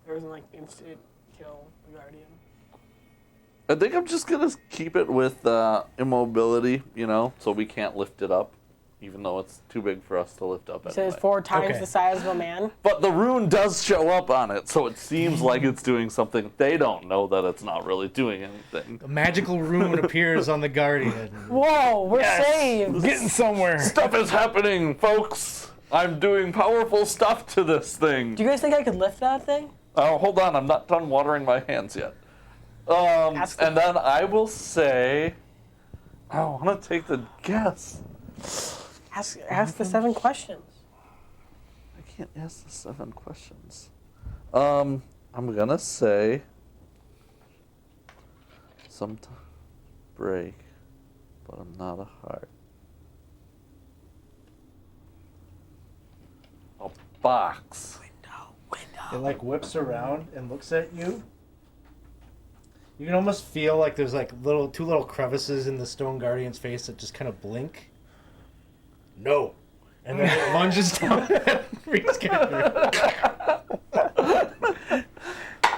There wasn't like instant kill the guardian. I think I'm just gonna keep it with immobility, so we can't lift it up, even though it's too big for us to lift up It anyway. says 4 times Okay. the size of a man. But the rune does show up on it, so it seems like it's doing something. They don't know that it's not really doing anything. A magical rune appears on the guardian. Whoa, we're saved! Getting somewhere. Stuff is happening, folks! I'm doing powerful stuff to this thing. Do you guys think I could lift that thing? Oh, hold on, I'm not done watering my hands yet. Ask And then I will say, I want to take the guess. Ask the 7 questions. I can't ask the 7 questions. I'm gonna say some break, but I'm not a heart. A box. It like whips around and looks at you. You can almost feel like there's like two little crevices in the stone guardian's face that just kind of blink. No. And then it lunges down at Reed's character.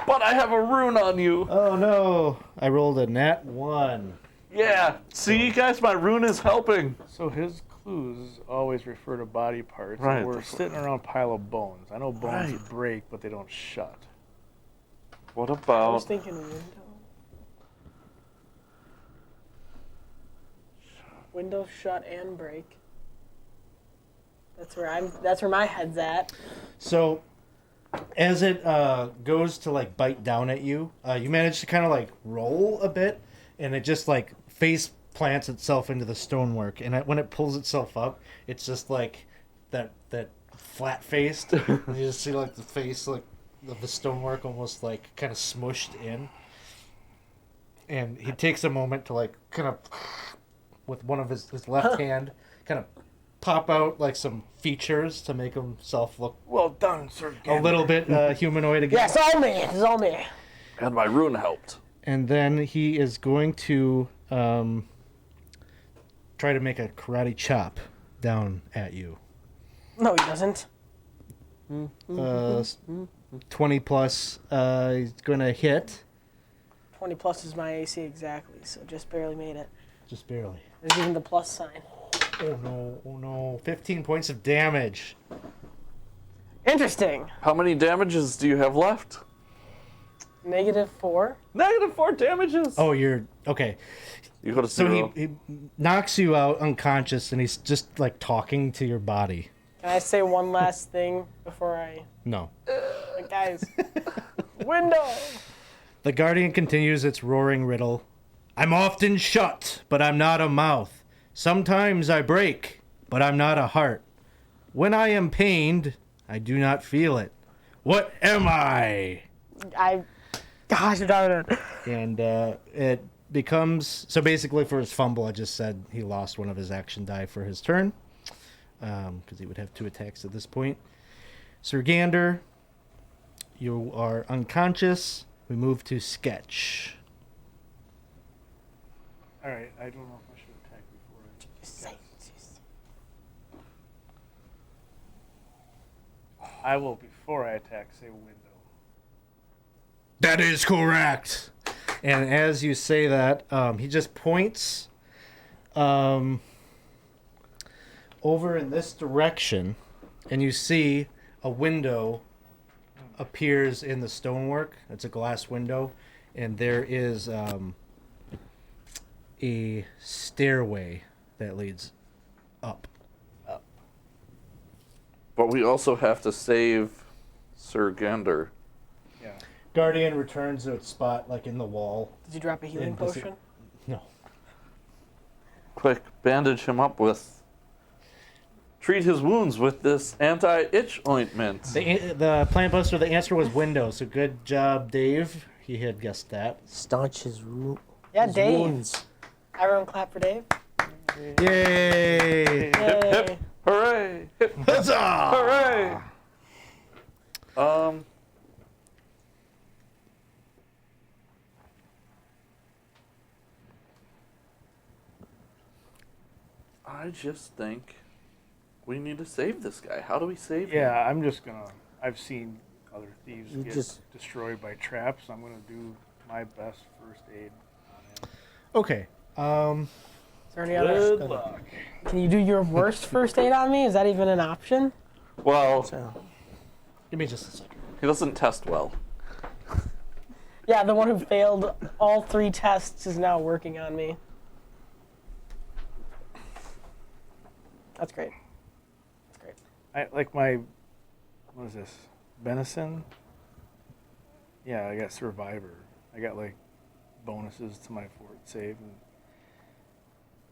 But I have a rune on you. Oh no. I rolled a nat 1. Yeah. See, guys, my rune is helping. So his clues always refer to body parts. Right. And we're sitting around a pile of bones. I know bones Right. break, but they don't shut. What I was about... thinking window. Window shut and break. That's where my head's at. So, as it goes to like bite down at you, you manage to kind of like roll a bit, and it just like face plants itself into the stonework. And when it pulls itself up, it's just like that flat faced. You just see like the face like of the stonework almost like kind of smushed in. And he takes a moment to like kind of with one of his left hand kind of pop out like some features to make himself look Well done, Sir. a little bit humanoid again. Yeah, it's all me. It's all me. And my rune helped. And then he is going to try to make a karate chop down at you. No, he doesn't. 20 plus. He's going to hit. 20 plus is my AC exactly, so just barely made it. Just barely. There's even the plus sign. Oh no, oh no. 15 points of damage. Interesting. How many damages do you have left? -4. -4 damages. Oh, you're okay. You go to So 0. he knocks you out unconscious, and he's just like talking to your body. Can I say one last thing before I... No. Guys. Window! The Guardian continues its roaring riddle. I'm often shut, but I'm not a mouth. Sometimes I break, but I'm not a heart. When I am pained, I do not feel it. What am I? Gosh, darn it. And it becomes... So basically for his fumble, I just said he lost one of his action die for his turn. Because he would have 2 attacks at this point. Sir Gander, you are unconscious. We move to Sketch. All right, I don't know if I should attack before I will, before I attack, say window. That is correct. And as you say that, he just points over in this direction, and you see a window appears in the stonework. It's a glass window, and there is a stairway that leads up. But we also have to save Sir Gander. Yeah. Guardian returns to its spot, like in the wall. Did you drop a healing And does it- potion? No. Quick, bandage him up with... Treat his wounds with this anti-itch ointment. The Plant Buster, the answer was window, so good job, Dave. He had guessed that. Staunch his, Yeah, his Dave. wounds. Everyone clap for Dave. Yay! Yay. Hooray! Hip, Huzzah! hooray! I just think we need to save this guy. How do we save him? Yeah, I'm just gonna. I've seen other thieves You get just- destroyed by traps. I'm gonna do my best first aid on him. Okay. Is there any other? Good luck. Can you do your worst first aid on me? Is that even an option? Well, So, Give me just a second. he doesn't test well. Yeah, the one who failed all 3 tests is now working on me. That's great. That's great. I like my. What is this? Venison. Yeah, I got survivor. I got like bonuses to my fort save and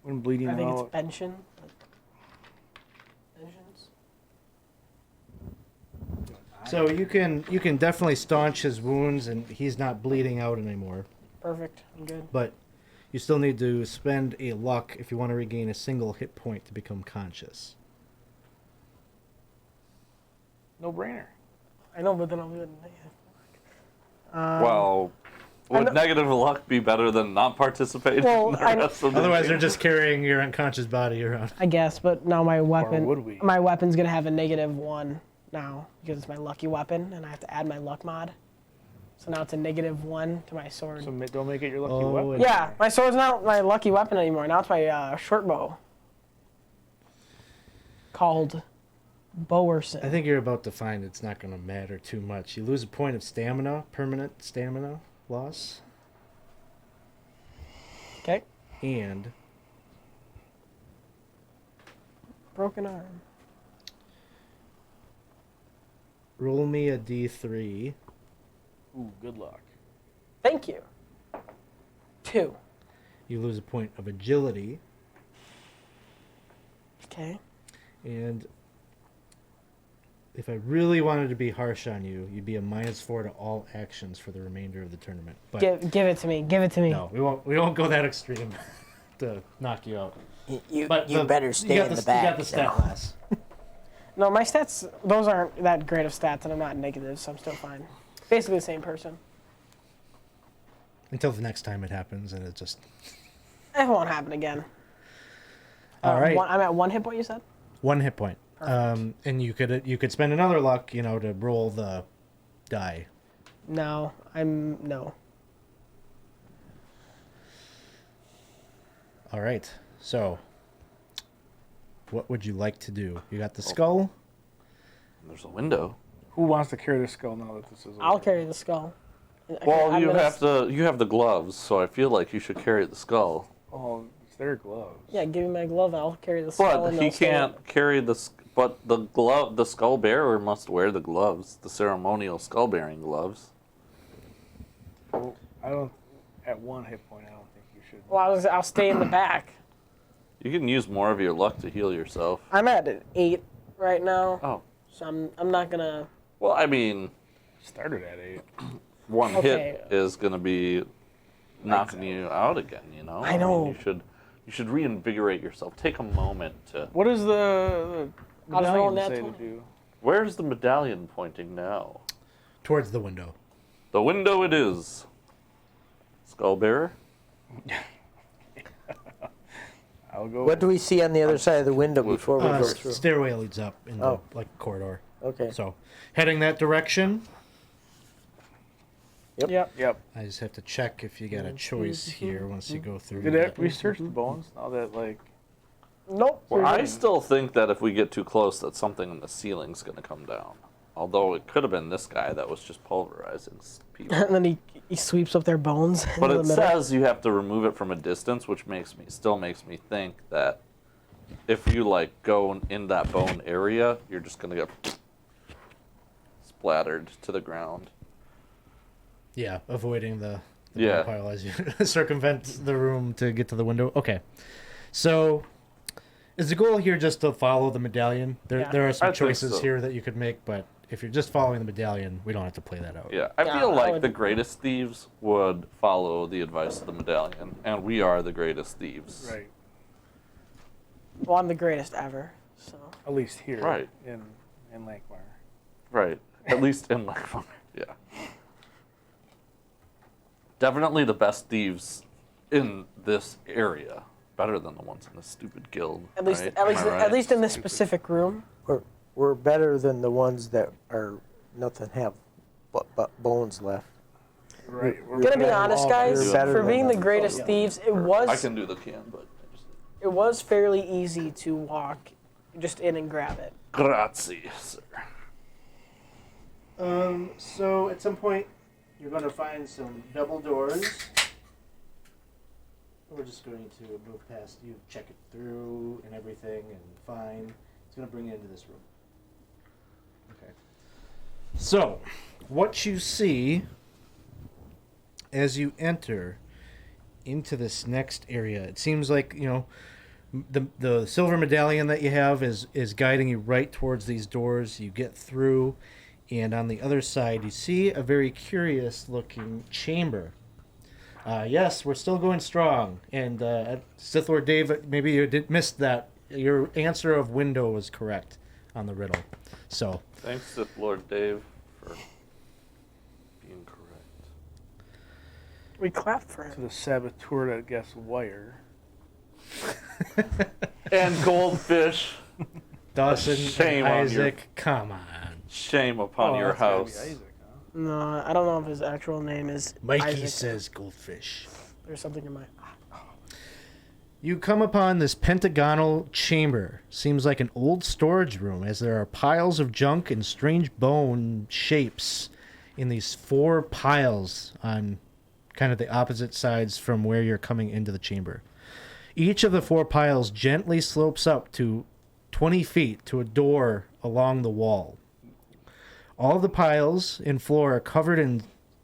when bleeding I think out. it's pension. Pensions. So you can definitely staunch his wounds, and he's not bleeding out anymore. Perfect. I'm good. But you still need to spend a luck if you want to regain a single hit point to become conscious. No brainer. I know, but then I'll be good. Well, would know- negative luck be better than not participating Well, in the I- rest of the Otherwise, game? they're just carrying your unconscious body around. I guess, but now my weapon. would we? My weapon's gonna have a -1 now because it's my lucky weapon, and I have to add my luck mod. So now it's a -1 to my sword. So don't make it your lucky Oh, weapon. Yeah, my sword's not my lucky weapon anymore. Now it's my short bow. Called Bowerson. I think you're about to find it's not going to matter too much. You lose a point of stamina, permanent stamina loss, Okay. and Broken arm. roll me a d3. Ooh, good luck. Thank you. 2. You lose a point of agility, Okay. and if I really wanted to be harsh on you, you'd be a -4 to all actions for the remainder of the tournament. But Give it to me. Give it to me. no, we won't go that extreme to knock you out. You But better stay you got in the You back. got the stat now. class. No, my stats, those aren't that great of stats, and I'm not negative, so I'm still fine. Basically the same person. Until the next time it happens, and it just It won't happen again. all right. I'm at 1 hit point, you said? 1 hit point. And you could spend another luck, to roll the die. No. No. All right. So, what would you like to do? You got the skull. There's a window. Who wants to carry the skull now that this is over? I'll carry the skull. Well, I'm you gonna- have the gloves, so I feel like you should carry the skull. Oh, it's their gloves. Yeah, give me my glove. I'll carry the skull. But and he they'll stay- can't carry but the skull bearer must wear the gloves, the ceremonial skull bearing gloves. Well, I don't. At 1 hit point, I don't think you should. Well, I'll stay in the back. You can use more of your luck to heal yourself. I'm at an 8 right now, Oh, so I'm not gonna. well, I mean, Started at 8. one Okay. hit is gonna be knocking you out again. You know. I know. mean, you should reinvigorate yourself. Take a moment to. What does the I'll just roll medallion that say to 20. do? Where's the medallion pointing now? Towards the window. The window it is. Skull bearer. I'll go. What do we see on the other side of the window before we go through? Stairway leads up in the Oh. corridor. Okay. So, heading that direction. Yep. Yep. I just have to check if you got a choice here once you go through. Did the- that research the bones? Now that like. Nope. Well, I Right. still think that if we get too close, that something in the ceiling's going to come down. Although it could have been this guy that was just pulverizing people. And then he sweeps up their bones. But into it the middle. says you have to remove it from a distance, which still makes me think that if you like go in that bone area, you're just going to get splattered to the ground. Yeah, avoiding the Yeah. pile as you circumvent the room to get to the window. Okay. So, is the goal here just to follow the medallion? There, Yeah. there are some I think choices so. here that you could make, but if you're just following the medallion, we don't have to play that out. Yeah, I Yeah, feel I like would- the greatest thieves would follow the advice of the medallion, and we are the greatest thieves. Right. Well, I'm the greatest ever. So At least here. Right. In Lankhmar. Right. At least in Lankhmar. Yeah. Definitely the best thieves in this area. Better than the ones in this stupid guild. at least right? at least Am I right? at least in this specific room. We're better than the ones that are nothing have but bones left. Right. We're Gonna be better honest, all guys. You're better For than being the them. greatest thieves, it was I can do the can, but it was fairly easy to walk just in and grab it. grazie, sir. So at some point, you're going to find some double doors. We're just going to move past you, check it through and everything, and fine. It's going to bring you into this room. Okay. So, what you see as you enter into this next area, it seems like, the silver medallion that you have is guiding you right towards these doors. You get through, and on the other side, you see a very curious-looking chamber. Yes, we're still going strong. And Sith Lord Dave, maybe you missed that. Your answer of window was correct on the riddle. So, Thanks, Sith Lord Dave, for being correct. We clapped for To him. the saboteur that guessed wire. And goldfish. Dawson Shame and on Isaac, come on. Shame upon your that's gotta be house. Isaac, huh? No, I don't know if his actual name is Mikey Isaac. says goldfish. There's something in my. You come upon this pentagonal chamber. Seems like an old storage room, as there are piles of junk and strange bone shapes in these 4 piles on kind of the opposite sides from where you're coming into the chamber. Each of the 4 piles gently slopes up to 20 feet to a door along the wall. All the piles and floor are covered in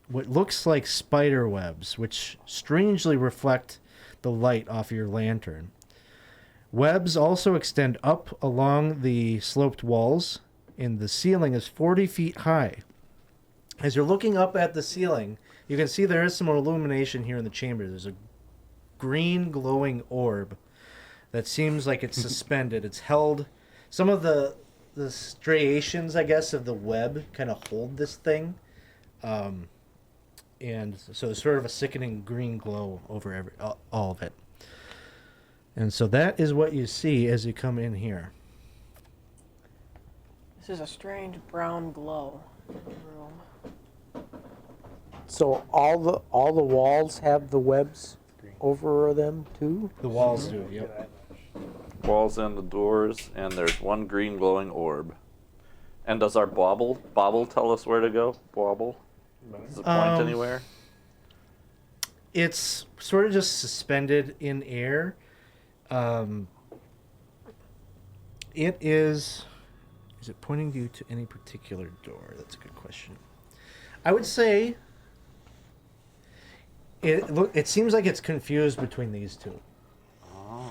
what looks like spider webs, which strangely reflect the light off your lantern. Webs also extend up along the sloped walls, and the ceiling is 40 feet high. As you're looking up at the ceiling, you can see there is some illumination here in the chamber. There's a green glowing orb that seems like it's suspended. It's held. Some of the striations, I guess, of the web kind of hold this thing. And so there's sort of a sickening green glow over all of it. And so that is what you see as you come in here. This is a strange brown glow in the room. So all the walls have the webs over them too? The walls do, yep. Walls and the doors, and there's one green glowing orb. And does our bauble tell us where to go? Bauble? Does it point anywhere? It's sort of just suspended in air. It is. Is it pointing you to any particular door? That's a good question. I would say it seems like it's confused between these two.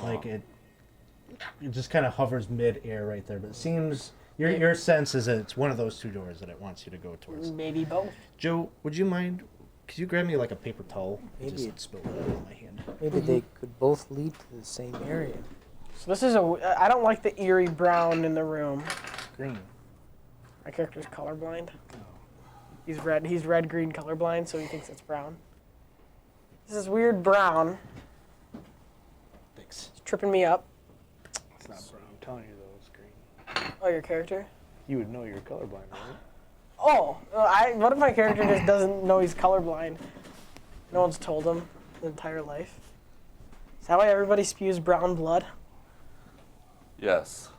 Like it just kind of hovers mid-air right there. But it seems your sense is that it's one of those two doors that it wants you to go towards. Maybe both. Joe, would you mind? Could you grab me like a paper towel? I Maybe. just spilled it out of my hand. Maybe they could both lead to the same area. So this is I don't like the eerie brown in the room. Green. My character's colorblind. He's red green colorblind, so he thinks it's brown. This is weird brown. Thanks. It's tripping me up. It's not brown. I'm telling you though, it's green. Oh, your character? You would know you're colorblind, right? Oh, what if my character just doesn't know he's colorblind? No one's told him his entire life. Is that why everybody spews brown blood? Yes.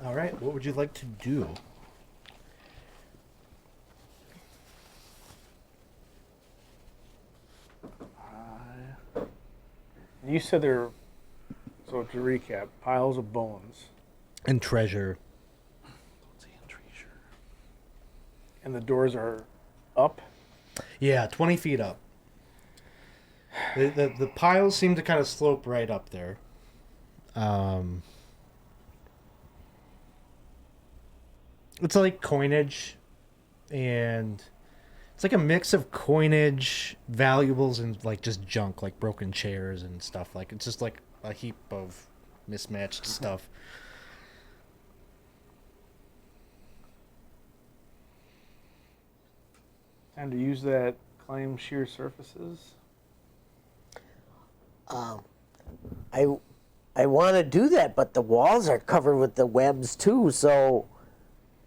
All right. What would you like to do? You said there. So to recap, piles of bones, And treasure. and the doors are up. Yeah, 20 feet up. The piles seem to kind of slope right up there. It's like coinage, and it's like a mix of coinage, valuables, and like just junk, like broken chairs and stuff. Like it's just like a heap of mismatched stuff. Time to use that climb sheer surfaces. I want to do that, but the walls are covered with the webs too. So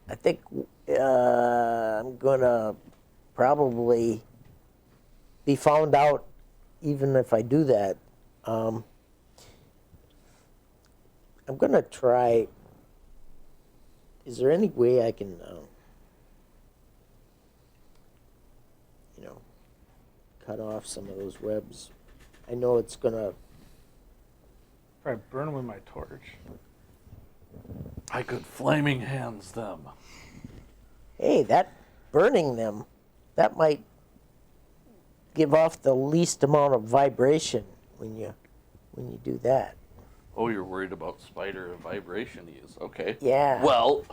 I think I'm gonna probably be found out, even if I do that. I'm gonna try. Is there any way I can, cut off some of those webs? I know it's gonna. Probably burn them with my torch. I could flaming hands them. Hey, that burning them, that might give off the least amount of vibration when you do that. Oh, you're worried about spider vibration use. Okay. Yeah. Well,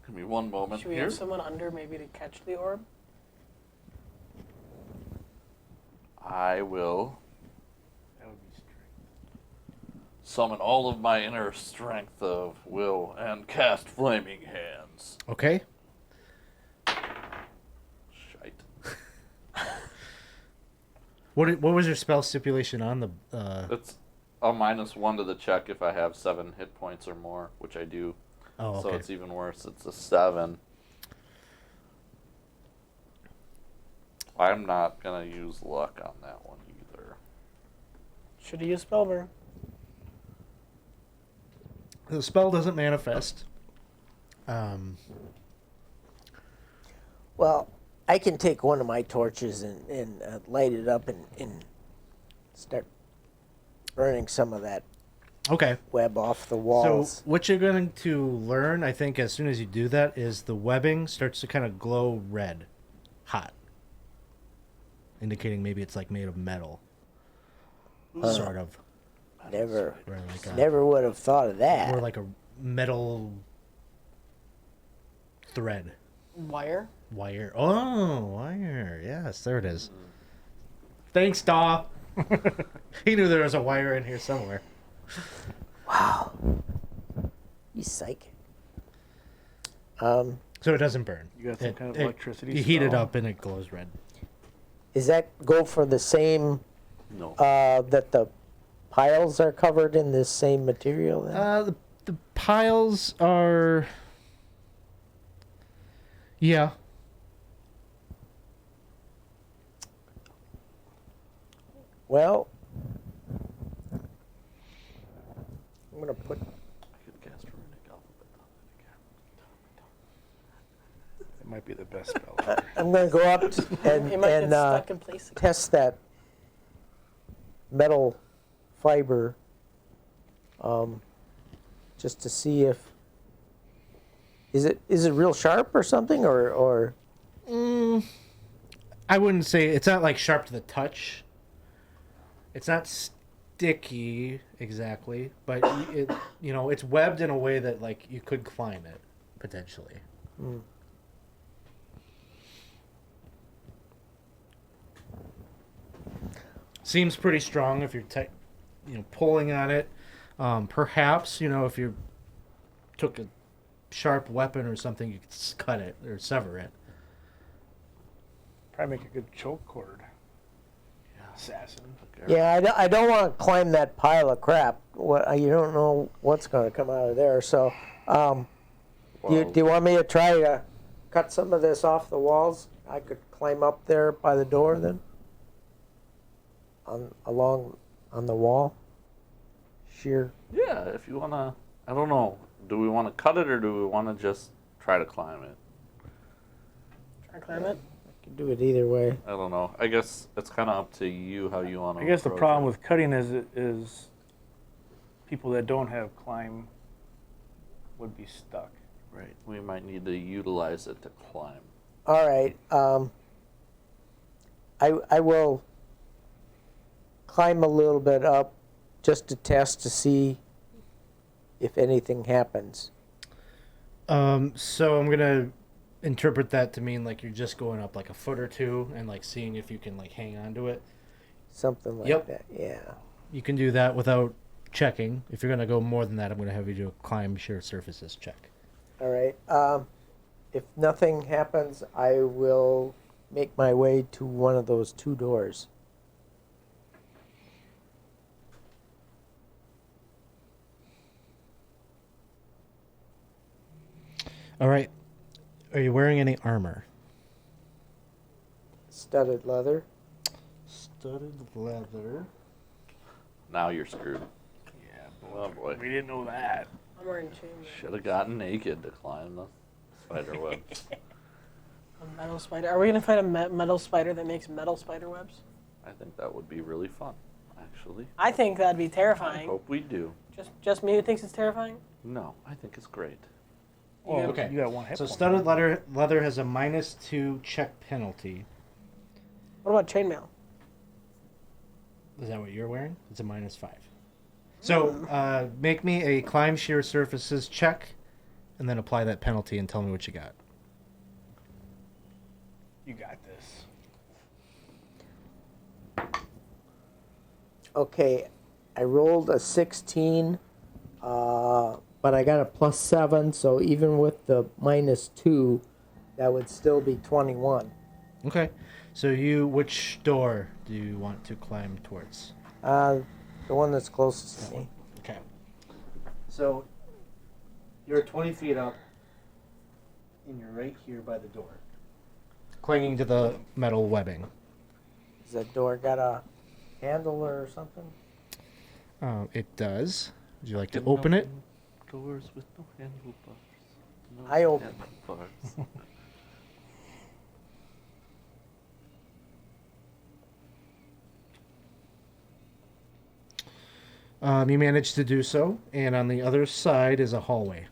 give me one moment Should we here. have someone under maybe to catch the orb? I will That would be strength. summon all of my inner strength of will and cast flaming hands. Okay. Shite. What was your spell stipulation on the? It's a -1 to the check if I have 7 hit points or more, which I do. Oh, So okay. it's even worse. It's a 7. I'm not gonna use luck on that one either. Should have used Spellburn. The spell doesn't manifest. Well, I can take one of my torches and light it up and start burning some of that Okay. web off the So walls. what you're going to learn, I think, as soon as you do that, is the webbing starts to kind of glow red, hot, indicating maybe it's like made of metal, sort of, Never, or like a, never would have thought of that. or like a metal thread, Wire? wire. Oh, wire. Yes, there it is. Thanks, Daw. He knew there was a wire in here somewhere. Wow. You psychic. So it doesn't burn. You got some kind of electricity You heat it spell? up and it glows red. Is that go for the same, No. that the piles are covered in this same material then? The piles are. Yeah. Well, I'm going to put I could cast runic alphabet on it again. might be the best spell ever. I'm gonna go up and It might get stuck in place. test that metal fiber, just to see if is it real sharp or something, or I wouldn't say it's not like sharp to the touch. It's not sticky exactly, but it's webbed in a way that like you could climb it potentially. Seems pretty strong if you're pulling on it. Perhaps if you took a sharp weapon or something, you could cut it or sever it. Probably make a good choke cord. Assassin. yeah, I don't want to climb that pile of crap. You don't know what's going to come out of there. So, do you want me to try to cut some of this off the walls? I could climb up there by the door then, along on the wall. Sheer. Yeah, if you wanna, I don't know. Do we want to cut it or do we want to just try to climb it? Try to climb it. I can do it either way. I don't know. I guess it's kind of up to you how you want to. I guess the problem with cutting is people that don't have climb would be stuck. Right. We might need to utilize it to climb. All right. I will climb a little bit up just to test to see if anything happens. So I'm gonna interpret that to mean like you're just going up like a foot or two and like seeing if you can like hang on to it. Something like Yep. that. Yeah. You can do that without checking. If you're gonna go more than that, I'm gonna have you do a climb sheer surfaces check. All right. If nothing happens, I will make my way to one of those two doors. All right. Are you wearing any armor? Studded leather. Studded leather. Now you're screwed. Yeah, Oh boy. we didn't know that. I'm wearing chains. Should have gotten naked to climb the spider web. A metal spider. Are we gonna find a metal spider that makes metal spider webs? I think that would be really fun, actually. I think that'd be I terrifying. hope we do. Just me who thinks it's terrifying? No, I think it's great. Oh, Okay. You got one hit So point. studded leather has a -2 check penalty. What about chainmail? Is that what you're wearing? It's a -5. So make me a climb sheer surfaces check, and then apply that penalty and tell me what you got. You got this. Okay, I rolled a 16, but I got a +7, so even with the -2, that would still be 21. Okay. So which door do you want to climb towards? The one that's closest to me. Okay. So you're 20 feet up, and you're right here by the door, clinging to the metal webbing. Does that door got a handle or something? It does. Would you like to open it? Doors with no handlebars. No I open. handlebars. You manage to do so, and on the other side is a hallway.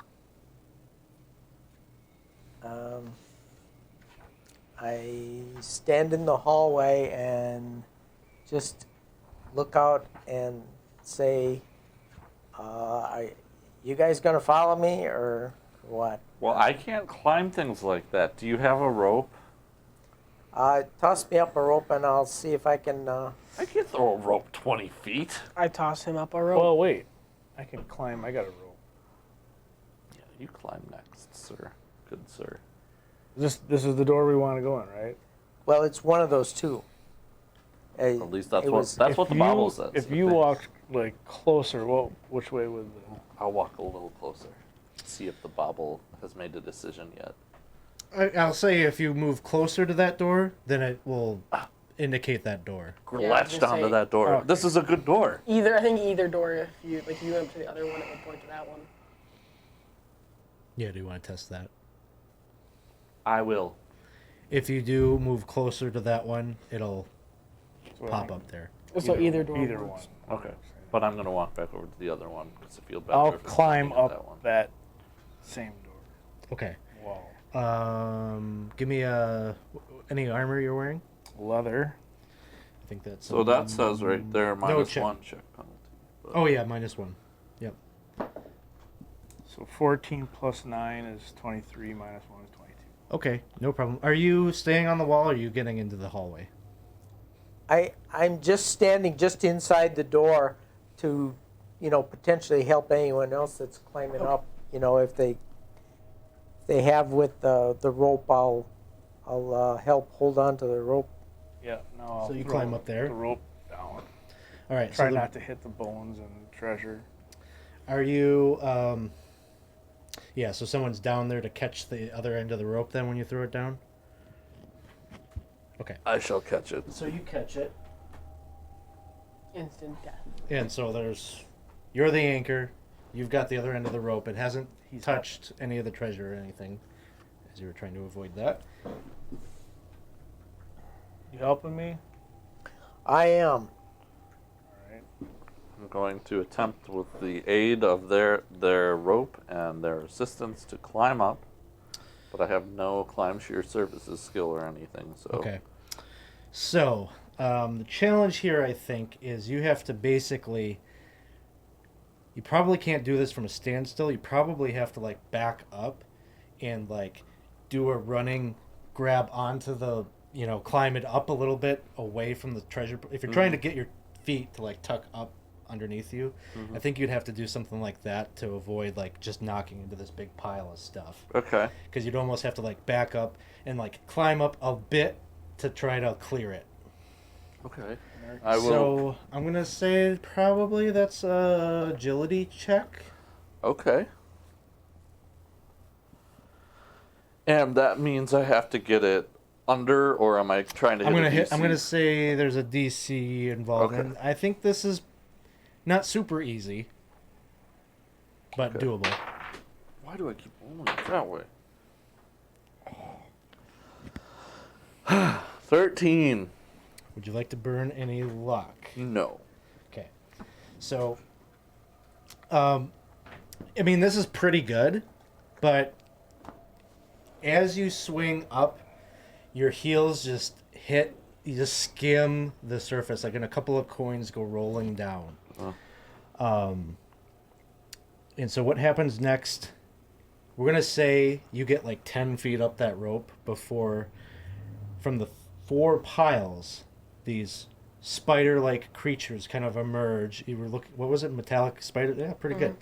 I stand in the hallway and just look out and say, are you guys going to follow me or what? Well, I can't climb things like that. Do you have a rope? Toss me up a rope and I'll see if I can... I can't throw a rope 20 feet. I toss him up a rope. Well, wait. I can climb. I got a rope. Yeah, you climb next, sir. Good sir. This is the door we want to go in, right? Well, it's one of those two. At least that's It what was- that's what the Bible says. If you walked like closer, which way would the... I'll walk a little closer. See if the Bible has made a decision yet. I'll say if you move closer to that door, then it will indicate that door. Yeah, I was Latched gonna onto say- that door. Okay. This is a good door. I think either door. If you went up to the other one, it would point to that one. Yeah, do you want to test that? I will. If you do move closer to that one, it'll So pop up there. So either door. Either works. one. Okay. But I'm going to walk back over to the other one because I feel better. I'll if I'm climb looking at up that one. that same door Okay. wall. Give me any armor you're wearing. Leather. I think that's. So that says right there minus check. 1 check penalty. But Oh yeah, -1. Yep. So 14 plus 9 is 23, minus 1 is 22. Okay, no problem. Are you staying on the wall, or are you getting into the hallway? I'm just standing just inside the door to, potentially help anyone else that's climbing up. If they have with the rope, I'll help hold on to the rope. Yeah, no, I'll So you throw climb up there? the rope down. All right. Try so not to hit the bones and treasure. Are you? Yeah. So someone's down there to catch the other end of the rope. Then when you throw it down. Okay. I shall catch it. So you catch it, Instant death. and so you're the anchor. You've got the other end of the rope. It hasn't touched any of the treasure or anything, as you were trying to avoid that. You helping me? I am. All right. I'm going to attempt with the aid of their rope and their assistance to climb up, but I have no climb shear services skill or anything. So Okay. So the challenge here, I think, is you have to basically. You probably can't do this from a standstill. You probably have to back up and do a running grab onto the, climb it up a little bit away from the treasure. If you're trying to get your feet to tuck up underneath you, I think you'd have to do something like that to avoid just knocking into this big pile of stuff. Okay. Because you'd almost have to back up and climb up a bit to try to clear it. Okay. I will. So I'm gonna say probably that's a agility check. Okay. And that means I have to get it under, or am I trying to hit a DC? I'm gonna say there's a DC involved. Okay. And I think this is not super easy, but Okay. doable. Why do I keep rolling it that way? 13. Would you like to burn any luck? No. Okay. So, I mean, this is pretty good, but as you swing up, your heels just hit, you just skim the surface, and a couple of coins go rolling down. And so what happens next, we're going to say you get 10 feet up that rope before, from the 4 piles, these spider-like creatures kind of emerge. You were looking, what was it, metallic spider? Yeah, pretty good.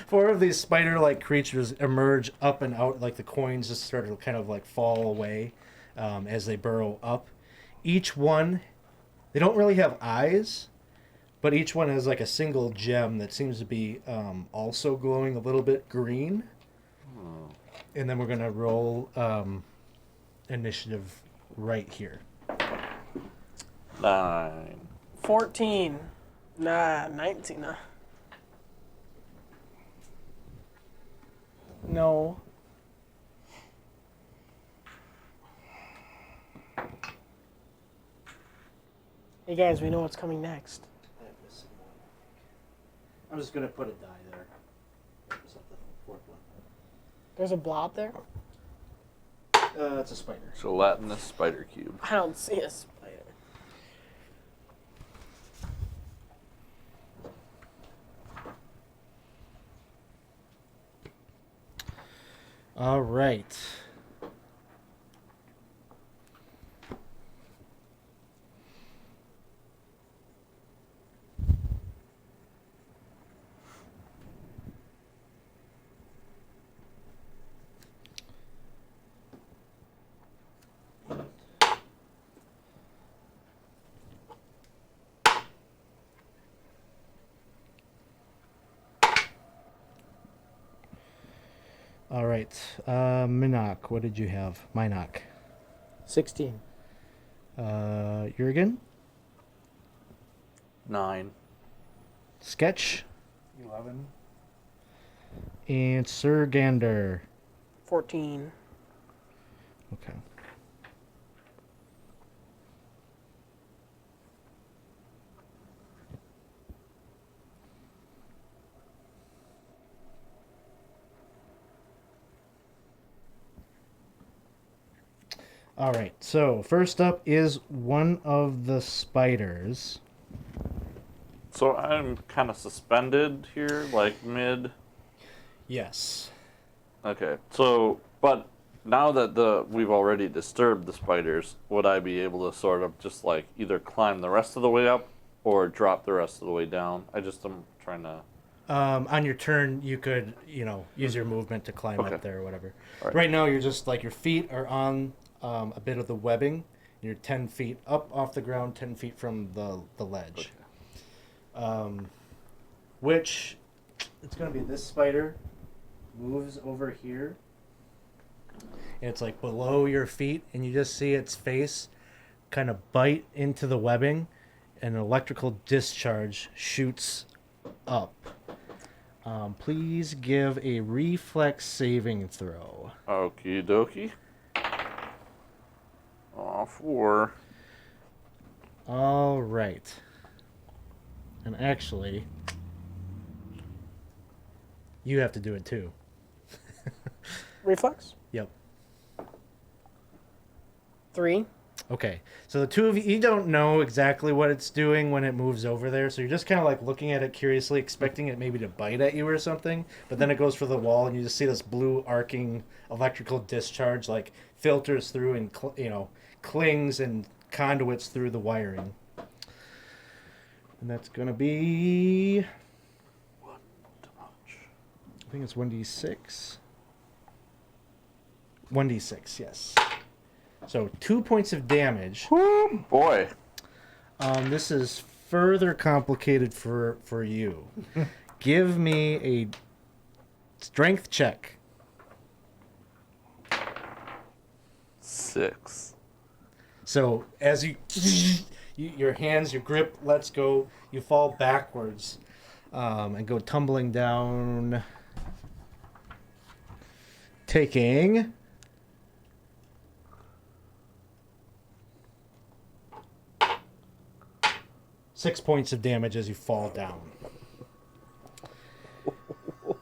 Four of these spider-like creatures emerge up and out, the coins just start to kind of fall away as they burrow up. Each one, they don't really have eyes, but each one has a single gem that seems to be also glowing a little bit green. And then we're going to roll initiative right here. 9. 14. Nah, 19. No. Hey guys, we know what's coming next. I'm just going to put a die there. Represent the fourth one. There's a blob there? It's a spider. Gelatinous spider cube. I don't see a spider. All right. All right. Minok, what did you have? Minok. 16. Jurgen? 9. Sketch? 11. And Sir Gander. 14. Okay. All right. So first up is one of the spiders. So I'm kind of suspended here, like mid. Yes. Okay. So, but now that we've already disturbed the spiders, would I be able to sort of just like either climb the rest of the way up or drop the rest of the way down? I just am trying to. On your turn, you could, use your movement to climb Okay. up there or whatever. All right. Right now, you're just like your feet are on a bit of the webbing. You're 10 feet up off the ground, 10 feet from the ledge. Okay. Which, it's going to be this spider moves over here. And it's like below your feet, and you just see its face kind of bite into the webbing, and an electrical discharge shoots up. Please give a reflex saving throw. Okie dokie. 4. All right. And actually, you have to do it too. Reflex? Yep. 3. Okay. So the two of you don't know exactly what it's doing when it moves over there. So you're just kind of like looking at it curiously, expecting it maybe to bite at you or something. But then it goes for the wall, and you just see this blue arcing electrical discharge like filters through and clings and conduits through the wiring. And that's gonna be, I think it's 1d6. 1d6, yes. So 2 points of damage. Woo, boy. This is further complicated for you. Give me a strength check. 6. So as your hands, your grip lets go, you fall backwards and go tumbling down, taking 6 points of damage as you fall down.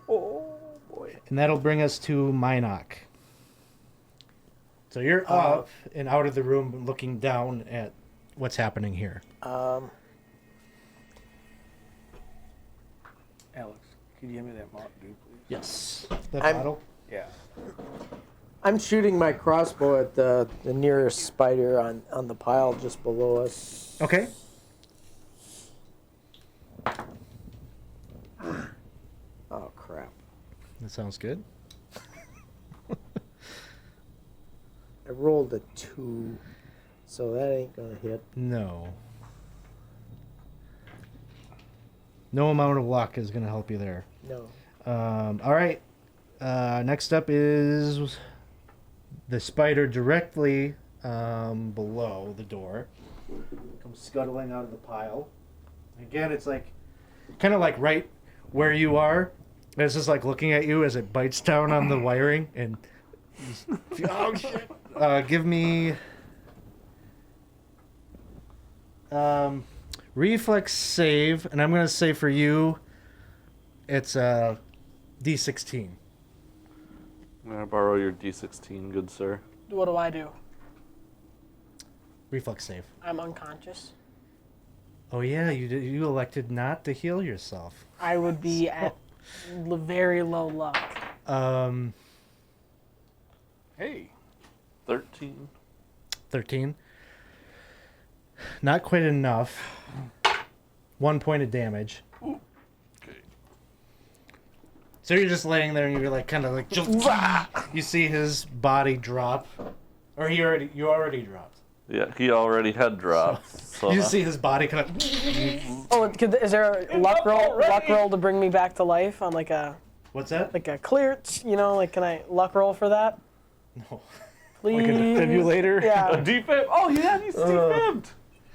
Oh, boy. And that'll bring us to Minoc. So you're up and out of the room looking down at what's happening here. Alex, could you give me that Moth, dude, please? Yes. That I'm- bottle? Yeah. I'm shooting my crossbow at the nearest spider on the pile just below us. Okay. Oh, crap. That sounds good. I rolled a 2, so that ain't going to hit. No. No amount of luck is going to help you there. No. All right. Next up is the spider directly below the door. Comes scuttling out of the pile. Again, it's like kind of like right where you are. It's just like looking at you as it bites down on the wiring and. Oh shit! Give me reflex save, and I'm gonna say for you, it's a D16. May I borrow your D16, good sir? What do I do? Reflex save. I'm unconscious. Oh yeah, you elected not to heal yourself. I would be at very low luck. Hey. 13. 13. Not quite enough. 1 point of damage. Okay. So you're just laying there and you're like kind of like you see his body drop, or you already dropped. Yeah, he already had dropped. So You now- just see his body kind of. Oh, is there a luck roll to bring me back to life on like a What's that? clear? Like can I luck roll for that? No. Please. Like a defibrillator? A Yeah. defib? Oh, yeah, he's defibbed.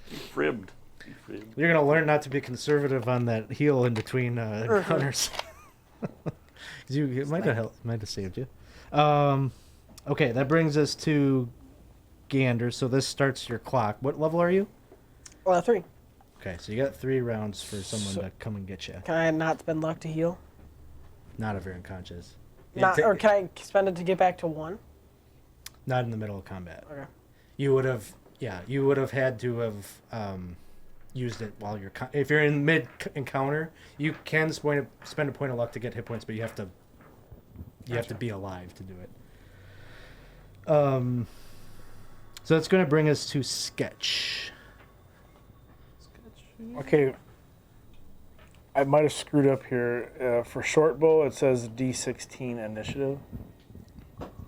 Defibbed. Defibbed. You're gonna learn not to be conservative on that heal in between encounters. It might have saved you. Okay, that brings us to Gander. So this starts your clock. What level are you? 3. Okay, so you got 3 rounds for someone to come and get you. Can I not spend luck to heal? Not if you're unconscious. Or can I spend it to get back to 1? Not in the middle of combat. Okay. You would have had to have used it while you're. If you're in mid encounter, you can spend a point of luck to get hit points, but you have to. You have to be alive to do it. So that's going to bring us to Sketch. Okay. I might have screwed up here. For short bow, it says D16 initiative.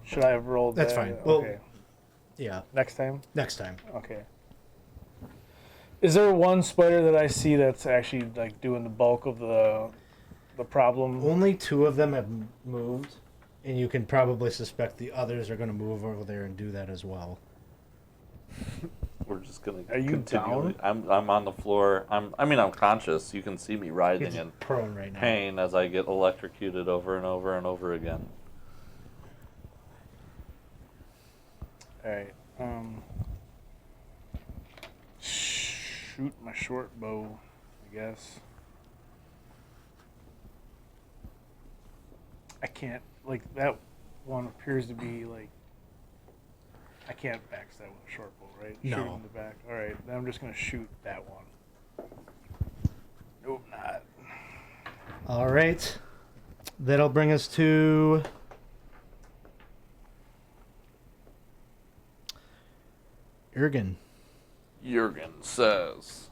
Should I have rolled That's that? fine. Well, Okay. yeah, Next time? next time. Okay. Is there one spider that I see that's actually like doing the bulk of the problem? Only 2 of them have moved, and you can probably suspect the others are going to move over there and do that as well. We're just gonna. Are you continually- down? I'm on the floor. I'm conscious. You can see me writhing He's in prone right now. pain as I get electrocuted over and over and over again. All right. Shoot my short bow, I guess. I can't, like, that one appears to be, like, I can't backstab with a short bow, right? No. Shoot in the back. All right, then I'm just going to shoot that one. Nope, not. All right. That'll bring us to Jurgen. Jurgen says.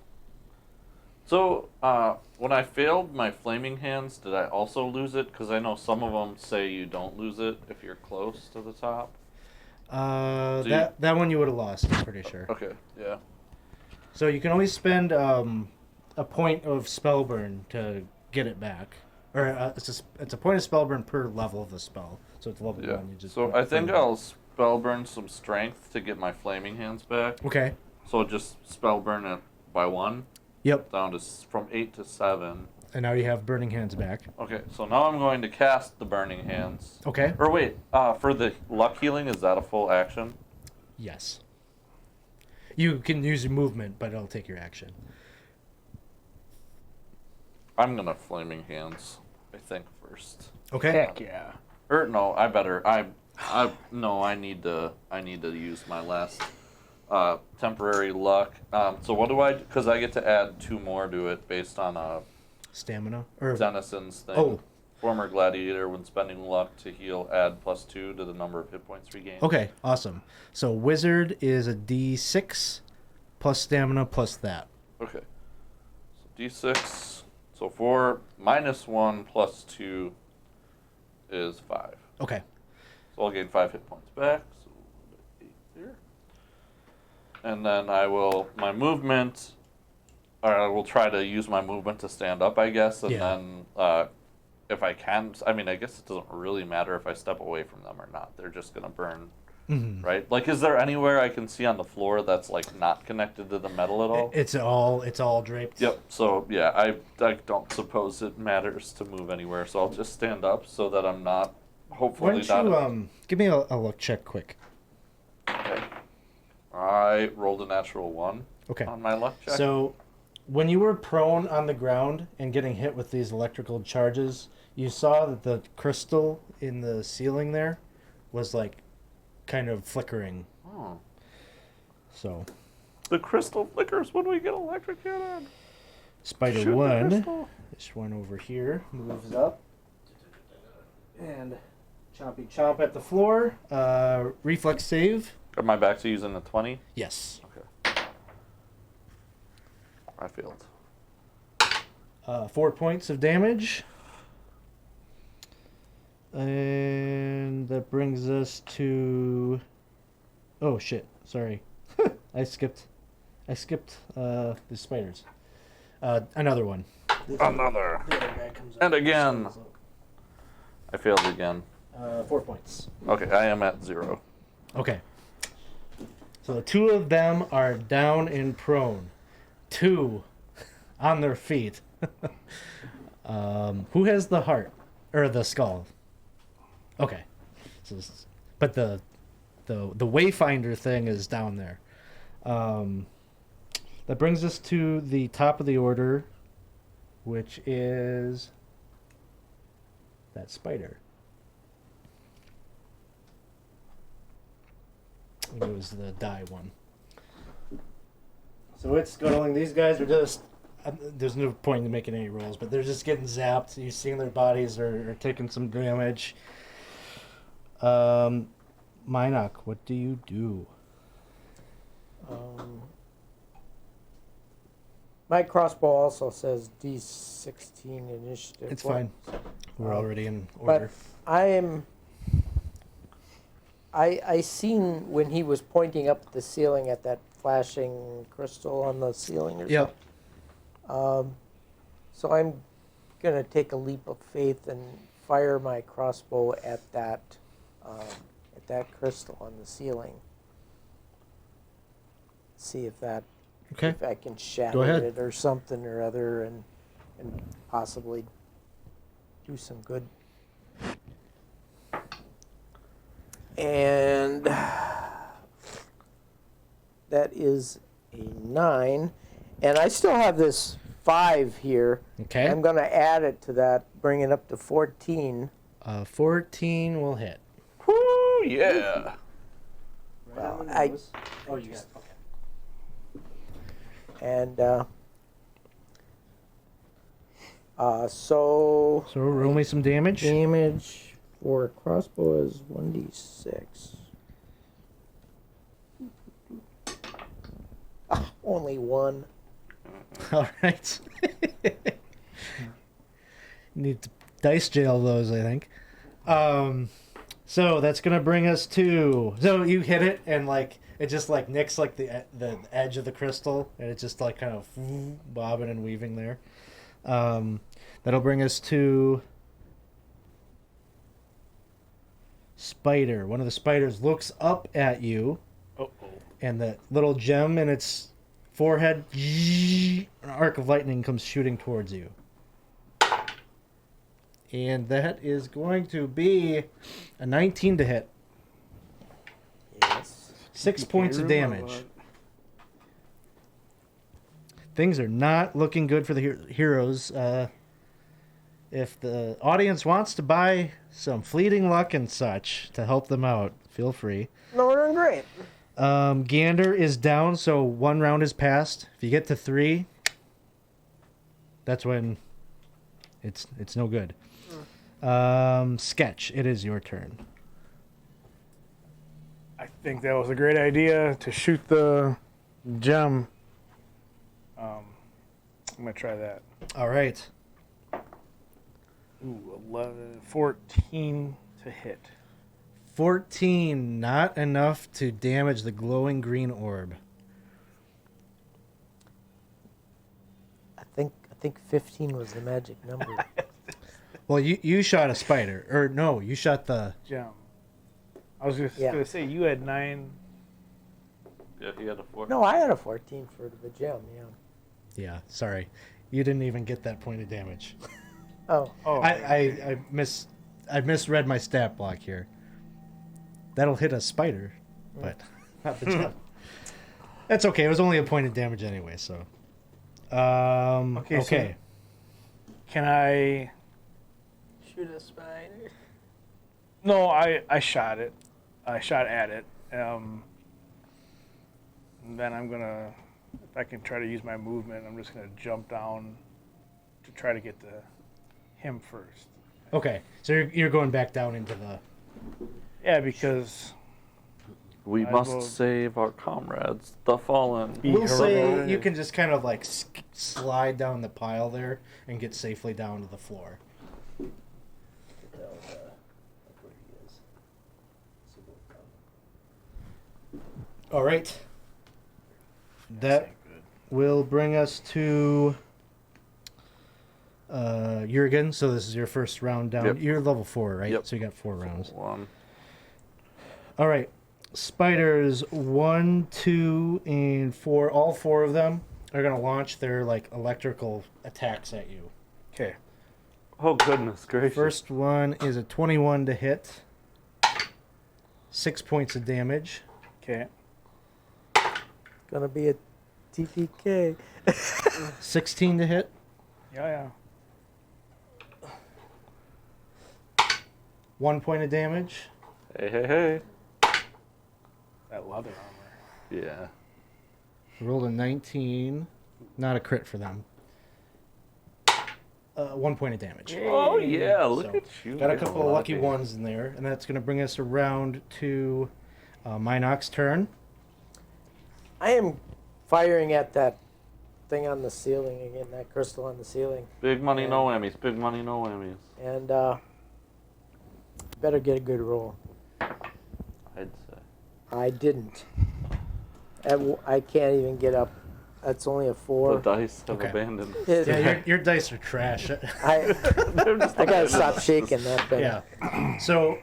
So, when I failed my flaming hands, did I also lose it? Because I know some of them say you don't lose it if you're close to the top. That one you would have lost, I'm pretty sure. Okay, yeah. So you can only spend a point of spellburn to get it back, or it's a point of spellburn per level of the spell. So it's level Yeah. 1. You just So I think I'll spellburn some strength to get my flaming hands back. Okay. So just spellburn it by 1 Yep. down to from 8 to 7. And now you have burning hands back. Okay, so now I'm going to cast the burning hands. Okay. Or wait, for the luck healing, is that a full action? Yes. You can use your movement, but it'll take your action. I'm gonna flaming hands, I think, first. Okay. Heck yeah. Or no, I need to use my last temporary luck. So what do I? Because I get to add 2 more to it based on a Stamina or Denison's thing. Oh. Former gladiator, when spending luck to heal, add +2 to the number of hit points regained. Okay, awesome. So wizard is a D6 plus stamina plus that. Okay. So D6. So 4 minus 1 plus 2 is 5. Okay. So I'll gain 5 hit points back. So 8 there. And then I will try to use my movement to stand up, I guess, and Yeah. then if I can, I mean, I guess it doesn't really matter if I step away from them or not. They're just gonna burn, right? Like, is there anywhere I can see on the floor that's like not connected to the metal at all? It's all draped. Yep. So yeah, I don't suppose it matters to move anywhere. So I'll just stand up so that I'm not Why hopefully don't not. you give me a look check quick. Okay. I rolled a natural 1 Okay. on my luck check. So when you were prone on the ground and getting hit with these electrical charges, you saw that the crystal in the ceiling there was like kind of flickering. Oh. So The crystal flickers when we get electrocuted. Spider Shoot the 1, crystal. this one over here, moves up and chompy chomp at the floor. Reflex save. Am I back to using the 20? Yes. Okay. I failed. 4 points of damage. And that brings us to... Oh, shit. Sorry. I skipped the spiders. Another one. Another. The other guy comes up And again. stands up. I failed again. 4 points. Okay, I am at 0. Okay. So the 2 of them are down and prone. 2 on their feet. Who has the heart? Or the skull? Okay. but the Wayfinder thing is down there. That brings us to the top of the order, which is that spider. It was the die one. So it's scuttling. These guys are just... there's no point in making any rolls, but they're just getting zapped. You're seeing their bodies are taking some damage. Minok, what do you do? My crossbow also says D16 initiative. It's fine. We're already in order. But I seen when he was pointing up at the ceiling at that flashing crystal on the ceiling or Yep. something. So I'm gonna take a leap of faith and fire my crossbow at that crystal on the ceiling. See if that Okay. if I can shatter Go ahead. it or something or other and possibly do some good. And that is a 9. And I still have this 5 here. Okay. I'm going to add it to that, bring it up to 14. 14 will hit. Woo, yeah. Well, Oh, you got it. Okay. and so So roll me some damage. damage for a crossbow is 1d6. Only 1. All right. Need to dice jail those, I think. So that's gonna bring us to. So you hit it, and like it just like nicks like the edge of the crystal, and it's just like kind of bobbing and weaving there. That'll bring us to Spider. One of the spiders looks up at you, and the little gem in its forehead, an arc of lightning comes shooting towards you. And that is going to be a 19 to hit. Yes. 6 points of damage. Things are not looking good for the heroes. If the audience wants to buy some fleeting luck and such to help them out, feel free. No, we're doing great. Gander is down, so 1 round is passed. If you get to 3, that's when it's no good. Sketch, it is your turn. I think that was a great idea to shoot the gem. I'm going to try that. All right. Ooh, 14 to hit. 14, not enough to damage the glowing green orb. I think 15 was the magic number. Well, you shot a spider. Or no, you shot the... Gem. I was just Yeah. going to say, you had 9. Yeah, he had a 4. No, I had a 14 for the gem, yeah. Yeah, sorry. You didn't even get that point of damage. Oh. Oh, I misread my stat block here. That'll hit a spider, but not the gem. That's okay. It was only a point of damage anyway, so... Okay, okay. can I... Shoot a spider. No, I shot it. I shot at it. And then I'm going to... If I can try to use my movement, I'm just going to jump down to try to get to him first. Okay, so you're going back down into the... Yeah, because... We I must will- save our comrades, the fallen. Be We'll say heroic. you can just kind of like slide down the pile there and get safely down to the floor. All right. That will bring us to Jurgen. So this is your first round down. Yep. You're level 4, right? Yep. So you got 4 rounds. 1. All right. Spiders 1, 2, and 4. All 4 of them are going to launch their like electrical attacks at you. Okay. Oh, goodness gracious. First one is a 21 to hit. 6 points of damage. Okay. Gonna be a TPK. 16 to hit. Yeah. 1 point of damage. Hey. That leather armor. Yeah. Rolled a 19. Not a crit for them. 1 point of damage. Oh, yeah. Look So, at you. Got a getting couple of lot lucky damage. ones in there, and that's going to bring us around to Minok's turn. I am firing at that thing on the ceiling again, that crystal on the ceiling. Big money, no whammies. Big money, no whammies. And better get a good roll. I'd say. I didn't. I can't even get up. That's only a The 4. dice have Okay. abandoned. Yeah, your dice are trash. I gotta stop shaking that thing. Yeah. So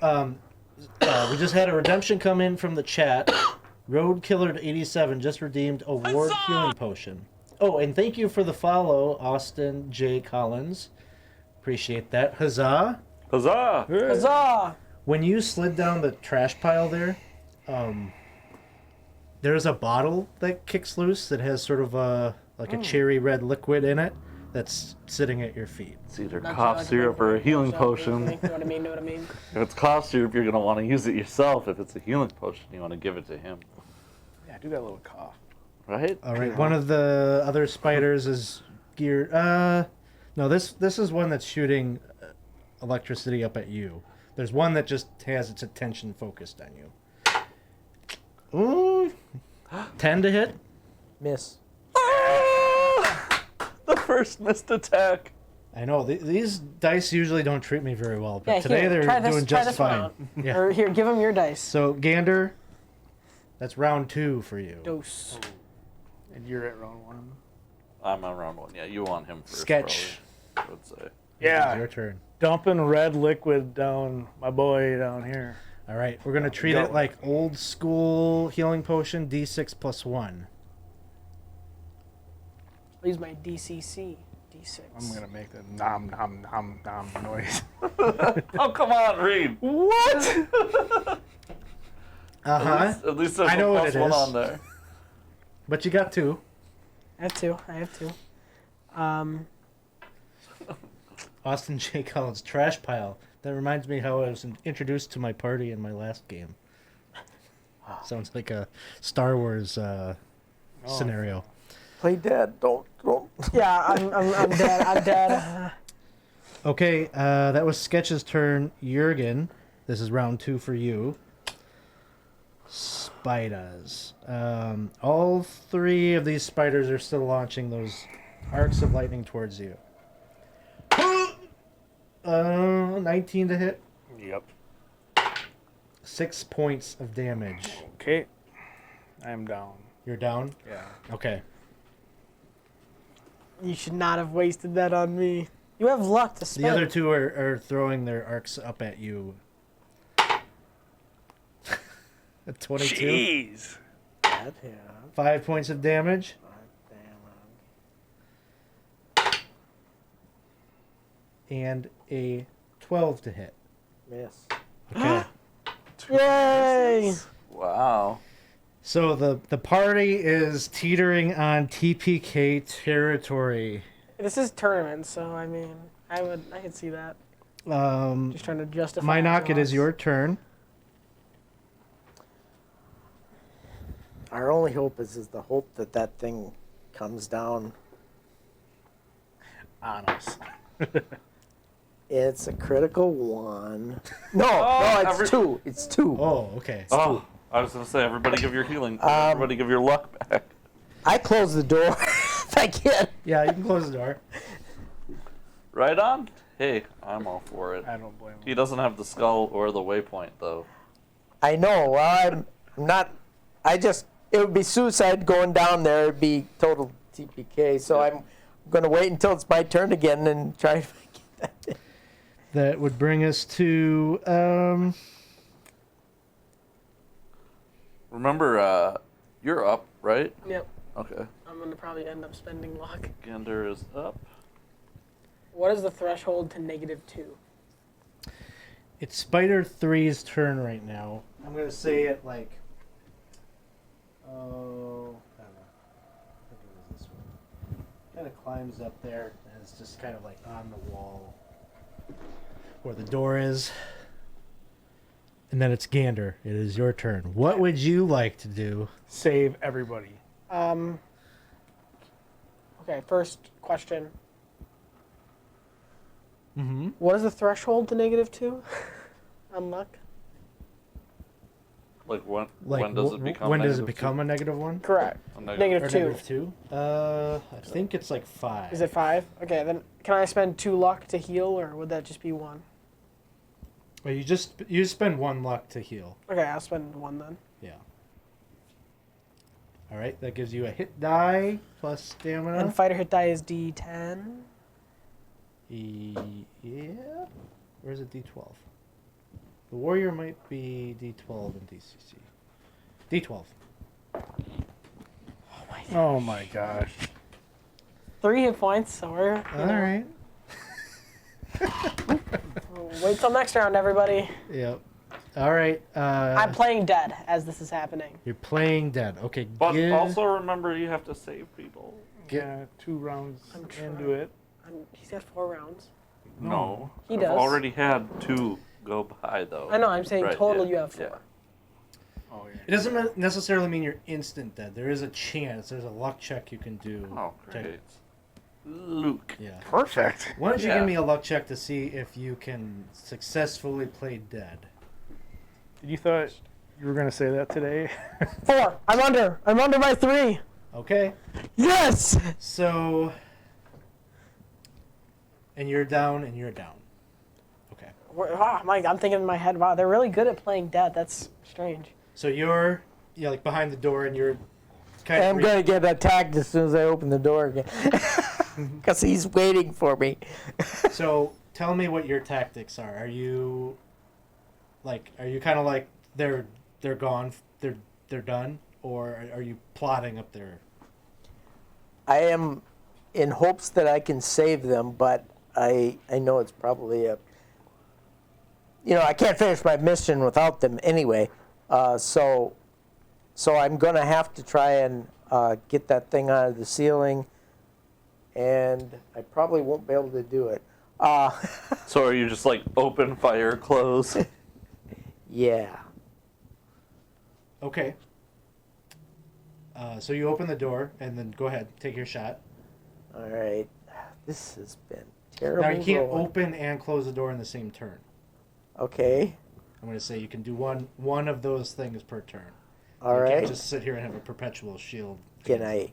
we just had a redemption come in from the chat. Road Killer 87 just redeemed a ward healing potion. Oh, and thank you for the follow, Austin J. Collins. Appreciate that. Huzzah! Huzzah! Huzzah! When you slid down the trash pile there, there's a bottle that kicks loose that has sort of a cherry red liquid in it that's sitting at your feet. It's either Not cough like syrup or a healing potion. Know what I mean? Know what I mean? If it's cough syrup, you're going to want to use it yourself. If it's a healing potion, you want to give it to him. Yeah, do that little cough. Right? All right, one of the other spiders is geared. No, this is one that's shooting electricity up at you. There's one that just has its attention focused on you. Ooh, 10 to hit. Miss. The first missed attack. I know these dice usually don't treat me very well, but Yeah, today here, they're try this, doing try just this one fine. out. Yeah. Or here, give him your dice. So Gander, that's round 2 for you. Dose. And you're at round 1. I'm on round 1. Yeah, you want him first. Sketch. Probably, I would say. Yeah. Your turn. Dumping red liquid down my boy down here. All right, we're gonna treat it like old school healing potion, D6 plus 1. I'll use my DCC. D6. I'm gonna make the nom nom nom nom noise. Oh, come on, Reed. What? At least there's I know a what plus it one is. on there. But you got 2. I have two. Austin J. Collins, trash pile. That reminds me how I was introduced to my party in my last game. Sounds like a Star Wars scenario. Play dead. Don't. Yeah, I'm dead. I'm dead. Okay, that was Sketch's turn. Jurgen, this is round 2 for you. Spiders. All 3 of these spiders are still launching those arcs of lightning towards you. 19 to hit. Yep. 6 points of damage. Okay. I am down. You're down? Yeah. Okay. You should not have wasted that on me. You have luck to spend. The other 2 are throwing their arcs up at you. 22. Jeez. Bad, yeah. 5 points of damage. And a 12 to hit. Miss. Okay. Yay! Wow. So the party is teetering on TPK territory. This is tournament, so I mean, I could see that. Just trying to justify. Minok, it is your turn. Our only hope is the hope that that thing comes down. On us. It's a critical 1. No, it's 2. It's 2. Oh, okay. Oh, I was going to say, everybody give your healing. Everybody give your luck back. I close the door if I can. Yeah, you can close the door. Right on? Hey, I'm all for it. I don't blame him. He doesn't have the skull or the waypoint, though. I know. Well, I'm not. It would be suicide going down there. It'd be total TPK. So I'm going to wait until it's my turn again and try to get that. That would bring us to Remember, you're up, right? Yep. Okay. I'm gonna probably end up spending luck. Gander is up. What is the threshold to -2? It's Spider 3's turn right now. I'm gonna say it like. Oh, I don't know. I think it was this one. Kind of climbs up there and it's just kind of like on the wall where the door is. And then it's Gander. It is your turn. What would you like to do? Save everybody. Okay, first question. Mm-hmm. What is the threshold to -2 on luck? Like when does it become? When does it -2? become a -1? Correct. A negative- -2. -2? I think it's like 5. Is it 5? Okay, then can I spend 2 luck to heal, or would that just be 1? Well, you spend 1 luck to heal. Okay, I'll spend 1 then. Yeah. All right, that gives you a hit die plus stamina. And fighter hit die is D10. Yeah. Or is it D12? The warrior might be D12 in DCC. D12. Oh my gosh. 3 hit points, so we're... All right. Wait till next round, everybody. Yep. All right. I'm playing dead as this is happening. You're playing dead. Okay. But also remember, you have to save people. Yeah, 2 rounds I'm into it. He's got 4 rounds. No. He I've does. already had 2 go by, though. I know, I'm saying Right, total yeah, you have 4. yeah. Oh yeah. It doesn't necessarily mean you're instant dead. There is a chance. There's a luck check you can do. Oh, to- great. Luke. Yeah. Perfect. Why don't you Yeah. give me a luck check to see if you can successfully play dead? You thought you were gonna say that today? 4. I'm under by 3. Okay. Yes! So. And you're down, and you're down. Okay. I'm thinking in my head, wow, they're really good at playing dead. That's strange. So you're like behind the door, and you're kind I'm going to get attacked as soon as I open the door again. Because he's waiting for me. So tell me what your tactics are. Are you kind of like they're gone, they're done, or are you plotting up there? I am in hopes that I can save them, but I know it's probably I can't finish my mission without them anyway. So I'm going to have to try and get that thing out of the ceiling, and I probably won't be able to do it. So are you just like open fire, close? Yeah. Okay. So you open the door, and then go ahead, take your shot. All right. This has been terrible. Now you can't going. open and close the door in the same turn. Okay. I'm going to say you can do one of those things per turn. All you right. can't just sit here and have a perpetual shield. Can I?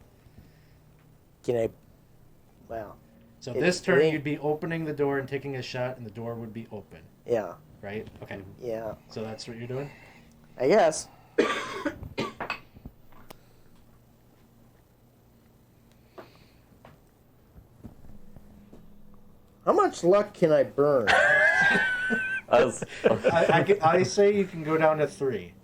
Well. So It- this it turn ain't- you'd be opening the door and taking a shot, and the door would be open, Yeah. right? Okay. Yeah. So that's what you're doing? I guess. How much luck can I burn? I say you can go down to 3.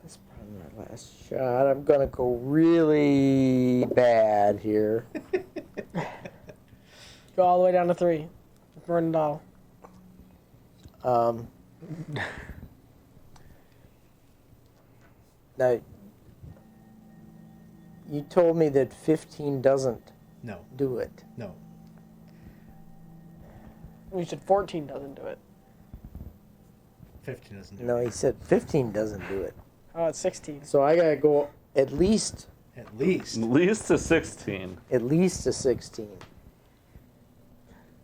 This is probably my last shot. I'm gonna go really bad here. Go all the way down to 3. Burn it all. Now, you told me that 15 doesn't No, do it. no. You said 14 doesn't do it. 15 doesn't do No, it. he said 15 doesn't do it. Oh, it's 16. So I gotta go at least At least. At least to 16. to 16.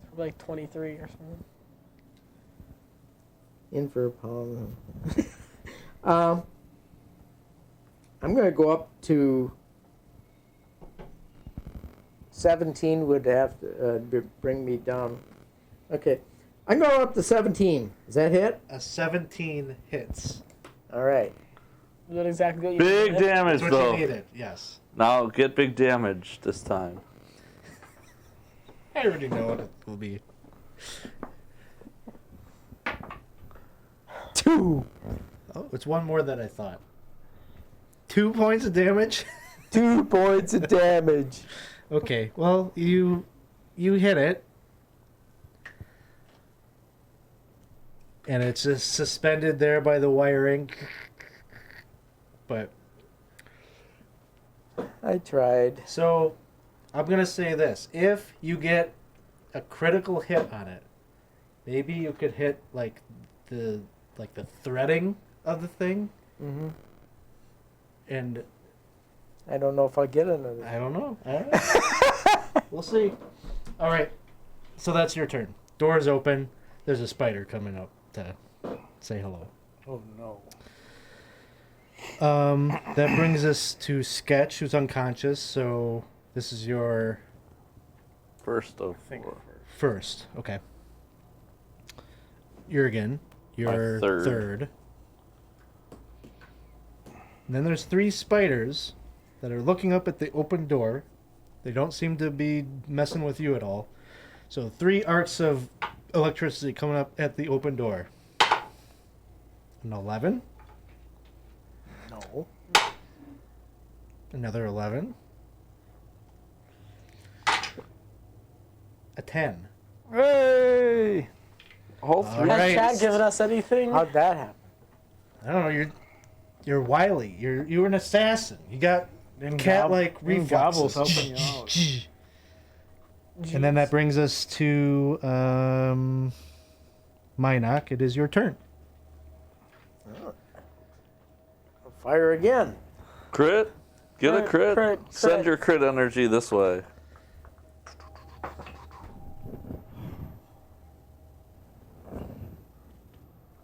Probably like 23 or something. In for a pound. I'm going to go up to 17 would have to bring me down. Okay. I'm going up to 17. Does that hit? A 17 hits. All right. Is that exactly what you Big did? damage, That's what though. you needed, yes. Now get big damage this time. I already know what it will be. 2. Oh, it's one more than I thought. 2 points of damage? 2 points of damage. Okay, well, you hit it. and it's just suspended there by the wiring. But I tried. so I'm gonna say this: if you get a critical hit on it, maybe you could hit like the threading of the thing, Mm-hmm. and I don't know if I'll get another. I don't know. All right. We'll see. All right. So that's your turn. Door's open. There's a spider coming up to say hello. Oh no. That brings us to Sketch, who's unconscious. So this is your First of Think four. first. Okay. Jurgen, your My third. third. And then there's 3 spiders that are looking up at the open door. They don't seem to be messing with you at all. So 3 arcs of electricity coming up at the open door. An 11. No. Another 11. A 10. Hey! All three. All Has right. chat given us anything? How'd that happen? I don't know. You're wily. You're an assassin. You got cat-like reflexes. Gobble's helping you out. And then that brings us to Minok. It is your turn. I'll fire again. Crit. Get a crit. Crit. Send your crit energy this way.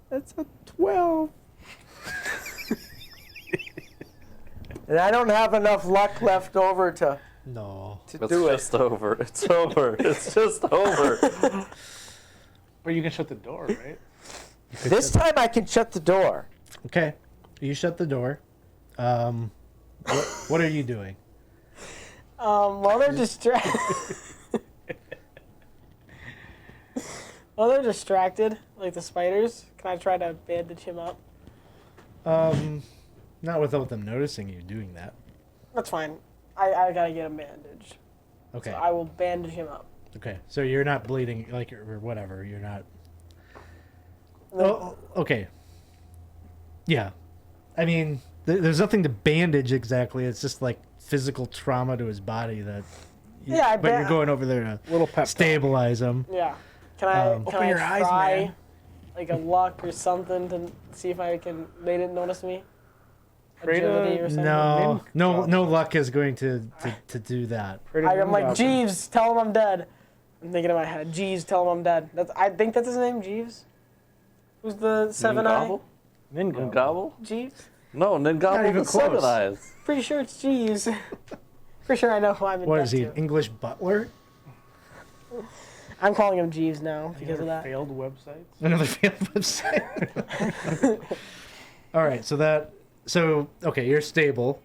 That's a 12. And I don't have enough luck left over to No. It's do it. just over. It's over. It's just over. But you can shut the door, right? This time I can shut the door. Okay. You shut the door. What are you doing? While they're distracted. While they're distracted, like the spiders, can I try to bandage him up? Not without them noticing you doing that. That's fine. I gotta get a bandage. Okay. So I will bandage him up. Okay. So you're not bleeding, like, or whatever. You're not. Oh, okay. Yeah. I mean, there's nothing to bandage exactly. It's just like physical trauma to his body that. Yeah, But you're going over there to Little pep talk. stabilize him. Yeah. Can I Open your eyes, try man. like a luck or something to see if I can? They didn't notice me. Create a- Agility or something. No luck is going to do that. I'm like, Jeeves, tell him I'm dead. I'm thinking in my head, Jeeves, tell him I'm dead. I think that's his name, Jeeves. Who's the 7-eye? Ningobble? Ningo. Ningobble? Jeeves? No, Ningobble even with 7 close. eyes. Pretty sure it's Jeeves. Pretty sure I know who I'm in What debt is he, to. an English butler? I'm calling him Jeeves now because of that. Failed websites. Another failed website. All right, so okay, you're stable.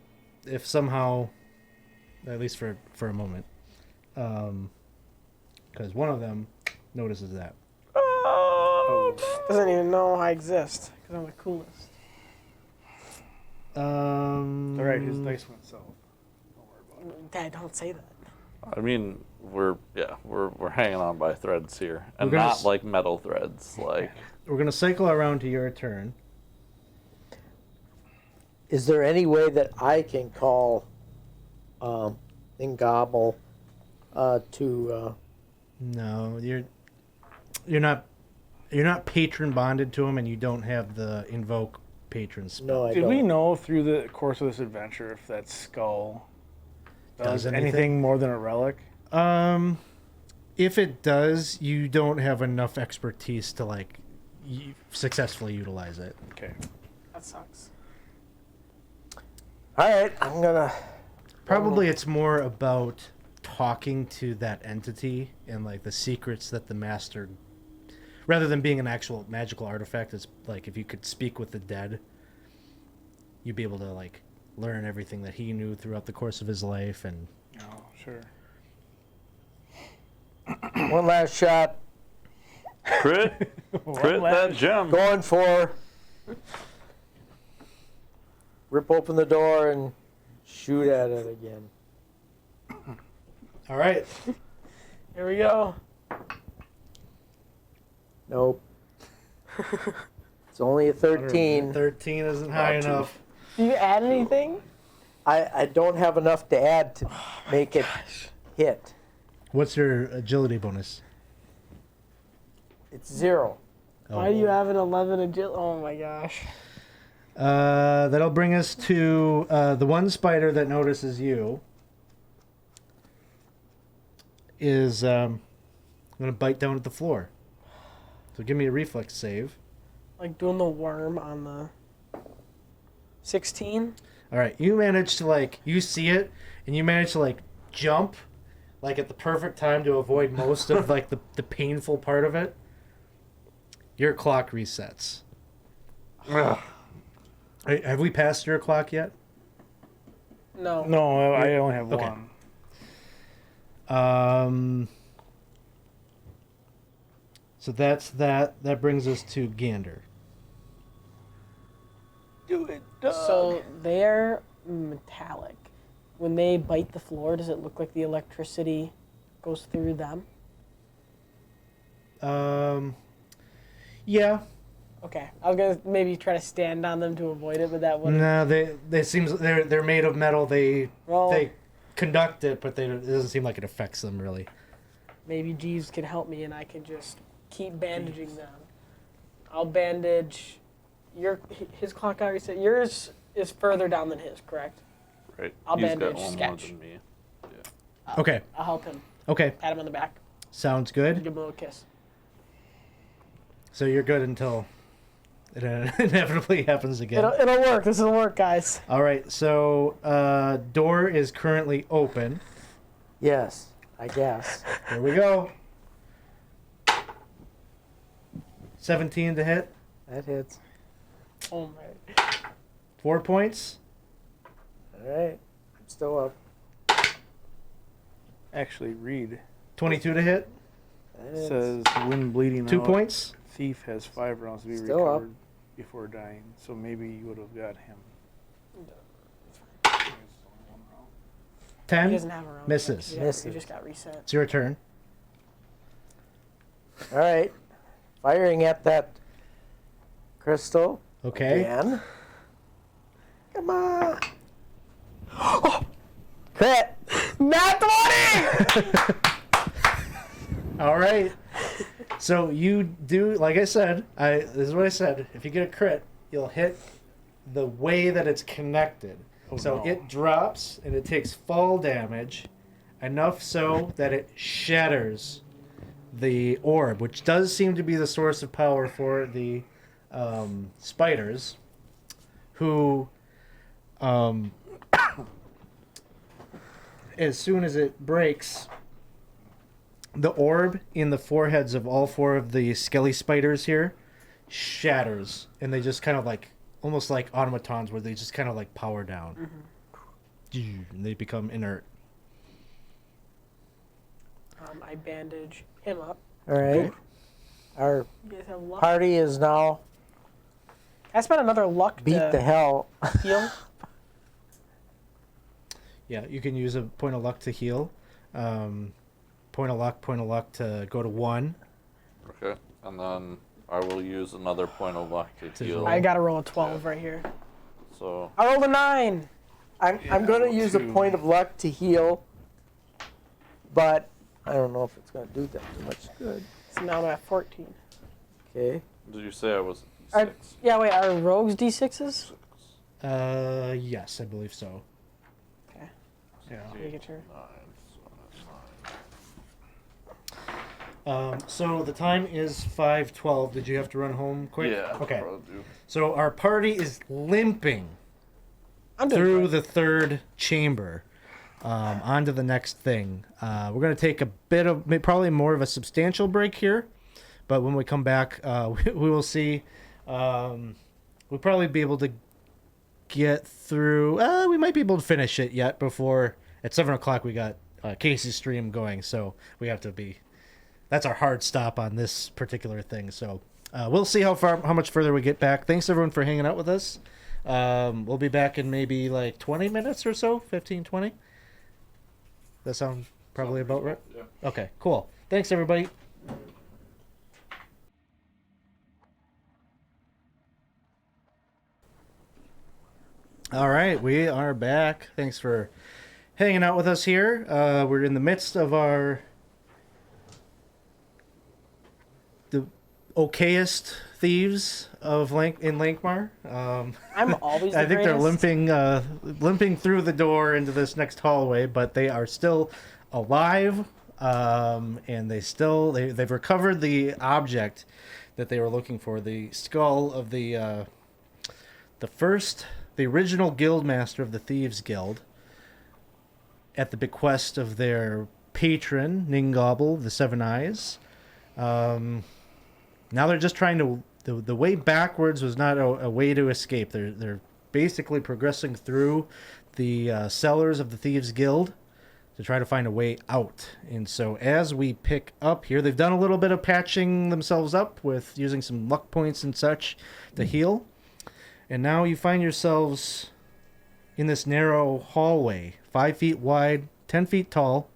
If somehow, at least for a moment, because one of them notices that. Doesn't even know I exist because I'm the coolest. All right, his dice went south. Don't worry about it. Dad, don't say that. I mean, we're hanging on by threads here, and We're gonna not s- like metal threads. Like We're gonna cycle around to your turn. Is there any way that I can call Ngobble to No, you're not patron bonded to him, and you don't have the invoke patron spell. no, I Did don't. we know through the course of this adventure if that skull Does does anything? anything more than a relic? If it does, you don't have enough expertise to successfully utilize it. Okay. That sucks. All right, I'm gonna. Probably it's more about talking to that entity and like the secrets that the master, rather than being an actual magical artifact. It's like if you could speak with the dead, you'd be able to like learn everything that he knew throughout the course of his life. And Oh, sure. One last shot. crit, crit that gem. Going for. Rip open the door and shoot at it again. all right, Here we go. Nope. It's only a 13. 13 isn't high enough. Do you add anything? I don't have enough to add to make it hit. What's your agility bonus? It's 0. Why do you have an 11 agility? Oh my gosh. That'll bring us to the one spider that notices you. Is going to bite down at the floor. So give me a reflex save. Like doing the worm on the 16. All right, you manage to you see it, and you manage to jump, at the perfect time to avoid most of the painful part of it. Your clock resets. Have we passed your clock yet? No. No, I only have Okay. one. So that's that. That brings us to Gander. Do it, Doug. So they're metallic. When they bite the floor, does it look like the electricity goes through them? Yeah. Okay. I was gonna maybe try to stand on them to avoid it, but that wouldn't. No, they seems they're made of metal. They Well, conduct it, but it doesn't seem like it affects them really. maybe Jeeves can help me, and I can just keep bandaging them. I'll bandage his clock. I said yours is further down than his, correct? Right. I'll He's bandage got one Sketch. more than me. Okay. I'll help him. Okay. Pat him on the back. Sounds Give good. him a little kiss. So you're good until it inevitably happens again. It'll work. This will work, guys. All right. So door is currently open. Yes, I guess. Here we go. 17 to hit. That hits. Oh my. 4 points. All right. I'm still up. Actually, read. 22 to hit. That It hits. says when bleeding 2 out, points. Thief has 5 rounds to be Still up. recovered before dying. So maybe you would have got him. 10. He doesn't have a round. Misses. He Misses. just got reset. It's your turn. All right. Firing at that crystal. Okay. Again. Come on. Oh! Crit. Not 20! All right. So you do, like I said, this is what I said. If you get a crit, you'll hit the way that it's connected. Oh, So no. it drops and it takes fall damage, enough so that it shatters the orb, which does seem to be the source of power for the spiders, who, as soon as it breaks, the orb in the foreheads of all 4 of the skelly spiders here shatters, and they just kind of almost like automatons, where they just kind of power down. And they become inert. I bandage him up. All right. Our You guys have luck. party is now I spent another luck beat to the hell. heal. Yeah, you can use a point of luck to heal. Point of luck to go to 1. Okay. And then I will use another point of luck to heal. roll. I gotta roll a 12 right here. So I rolled a 9. I'm going to use a point of luck to heal, but I don't know if it's going to do that much good. So now I'm at 14. Okay. did you say I was Are, 6? yeah, wait, are rogues D6s? Yes, I believe so. Okay, Yeah. making sure. 9. So that's 9. So the time is 5:12. Did you have to run home quick? Yeah. Okay. probably do. So our party is limping I'm doing through great. the 3rd chamber, on to the next thing. We're going to take a bit of, probably more of a substantial break here, but when we come back, we will see. We'll probably be able to get through. We might be able to finish it yet before, at 7 o'clock, we got Casey's stream going, so we have to be. That's our hard stop on this particular thing. So we'll see how much further we get back. Thanks everyone for hanging out with us. We'll be back in maybe 20 minutes or so, 15, 20. That sound probably about right? Yeah. Okay, cool. Thanks everybody. All right, we are back. Thanks for hanging out with us here. We're in the midst of the okayest thieves of in Lankhmar. I'm always the I think greatest. they're limping through the door into this next hallway, but they are still alive, and they've recovered the object that they were looking for, the skull of the original guildmaster of the Thieves Guild, at the bequest of their patron, Ningobble, the Seven Eyes. Now they're just trying to... The way backwards was not a way to escape. They're basically progressing through the cellars of the Thieves Guild to try to find a way out. And so as we pick up here, they've done a little bit of patching themselves up with using some luck points and such to heal. And now you find yourselves in this narrow hallway, 5 feet wide, 10 feet tall,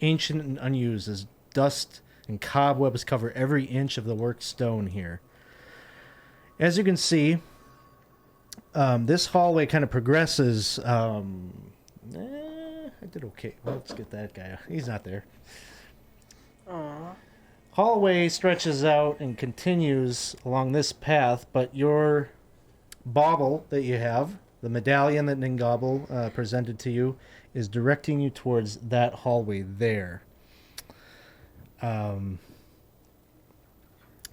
ancient and unused, as dust and cobwebs cover every inch of the worked stone here. As you can see, this hallway kind of progresses. I did okay. Well, let's get that guy. He's not there. Aww. Hallway stretches out and continues along this path, but your bauble that you have, the medallion that Ningobble presented to you, is directing you towards that hallway there.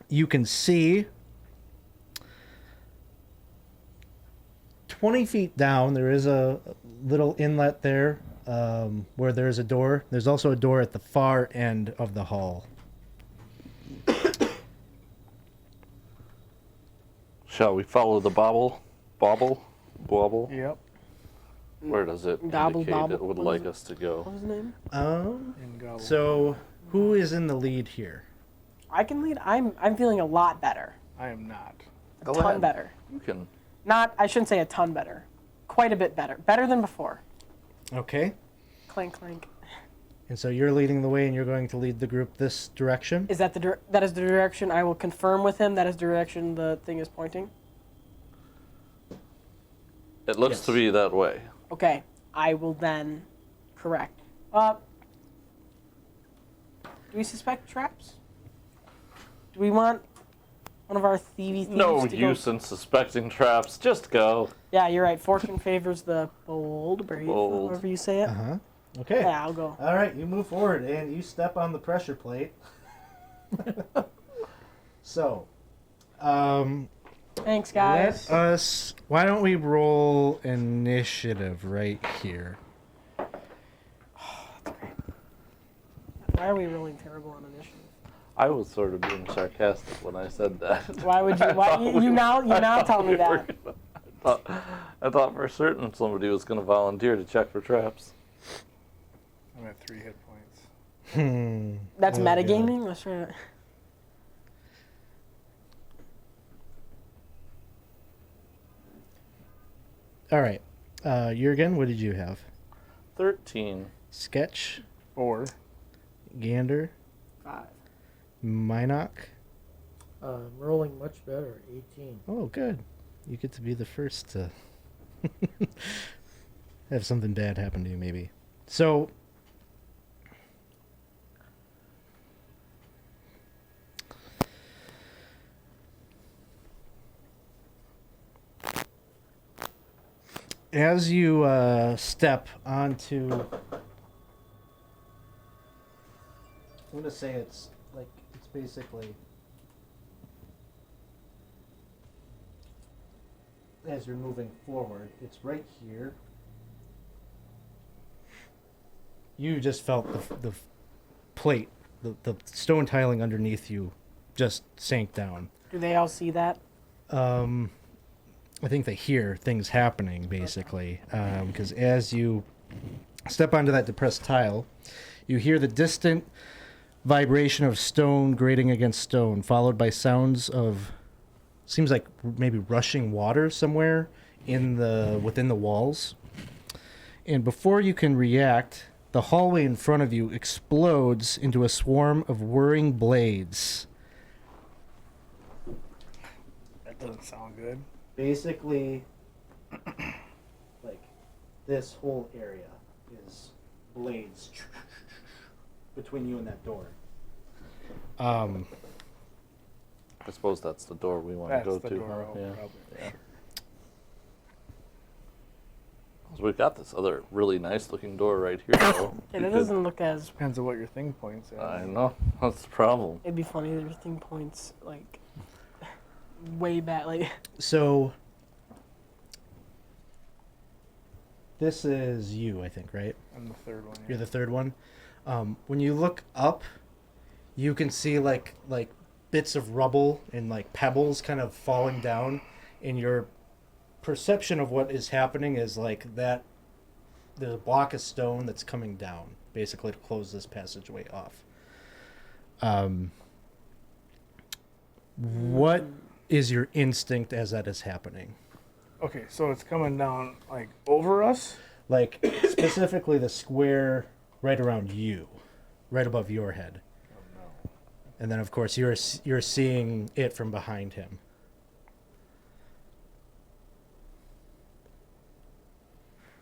You can see 20 feet down, there is a little inlet there where there's a door. There's also a door at the far end of the hall. Shall we follow the bauble? Bauble? Yep. Where does it Gobble, indicate bobble. it would What like is it? us to go? What was his name? And gobble. So who is in the lead here? I can lead. I'm feeling a lot better. I am not. A Go ton ahead. better. You can. I shouldn't say a ton better. Quite a bit better. Better than before. Okay. Clank, clank. And so you're leading the way and you're going to lead the group this direction? Is that that is the direction I will confirm with him? That is the direction the thing is pointing? It looks Yes. to be that way. Okay. I will then correct. Do we suspect traps? Do we want one of our thieves No to use go? in suspecting traps. Just go. Yeah, you're right. Fortune favors the bold, brave, Bold. however you say it. Uh-huh. Okay. Yeah, I'll go. All right, you move forward and you step on the pressure plate. So, Thanks, guys. why don't we roll initiative right here? Why are we rolling terrible on initiative? I was sort of being sarcastic when I said that. Why would you? Why you now tell me that? I thought for certain somebody was going to volunteer to check for traps. I'm at 3 hit points. That's Oh, metagaming. Let's try it. All right. Jurgen, what did you have? 13. Sketch, 4. Gander, 5. Minoc. I'm rolling much better. 18. Oh, good. You get to be the first to have something bad happen to you, maybe. So, as you step onto, I'm going to say it's basically, as you're moving forward, it's right here. You just felt the plate, the stone tiling underneath you just sank down. Do they all see that? I think they hear things happening, basically, because as you step onto that depressed tile, you hear the distant vibration of stone grating against stone, followed by sounds of, seems like maybe rushing water somewhere within the walls. And before you can react, the hallway in front of you explodes into a swarm of whirring blades. That doesn't sound good. Basically, this whole area is blades between you and that door. I suppose that's the door we want to That's go the to. door. Huh? I'll Yeah. probably- 'Cause we've got this other really nice looking door right here. Though. Yeah, We that could- doesn't look as. Depends on what your thing points at. I know. That's the problem. It'd be funny if your thing points like way back, like. So this is you, I think, right? I'm the third one. You're the third one. When you look up, you can see like bits of rubble and like pebbles kind of falling down, and your perception of what is happening is like that there's a block of stone that's coming down, basically to close this passageway off. What is your instinct as that is happening? Okay, so it's coming down like over us. Like specifically the square right around you, right above your head. Oh no. And then, of course, you're seeing it from behind him.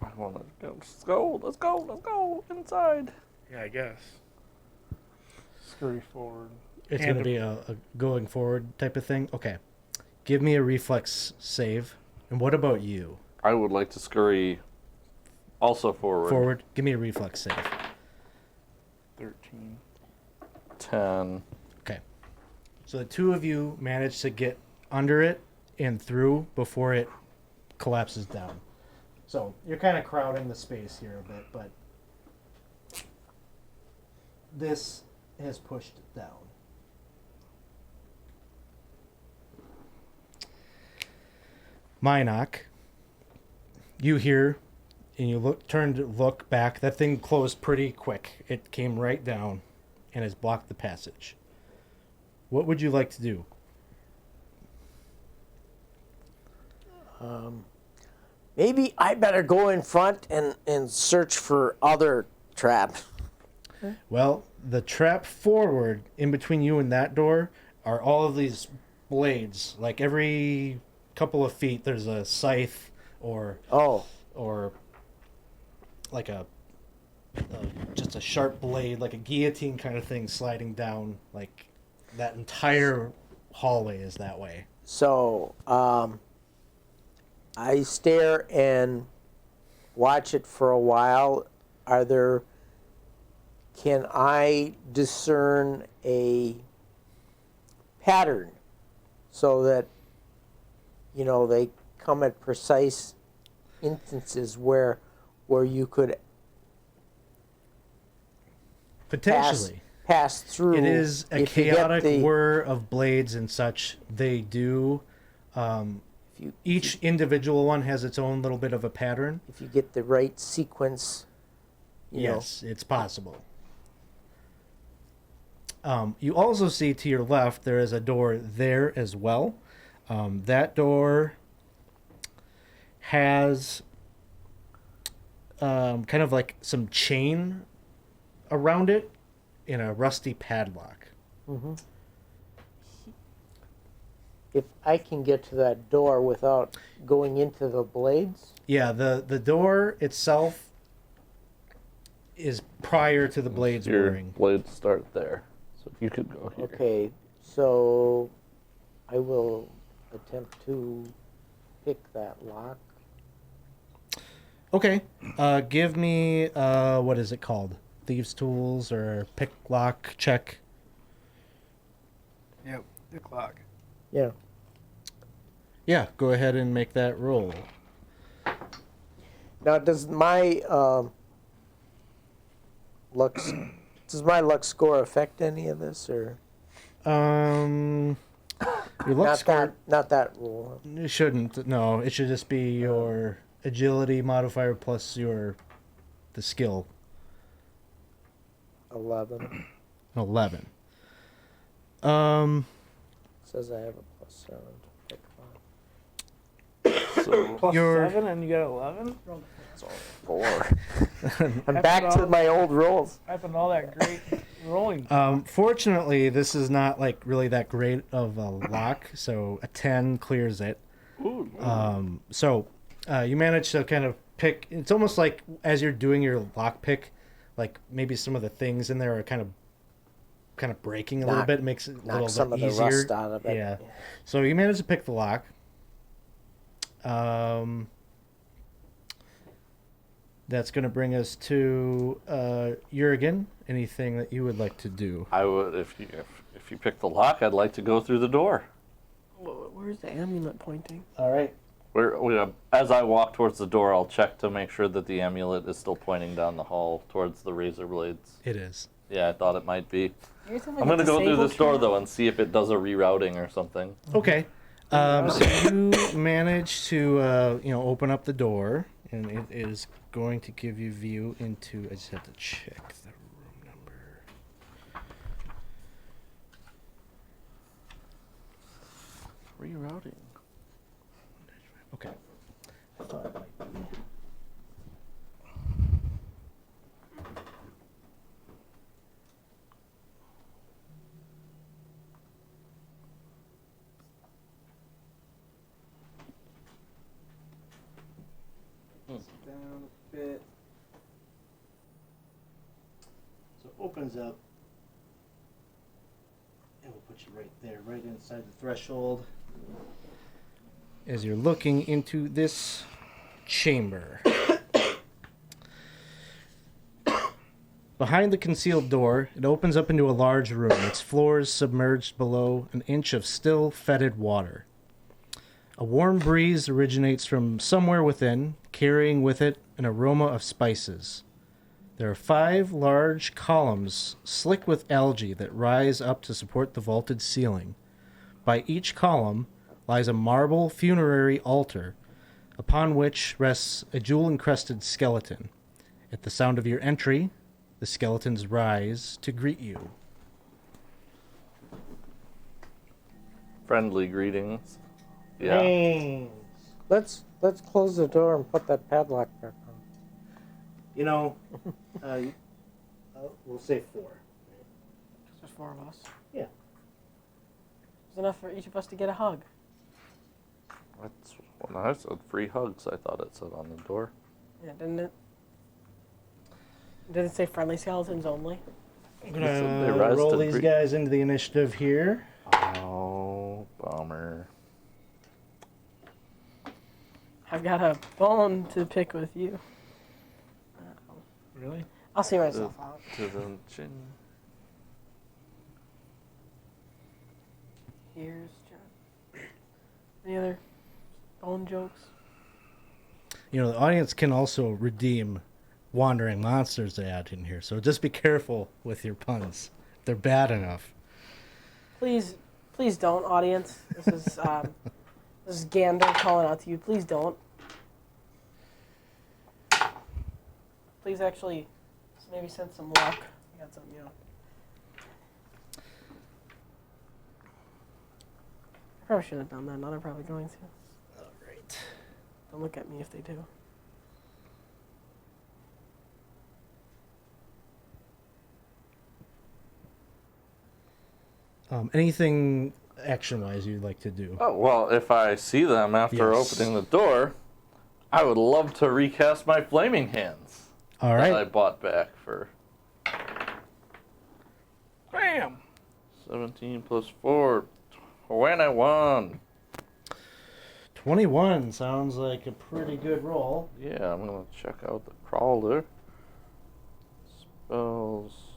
I want to go. Let's go. Let's go. Let's go inside. Yeah, I guess. Scurry forward. It's Hand going to be a going forward type of thing. Okay. Give me a reflex save. And what about you? I would like to scurry also forward. Forward. Give me a reflex save. 13. 10. Okay. So the two of you manage to get under it and through before it collapses down. So you're kind of crowding the space here a bit, but this has pushed it down. Minoc, you hear, and you turn to look back. That thing closed pretty quick. It came right down and has blocked the passage. What would you like to do? Maybe I better go in front and search for other traps. Well, the trap forward in between you and that door are all of these blades. Like every couple of feet, there's a scythe or like just a sharp blade, like a guillotine kind of thing sliding down. Like that entire hallway is that way. So I stare and watch it for a while. Can I discern a pattern so that, they come at precise instances where you could Potentially. pass through? It is a if you get chaotic whir of blades and such. They do. Each individual one has its own little bit of a pattern. If you get the right sequence, Yes, it's possible. You also see to your left there is a door there as well. That door has kind of like some chain around it in a rusty padlock. if I can get to that door without going into the blades. Yeah, the door itself is prior to the blades Your whirring. blades start there. So if you could go here. Okay, so I will attempt to pick that lock. Okay, give me what is it called? Thieves' tools or pick lock check. Yep, the clock. Yeah. Yeah, go ahead and make that roll. Now, does my luck score affect any of this, or Your luck not score not that rule? it shouldn't. No, it should just be your agility modifier plus the skill. 11 11. says I have a +7 to pick lock. So Plus Your- 7 and you got 11? 4. I'm back to my old rolls. Happened all that great rolling. Fortunately, this is not like really that great of a lock, so a 10 clears it. ooh, So you manage to kind of pick. It's almost like as you're doing your lockpick, like maybe some of the things in there are kind of breaking a little bit. It makes it a little some bit of easier. the rust out of it. Yeah. So you managed to pick the lock. That's going to bring us to Jurgen. Anything that you would like to do? I would, if you pick the lock, I'd like to go through the door. Where's the amulet pointing? All right. As I walk towards the door, I'll check to make sure that the amulet is still pointing down the hall towards the razor blades. It is. Yeah, I thought it might be. Yours have, like, I'm a going to go through disable this door, trap? though, and see if it does a rerouting or something. Okay. So you manage to open up the door, and it is going to give you view into. I just have to check the room number. Rerouting. Okay. I thought it might be. Down a bit. So it opens up. And we'll put you right there, right inside the threshold. As you're looking into this chamber. Behind the concealed door, it opens up into a large room, its floors submerged below an inch of still, fetid water. A warm breeze originates from somewhere within, carrying with it an aroma of spices. There are 5 large columns slick with algae that rise up to support the vaulted ceiling. By each column lies a marble funerary altar, upon which rests a jewel-encrusted skeleton. At the sound of your entry, the skeletons rise to greet you. Friendly greetings. Yeah. Hey. Let's close the door and put that padlock back on. You know, we'll say 4. There's 4 of us. Yeah. There's enough for each of us to get a hug. That's when I said free hugs, I thought it said on the door. Yeah, didn't it? Did it say friendly skeletons only? I'm They gonna rise roll to these greet- guys into the initiative here. Oh, bummer. I've got a bone to pick with you. Really? I'll see myself out. To the chin. Here's John. Any other bone jokes? You know, the audience can also redeem wandering monsters they add in here, so just be careful with your puns. They're bad enough. Please don't, audience. This is Gander calling out to you. Please don't. Please actually maybe send some luck. I got some, I probably shouldn't have done that. Now they're probably going to. All right. Don't look at me if they do. Anything action-wise you'd like to do? Oh, well, if I see them after Yes. opening the door, I would love to recast my flaming hands. All That I right. bought back for Bam! 17 plus 4. 21. 21 sounds like a pretty good roll. Yeah, I'm going to check out the crawler. Spells.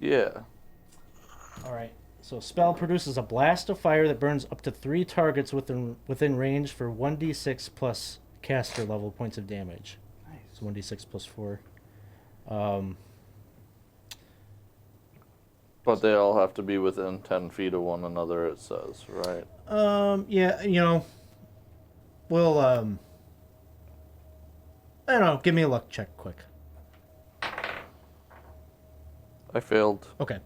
Yeah. All right. So spell produces a blast of fire that burns up to 3 targets within range for 1d6 plus caster level points of damage. Nice. So 1d6 plus 4. But they all have to be within 10 feet of one another, it says, right? Yeah, we'll I don't know, give me a luck check quick. I failed. Okay.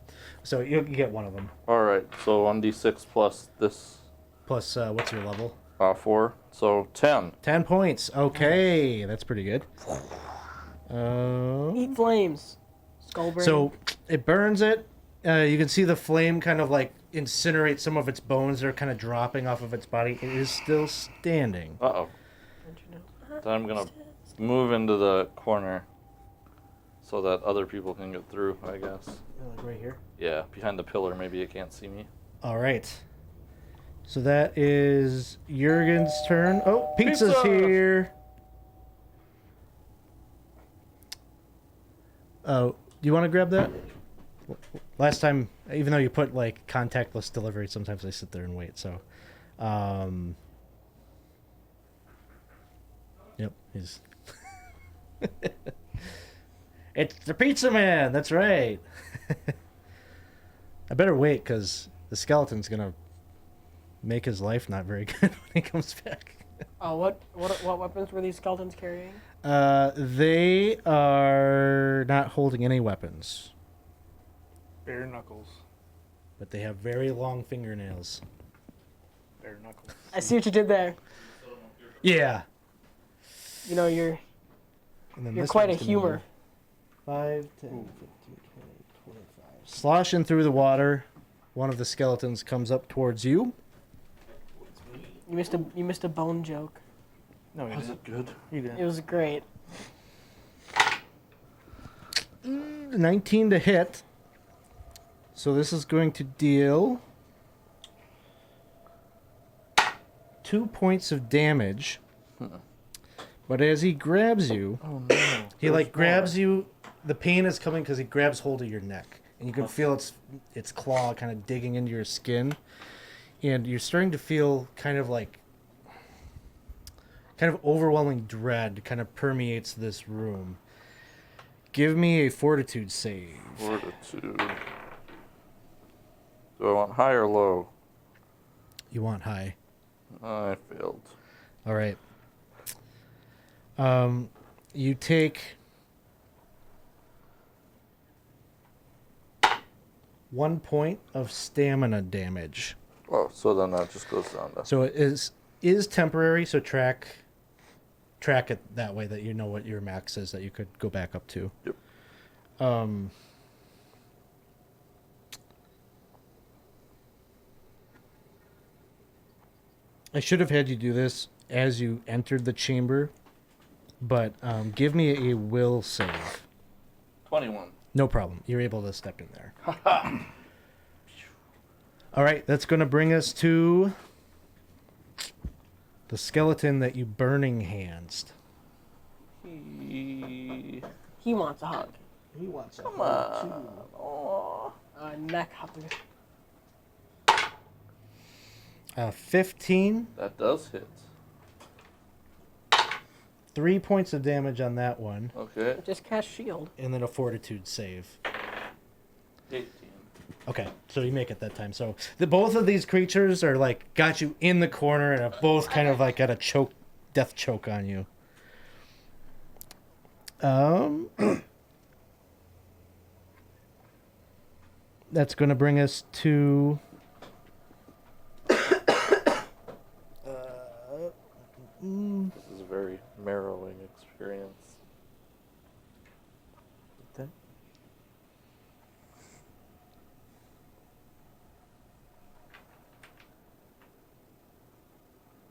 So you get one of them. Alright, so 1d6 plus this Plus what's your level? 4, so 10. 10 points. Okay, that's pretty good. Eat flames. Skull brain. So it burns it. You can see the flame kind of like incinerate some of its bones. They're kind of dropping off of its body. It is still standing. Uh-oh. Then I'm going to move into the corner so that other people can get through, I guess. Like right here? Yeah, behind the pillar. Maybe it can't see me. All right. So that is Jurgen's turn. Oh, pizza's Pizza! here. Oh, do you want to grab that? Last time, even though you put like contactless delivery, sometimes I sit there and wait. So, yep, he's. It's the pizza man. That's right. I better wait because the skeleton's gonna make his life not very good when he comes back. Oh, what weapons were these skeletons carrying? They are not holding any weapons, Bare knuckles. but they have very long fingernails. Bare knuckles. I see what you did there. Yeah. You know, you're And then you're this quite a one's gonna humor. move 5, 10, 15, 20, 25. Sloshing through the water, one of the skeletons comes up towards you. You missed a bone joke. No, he Was didn't. it good? He didn't. It was great. 19 to hit. So this is going to deal 2 points of damage. But as he grabs you, Oh, no. he like grabs you. The pain is coming because he grabs hold of your neck, and you can feel its claw kind of digging into your skin, and you're starting to feel kind of overwhelming dread kind of permeates this room. Give me a fortitude save. Fortitude. Do I want high or low? You want high. I failed. All right. You take 1 point of stamina damage. Oh, so then that just goes down to... So it is temporary. So track it that way that you know what your max is that you could go back up to. Yep. I should have had you do this as you entered the chamber, but give me a will save. 21. No problem. You're able to step in there. All right, that's going to bring us to the skeleton that you burning handsed. He... He wants a hug. He wants a Come hug, on. too. Oh. Neck hug. 15, That does hit. 3 points of damage on that one, Okay. Just cast shield. and then a fortitude save. 18. Okay, so you make it that time. So both of these creatures are like got you in the corner and have both kind of like got a death choke on you. That's going to bring us to This is a very marrowing experience.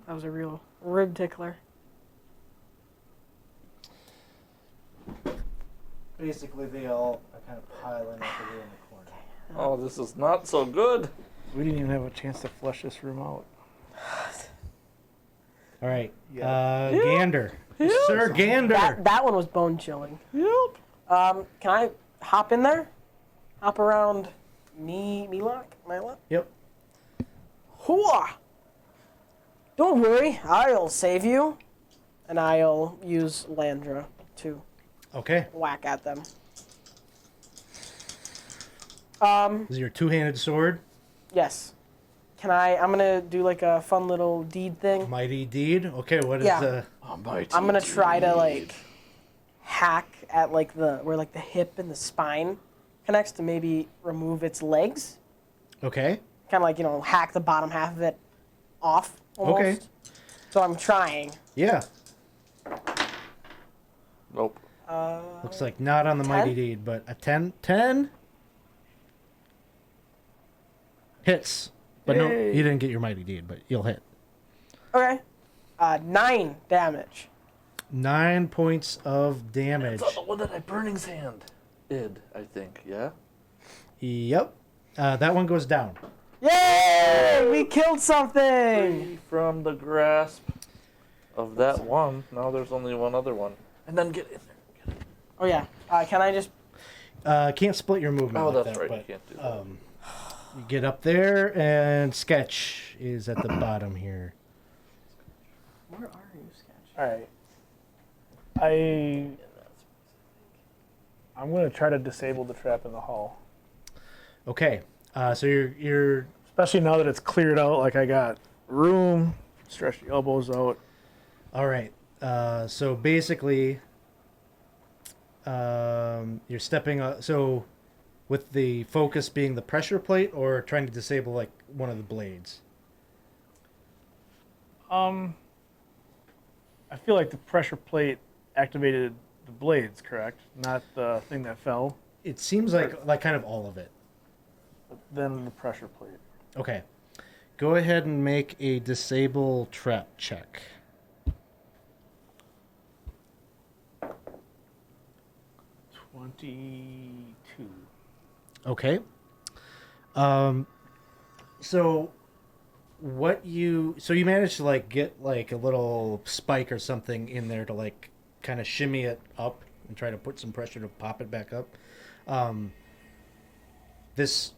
That was a real rib tickler. Basically, they all are kind of piling up over in the corner. Oh, this is not so good. We didn't even have a chance to flesh this room out. all right, Gander, Sir Gander. That one was bone chilling. Yep. Can I hop in there? Hop around my lock? Yep. Hooah! Don't worry, I'll save you. And I'll use Landra to Okay. whack at them. This is your two-handed sword. Yes. I'm gonna do like a fun little deed thing. Mighty deed. Okay, what is Yeah. I'm gonna try to like hack at like where like the hip and the spine connects to maybe remove its legs. Okay. Kind of like, hack the bottom half of it off almost. Okay. So I'm trying. Yeah. Nope. Looks like not on the 10? mighty deed, but a 10. 10 hits. But no, Yay. you didn't get your mighty deed, but you'll hit. Okay. 9 damage. 9 points of damage. That's the one that I Burning's Hand did, I think, yeah? Yep. That one goes down. Yay! We killed something! Free from the grasp of that one. Now there's only one other one. And then get in there. Oh, yeah. Can I just... Can't split your movement Oh, like that's that, right. but You can't do that. you get up there, and Sketch is at the bottom here. Where are you, Sketch? All right. I'm gonna try to disable the trap in the hall, Okay. So you're especially now that it's cleared out. Like I got room, stretch the elbows out. all right. So basically, you're stepping. So, with the focus being the pressure plate, or trying to disable like one of the blades. I feel like the pressure plate activated the blades, correct? Not the thing that fell. It seems like kind of all of it. But then the pressure plate. Okay. Go ahead and make a disable trap check. 22. Okay. So you managed to like get like a little spike or something in there to like kind of shimmy it up and try to put some pressure to pop it back up. This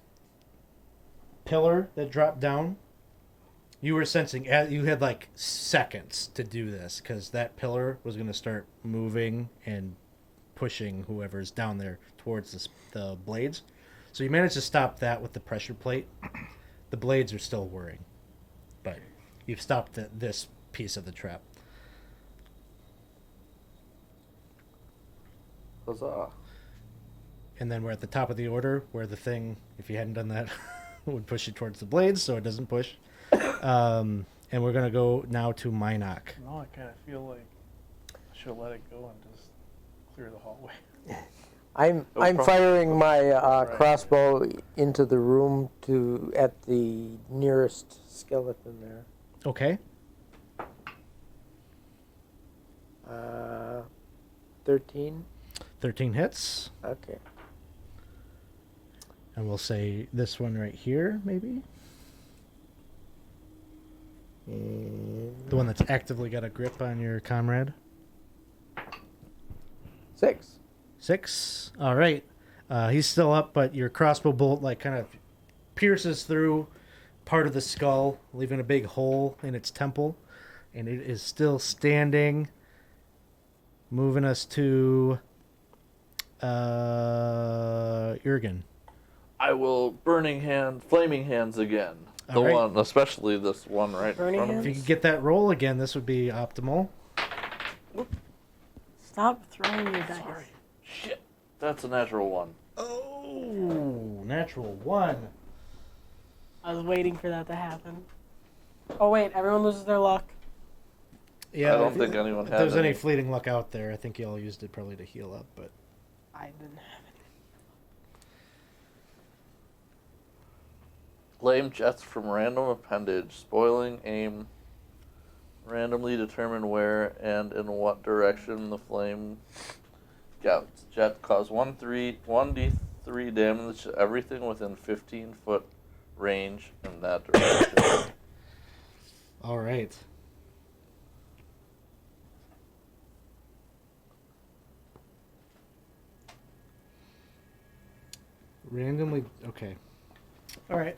pillar that dropped down, you were sensing you had like seconds to do this because that pillar was going to start moving and pushing whoever's down there towards the blades. So you managed to stop that with the pressure plate. The blades are still whirring, but you've stopped this piece of the trap. Huzzah. And then we're at the top of the order where the thing, if you hadn't done that, would push it towards the blades, so it doesn't push. And we're going to go now to Minoc. No, I kind of feel like I should have let it go and just clear the hallway. I'm problem. firing my crossbow into the room at the nearest skeleton there. Okay. 13. 13 hits. Okay. And we'll say this one right here, maybe. And The one that's actively got a grip on your comrade. 6. 6. All right. He's still up, but your crossbow bolt like kind of pierces through part of the skull, leaving a big hole in its temple, and it is still standing. Moving us to Jurgen. I will flaming hands again. The All right. one, especially this one right Burning in front of If me. you could get that roll again, this would be optimal. Stop throwing your dice. Sorry. Shit. That's a natural one. Oh, natural 1. I was waiting for that to happen. Oh, wait. Everyone loses their luck. Yeah, I don't think anyone if had there's any any. fleeting luck out there, I think you all used it probably to heal up, but I didn't have it. Flame jets from random appendage, spoiling aim, randomly determine where and in what direction the flame jet cause 1d3 damage to everything within 15-foot range in that direction. all right. Randomly, okay. All right.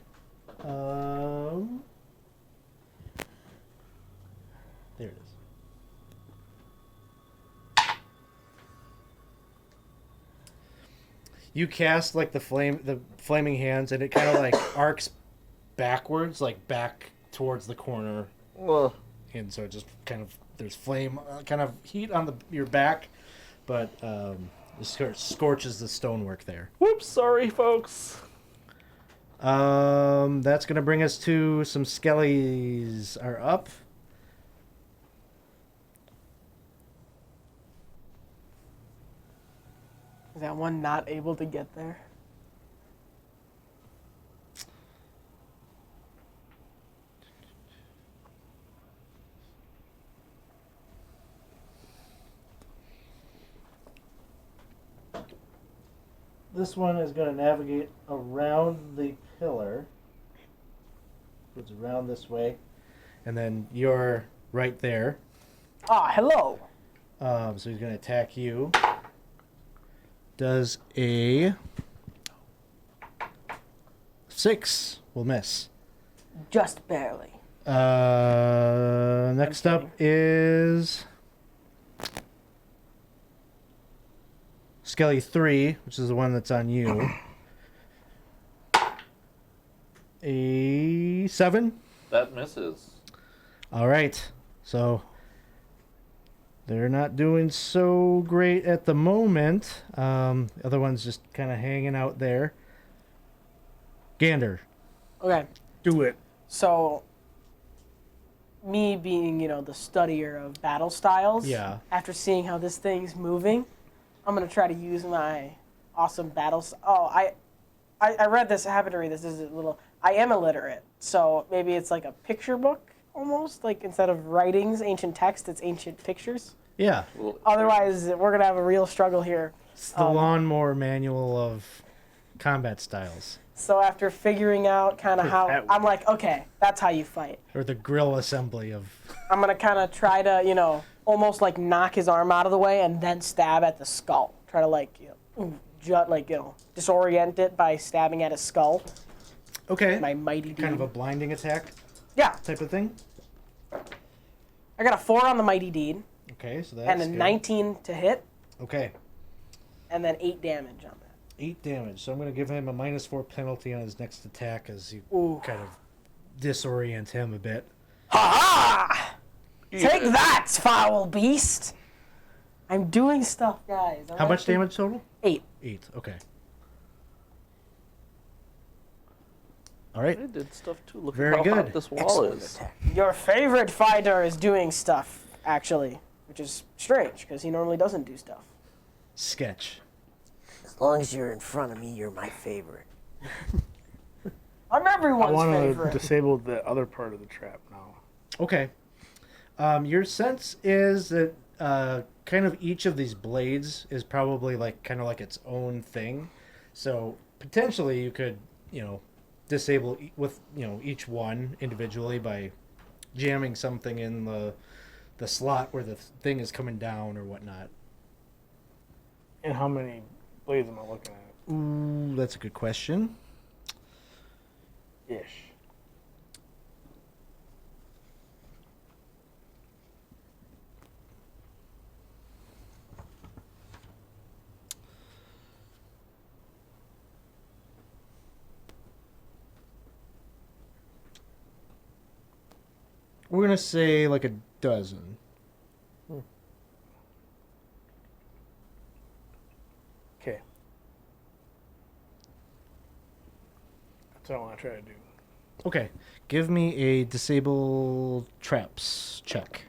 There it is. You cast like the flaming hands, and it kind of like arcs backwards, like back towards the corner, Ugh. and so it just kind of there's flame, kind of heat on your back, but it scorches the stonework there. Whoops, sorry, folks. That's gonna bring us to some skellies are up. Is that one not able to get there? This one is going to navigate around the pillar. Goes around this way. And then you're right there. Ah, hello. So he's going to attack you. Does a 6. Will miss. Just barely. Next up is Skelly 3, which is the one that's on you. A 7. That misses. All right. So they're not doing so great at the moment. The other one's just kind of hanging out there. Gander. Okay. Do it. So, me being, the studier of battle styles. Yeah. After seeing how this thing's moving, I'm gonna try to use my awesome battles. Oh, I read this. I happen to read this. This is a little. I am illiterate, so maybe it's like a picture book almost. Like instead of writings, ancient text, it's ancient pictures. Yeah. Well, Otherwise, we're gonna have a real struggle here. It's the lawnmower manual of combat styles. So after figuring out kind of how, that I'm like, okay, that's how you fight. Or the grill assembly of... I'm gonna kind of try to, almost like knock his arm out of the way and then stab at the skull. Try to disorient it by stabbing at his skull. Okay. My mighty deed. Kind of a blinding attack Yeah, type of thing. I got a 4 on the mighty deed Okay, so that's and a good. 19 to hit, Okay. and then 8 damage on that. 8 damage. So I'm going to give him a -4 penalty on his next attack as you Ooh. kind of disorient him a bit. Ha ha! Take that, foul beast! I'm doing stuff, guys. How much damage total? 8. 8. Okay. All right. I did stuff too. Look Very at how good. hot this wall is. Your favorite fighter is doing stuff, actually, which is strange because he normally doesn't do stuff. Sketch. As long as you're in front of me, you're my favorite. I'm I everyone's want to favorite. disable the other part of the trap now. Okay. Your sense is that kind of each of these blades is probably kind of like its own thing. So potentially you could, disable with each one individually by jamming something in the slot where the thing is coming down or whatnot. And how many blades am I looking at? Ooh, that's a good question. Ish. We're gonna say like a dozen. Okay. That's what I want to try to do. Okay, give me a disable traps check.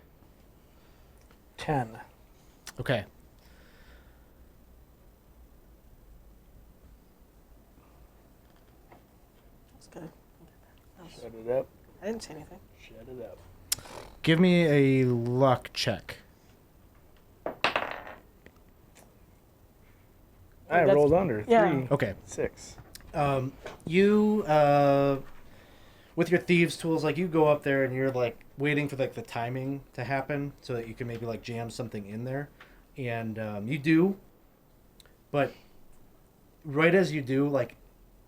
10. Okay. That's good. Shut it up. I didn't say anything. Shut it up. Give me a luck check. I That's- rolled under. yeah. 3, Okay. 6. You with your thieves tools, you go up there and you're waiting for the timing to happen so that you can maybe jam something in there, and you do, but right as you do,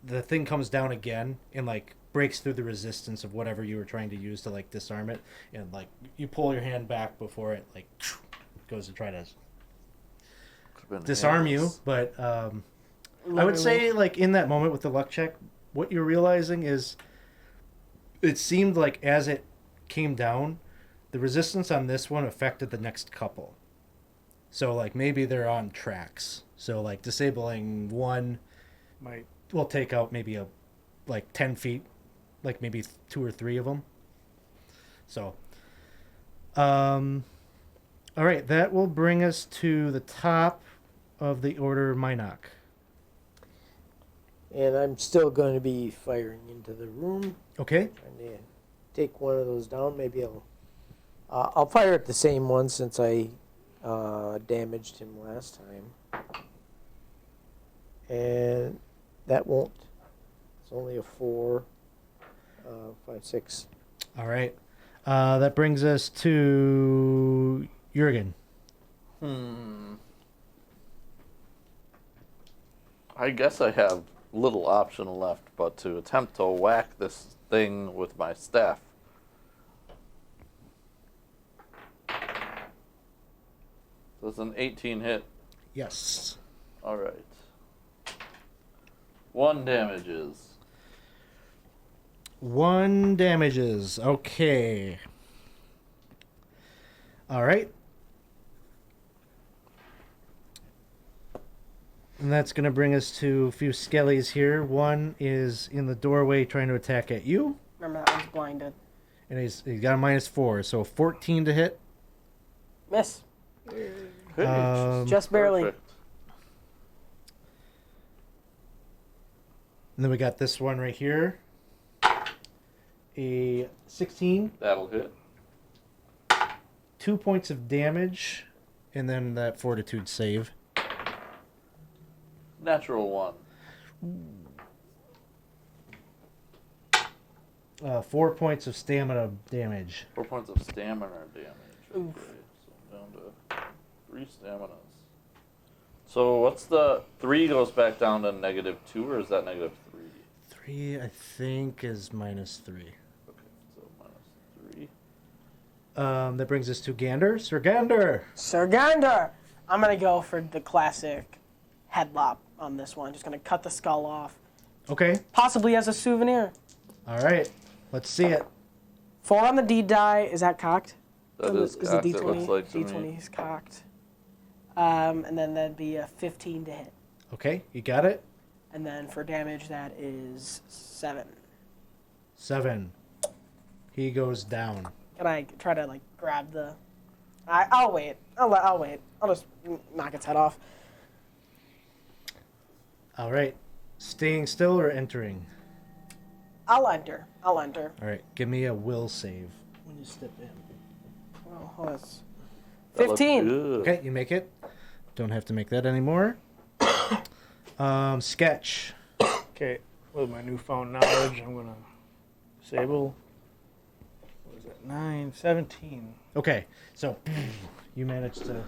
the thing comes down again and breaks through the resistance of whatever you were trying to use to disarm it, and you pull your hand back before it goes to try to disarm you, but I would say in that moment with the luck check, what you're realizing is it seemed as it came down, the resistance on this one affected the next couple. So maybe they're on tracks. So disabling one Might. will take out maybe 10 feet, maybe 2 or 3 of them. So, all right, that will bring us to the top of the Order Minoc. And I'm still going to be firing into the room. Okay. Trying to take one of those down. Maybe I'll fire at the same one since I damaged him last time. And that won't. It's only a 4, 5, 6. All right. That brings us to Jurgen. I guess I have little option left but to attempt to whack this thing with my staff. Does an 18 hit? Yes. All right. 1 damages. 1 damages. Okay. All right. And that's going to bring us to a few skellies here. One is in the doorway trying to attack at you. Remember that one's blinded. And he's got a -4, so 14 to hit. Miss. Hey, Just barely. perfect. And then we got this one right here. A 16, That'll hit. 2 points of damage, and then that fortitude save. Natural 1. 4 points of stamina damage. 4 points of stamina damage. Okay, so I'm down to 3 staminas. So what's the 3 goes back down to -2, or is that -3? 3, I think, is -3. Okay, so -3. That brings us to Gander. Sir Gander! Sir Gander! I'm going to go for the classic headlop on this one. Just going to cut the skull off. Okay. Possibly as a souvenir. All right. Let's see it. 4 on the D die. Is that cocked? That is the cocked, D20? it looks like to me. D20 is cocked. And then that'd be a 15 to hit. Okay, you got it. And then for damage, that is 7. 7. He goes down. Can I try to, like, grab the... I'll wait. I'll wait. I'll just knock its head off. All right. Staying still or entering? I'll enter. All right. Give me a will save when you step in. Well, that's That looks 15. good. Okay, you make it. Don't have to make that anymore. Sketch. Okay, with my newfound knowledge, I'm gonna disable. What is that? 9, 17. Okay, so you managed to...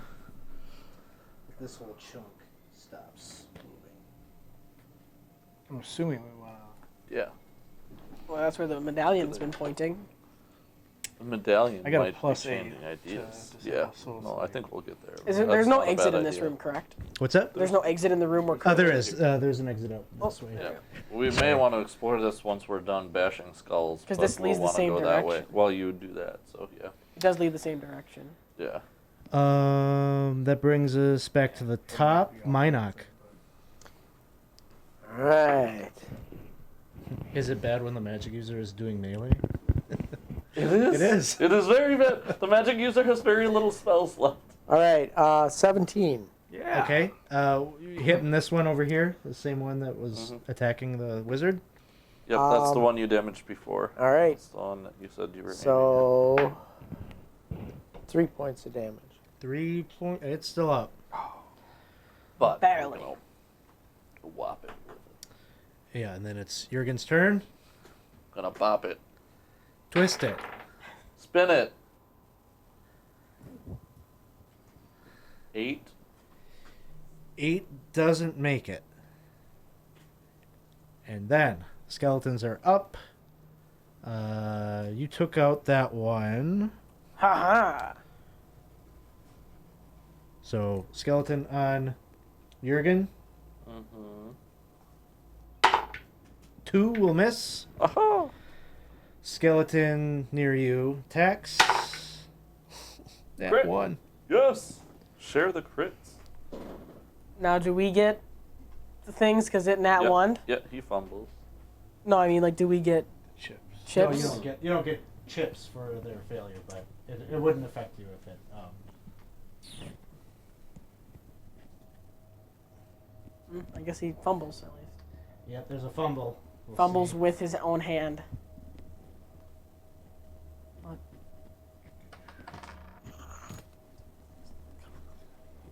This whole chunk stops moving. I'm assuming we wanna. Yeah. Well, that's where the medallion's been pointing. The medallion I got a might +8 be changing ideas. to Yeah. disable No, I think we'll get there. Is it, That's there's no not a exit bad in this idea. room, correct? What's that? There's no exit in the room we're Oh, there currently- is. There's an exit out this way. Yeah. We may want to explore this once we're done bashing skulls. 'Cause but this leads the we'll wanna same go that way. direction. Well, you do that, so yeah. It does lead the same direction. Yeah. That brings us back to the top. Minoc. All right. Is it bad when the magic user is doing melee? It is. It is. It is very bad. The magic user has very little spells left. All right. 17. Yeah. Okay. Hitting this one over here, the same one that was attacking the wizard. Yep, that's the one you damaged before. All right. That's the one that you said you were So 3 points of damage. 3 point. It's still up. but Barely. Well, whop it. Yeah, and then it's Jurgen's turn. Gonna bop it. Twist it. Spin it. 8. 8 doesn't make it. And then skeletons are up. You took out that one. Ha ha! So skeleton on Jurgen. 2 will miss. Aha! Skeleton near you attacks. That Crit. 1. Yes! Share the crits. Now, do we get the things? Because it nat Yep. one? Yeah, he fumbles. No, I mean, like, do we get Chips. No, chips? you don't get chips for their failure, but it wouldn't affect you if it. I guess he fumbles at least. Yep, there's a fumble. We'll Fumbles see. with his own hand.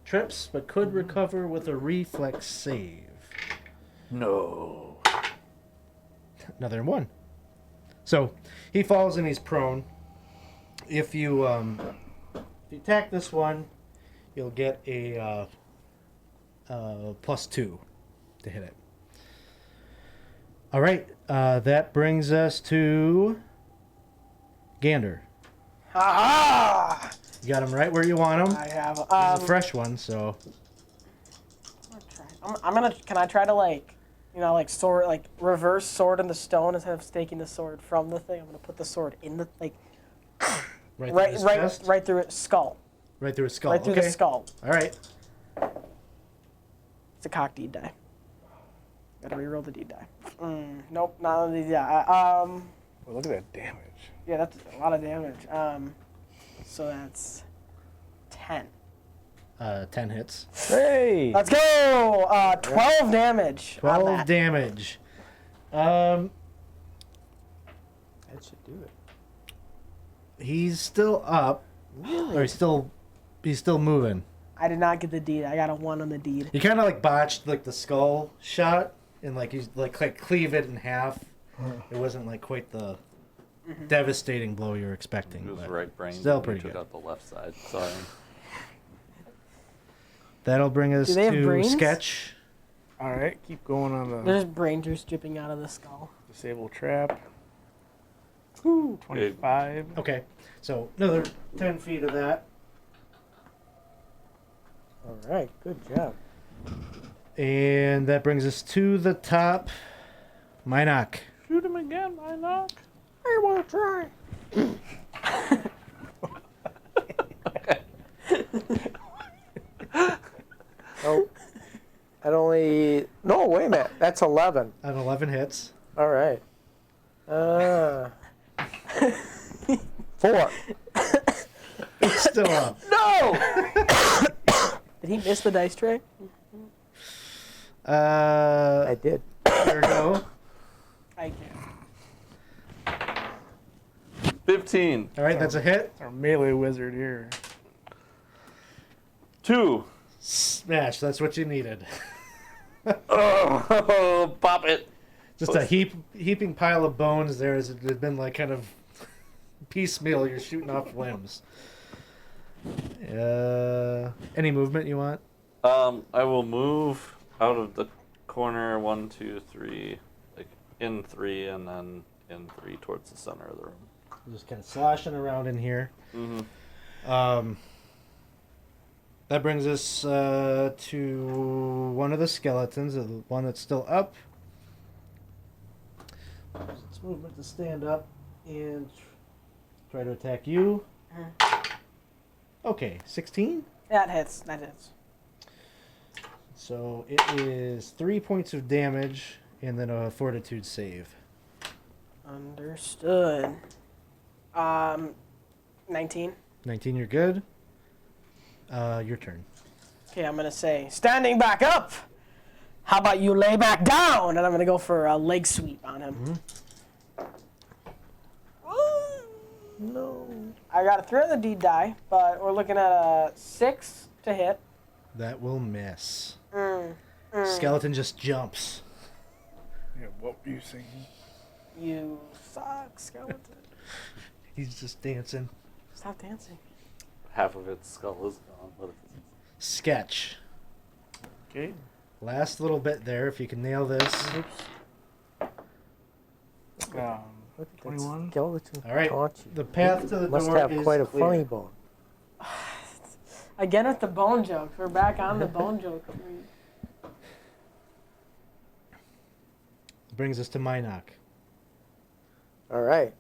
Trips, but could recover with a reflex save. No. Another one. So he falls and he's prone. If you attack this one, you'll get a +2 to hit it. All right, that brings us to Gander. Ha You got him right where you want him. I have. It's a fresh one, so I'm gonna. Can I try to like sword, like reverse sword in the stone instead of staking the sword from the thing? I'm gonna put the sword in the right through his chest? right through its skull. Right through his skull. Right through okay. the skull. All right. It's a cock deed die. Gotta reroll the deed die. Nope, not on the die. Well, look at that damage. Yeah, that's a lot of damage. So that's 10. 10 hits. Hey! Let's go! 12 damage. on 12 that. damage. That should do it. He's still up. Really? Or he's still moving. I did not get the deed. I got a 1 on the deed. He kind of like botched like the skull shot and like he's like cleave it in half. It wasn't like quite the devastating blow you were expecting. It was but right brain. Still You pretty took good. out the left side. Sorry. That'll bring us Do they have to brains? Sketch. All right, keep going on the There's brain juice dripping out of the skull. disable trap. Woo, 25. Okay, so another 10 feet of that. All right, good job. And that brings us to the top. Minoc. Shoot him again, my knock. I want to try. Oh, that only. No, wait a minute. That's 11. At 11 hits. All right. 4. He's still up. No! Did he miss the dice tray? I did. There we go. I can't. 15. All right, that's a hit. Our melee wizard here. 2. Smash, that's what you needed. Oh, pop it. Just a heaping pile of bones there as it had been like kind of piecemeal. You're shooting off limbs. Any movement you want? I will move out of the corner 1, 2, 3, like in 3, and then in 3 towards the center of the room. Just kind of sloshing around in here. Mm-hmm. That brings us to one of the skeletons, the one that's still up. Its movement to stand up and try to attack you. Okay, 16. That hits. That hits. So it is 3 points of damage and then a fortitude save. Understood. 19. 19, you're good. Your turn. Okay, I'm gonna say, standing back up. How about you lay back down? And I'm gonna go for a leg sweep on him. No. I got a 3 on the D die, but we're looking at a 6 to hit. That will miss. Skeleton just jumps. Yeah, what were you singing? You suck, skeleton. He's just dancing. Stop dancing. Half of its skull is gone. What if it's... Sketch. Okay. Last little bit there, if you can nail this. Look at 21. that skeleton. All right. taunt you. The path to the Must door have is quite a clear. funny bone. Again with the bone jokes. We're back on the bone joke. Brings us to Minoc. All right.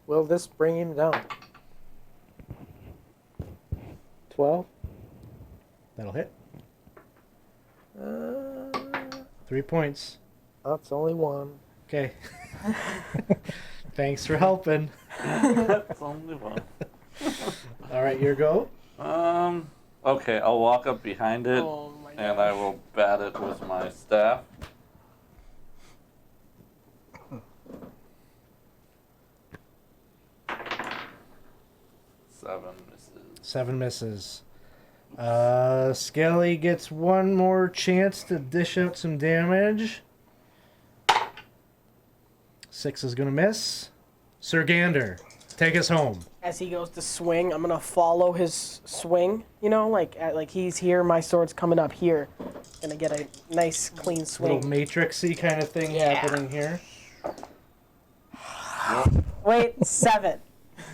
Will this bring him down? 12? That'll hit. Uh, 3 points. that's only 1. Okay. Thanks for helping. That's only one. All right, your go. Okay, I'll walk up behind it. Oh my find And out. I will bat it with my staff. Seven misses. 7 misses. Skelly gets one more chance to dish out some damage. 6 is gonna miss. Sir Gander, take us home. As he goes to swing, I'm gonna follow his swing. You know, like he's here, my sword's coming up here. Gonna get a nice clean swing. Little matrixy kind of thing Yeah. happening here. Wait, 7.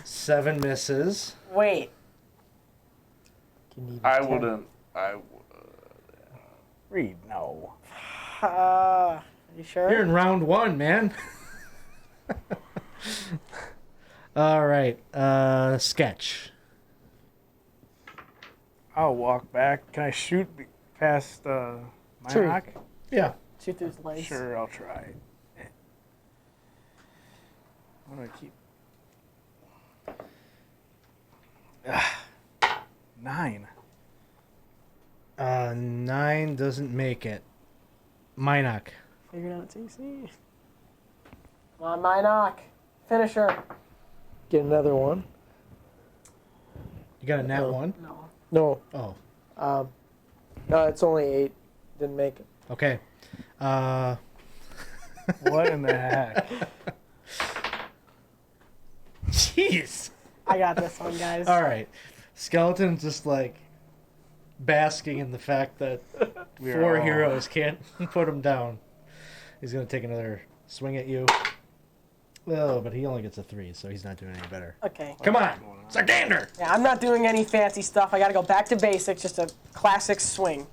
7 misses. Wait, I wouldn't. Reed, no. are you sure? You're in round 1, man. All right, sketch. I'll walk back. Can I shoot past my Sure. knock? Yeah. Shoot through his legs. Sure, I'll try. I'm gonna keep. 9. 9 doesn't make it. Minoc. Figured out TC. Come on, my knock. Finisher. Get another one. You got a nat 1? No. No, Oh, no, it's only 8. Didn't make it. okay. What in the heck? Jeez. I got this one, guys. All right. Skeleton's just like basking in the fact that We 4 are all- heroes can't put him down. He's going to take another swing at you. Oh, but he only gets a 3, so he's not doing any better. Okay. Come on. Sargander. Yeah, I'm not doing any fancy stuff. I gotta go back to basics, just a classic swing.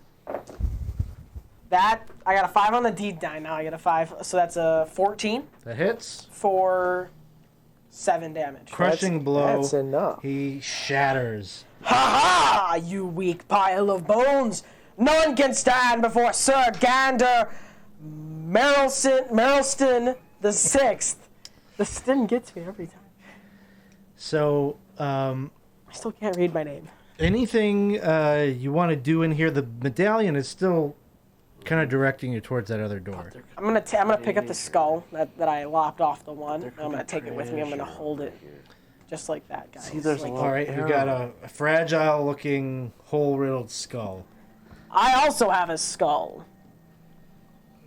That, I got a 5 on the deed die now. I get a 5, so that's a 14 That hits. for 7 damage. Crushing blow. That's enough. He shatters. Ha ha! You weak pile of bones! None can stand before Sir Gander Merylston the Sixth. The stin gets me every time. So, I still can't read my name. anything you want to do in here? The medallion is still kind of directing you towards that other door. I'm gonna pick up the skull that I lopped off the one. And I'm gonna take it with me. I'm gonna hold it just like that, guys. See, there's a All right, you got a fragile-looking, hole-riddled skull. I also have a skull.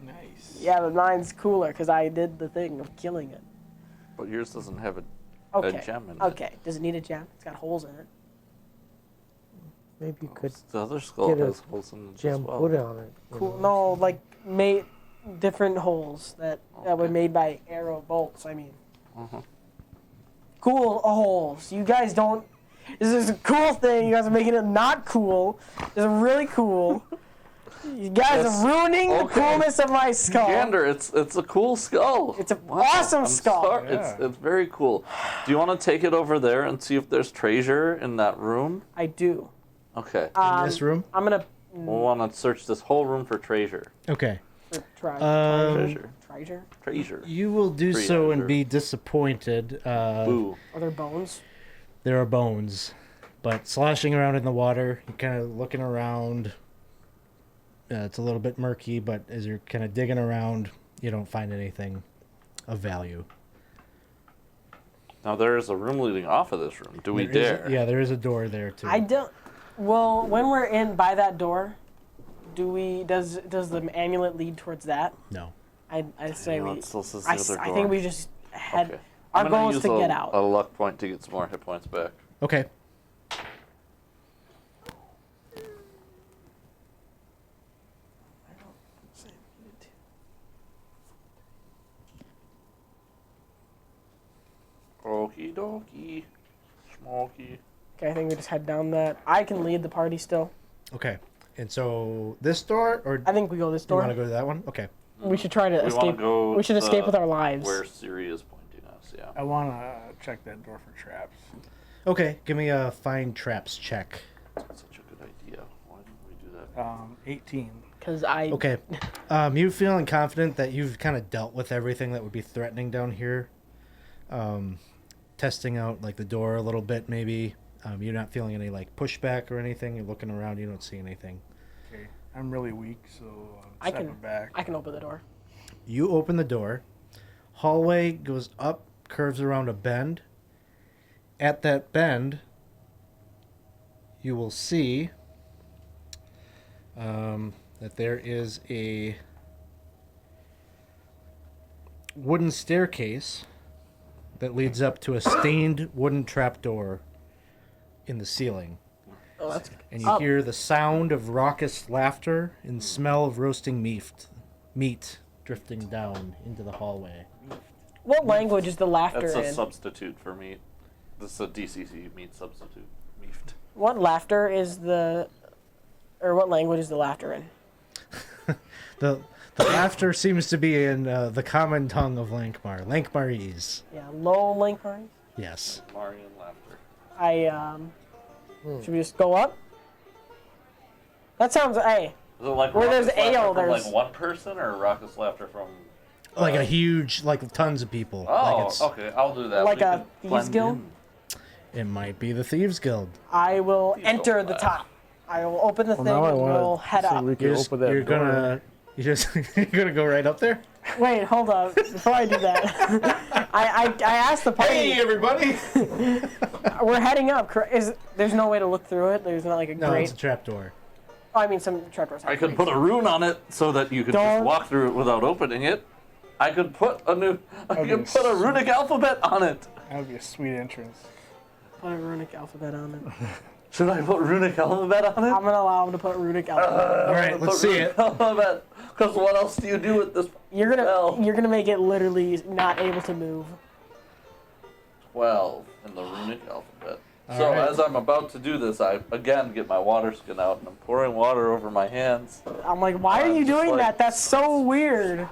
Nice. Yeah, but mine's cooler because I did the thing of killing it. But yours doesn't have a Okay. gem in it. Okay. Does it need a gem? It's got holes in it. Maybe you could The other skull Get a has holes in it as gem well. put on it. you Cool. know. No, like made different holes that were made by arrow bolts. I mean, cool holes. You guys don't. This is a cool thing. You guys are making it not cool. This is really cool. You guys Yes. are ruining the Okay. coolness of my skull. Gander, it's a cool skull. It's an awesome skull. Sorry, Yeah. it's very cool. Do you want to take it over there and see if there's treasure in that room? I do. Okay. In this room? I'm gonna We'll want to search this whole room for treasure. Okay. try. Treasure. Treasure. Treasure. You will do so and Treasure. be disappointed. Boo. Are there bones? There are bones, but sloshing around in the water, you're kind of looking around. It's a little bit murky, but as you're kind of digging around, you don't find anything of value. Now there is a room leading off of this room. Do we There is- dare? yeah, there is a door there too. I don't. Well, when we're in by that door, does the amulet lead towards that? No. I say we. Amulet still says the I, other I door. think we just head. Okay. Our I'm gonna goal is use to a, get out. a luck point to get some more hit points back. Okay. Okie dokie. Smoky. Okay, I think we just head down that. I can lead the party still. Okay. And so this door, or I think we go this do you door. want to go to that one? Okay. We should try to We want escape. to go. We should escape with our lives. Where Siri is pointing us. Yeah. I want to check that door for traps. Okay. Give me a find traps check. That's such a good idea. Why didn't we do that? 18. Because I. Okay. You feeling confident that you've kind of dealt with everything that would be threatening down here? Testing out like the door a little bit, maybe. You're not feeling any like pushback or anything. You're looking around. You don't see anything. Okay. I'm really weak, so I I'm stepping can back. I can open the door. You open the door. Hallway goes up, curves around a bend. At that bend, you will see that there is a wooden staircase that leads up to a stained wooden trapdoor in the ceiling. Oh, that's And you hear the sound of raucous laughter and smell of roasting meat drifting down into the hallway. What language is the laughter That's a in? substitute for meat. This is a DCC meat substitute. Meat. What laughter is the, or what language is the laughter in? The laughter seems to be in the common tongue of Lankhmar. Lankhmarese. Yeah, low Lankhmar. Yes. Marian laughter. Should we just go up? That sounds. Hey, Is it like Where there's raucous laughter ale, from there's- like one person, or raucous laughter from? Like a huge, like tons of people. Oh, Like it's, okay, I'll do that. like We a can Thieves blend Guild? in. It might be the Thieves Guild. I will Please enter don't the laugh. top. I will open the thing now I and want we'll to head see up. we can open that You're door. gonna. You're gonna go right up there. Wait, hold up. Before I do that, I asked the party. everybody! We're heading up. There's no way to look through it. There's not like a No, grate. it's a trapdoor. Oh, I mean, some trapdoors. I could put a rune on it so that you could Don't- just walk through it without opening it. I could put a runic alphabet on it. That would be a sweet entrance. Put a runic alphabet on it. Should I put runic alphabet on it? I'm gonna allow him to put runic alphabet. All right, let's see it. Alphabet. Because what else do you do with this? You're spell? gonna make it literally not able to move. 12 in the runic alphabet. So right. as I'm about to do this, I again get my water skin out and I'm pouring water over my hands. I'm like, why are you just doing like- that? That's so weird.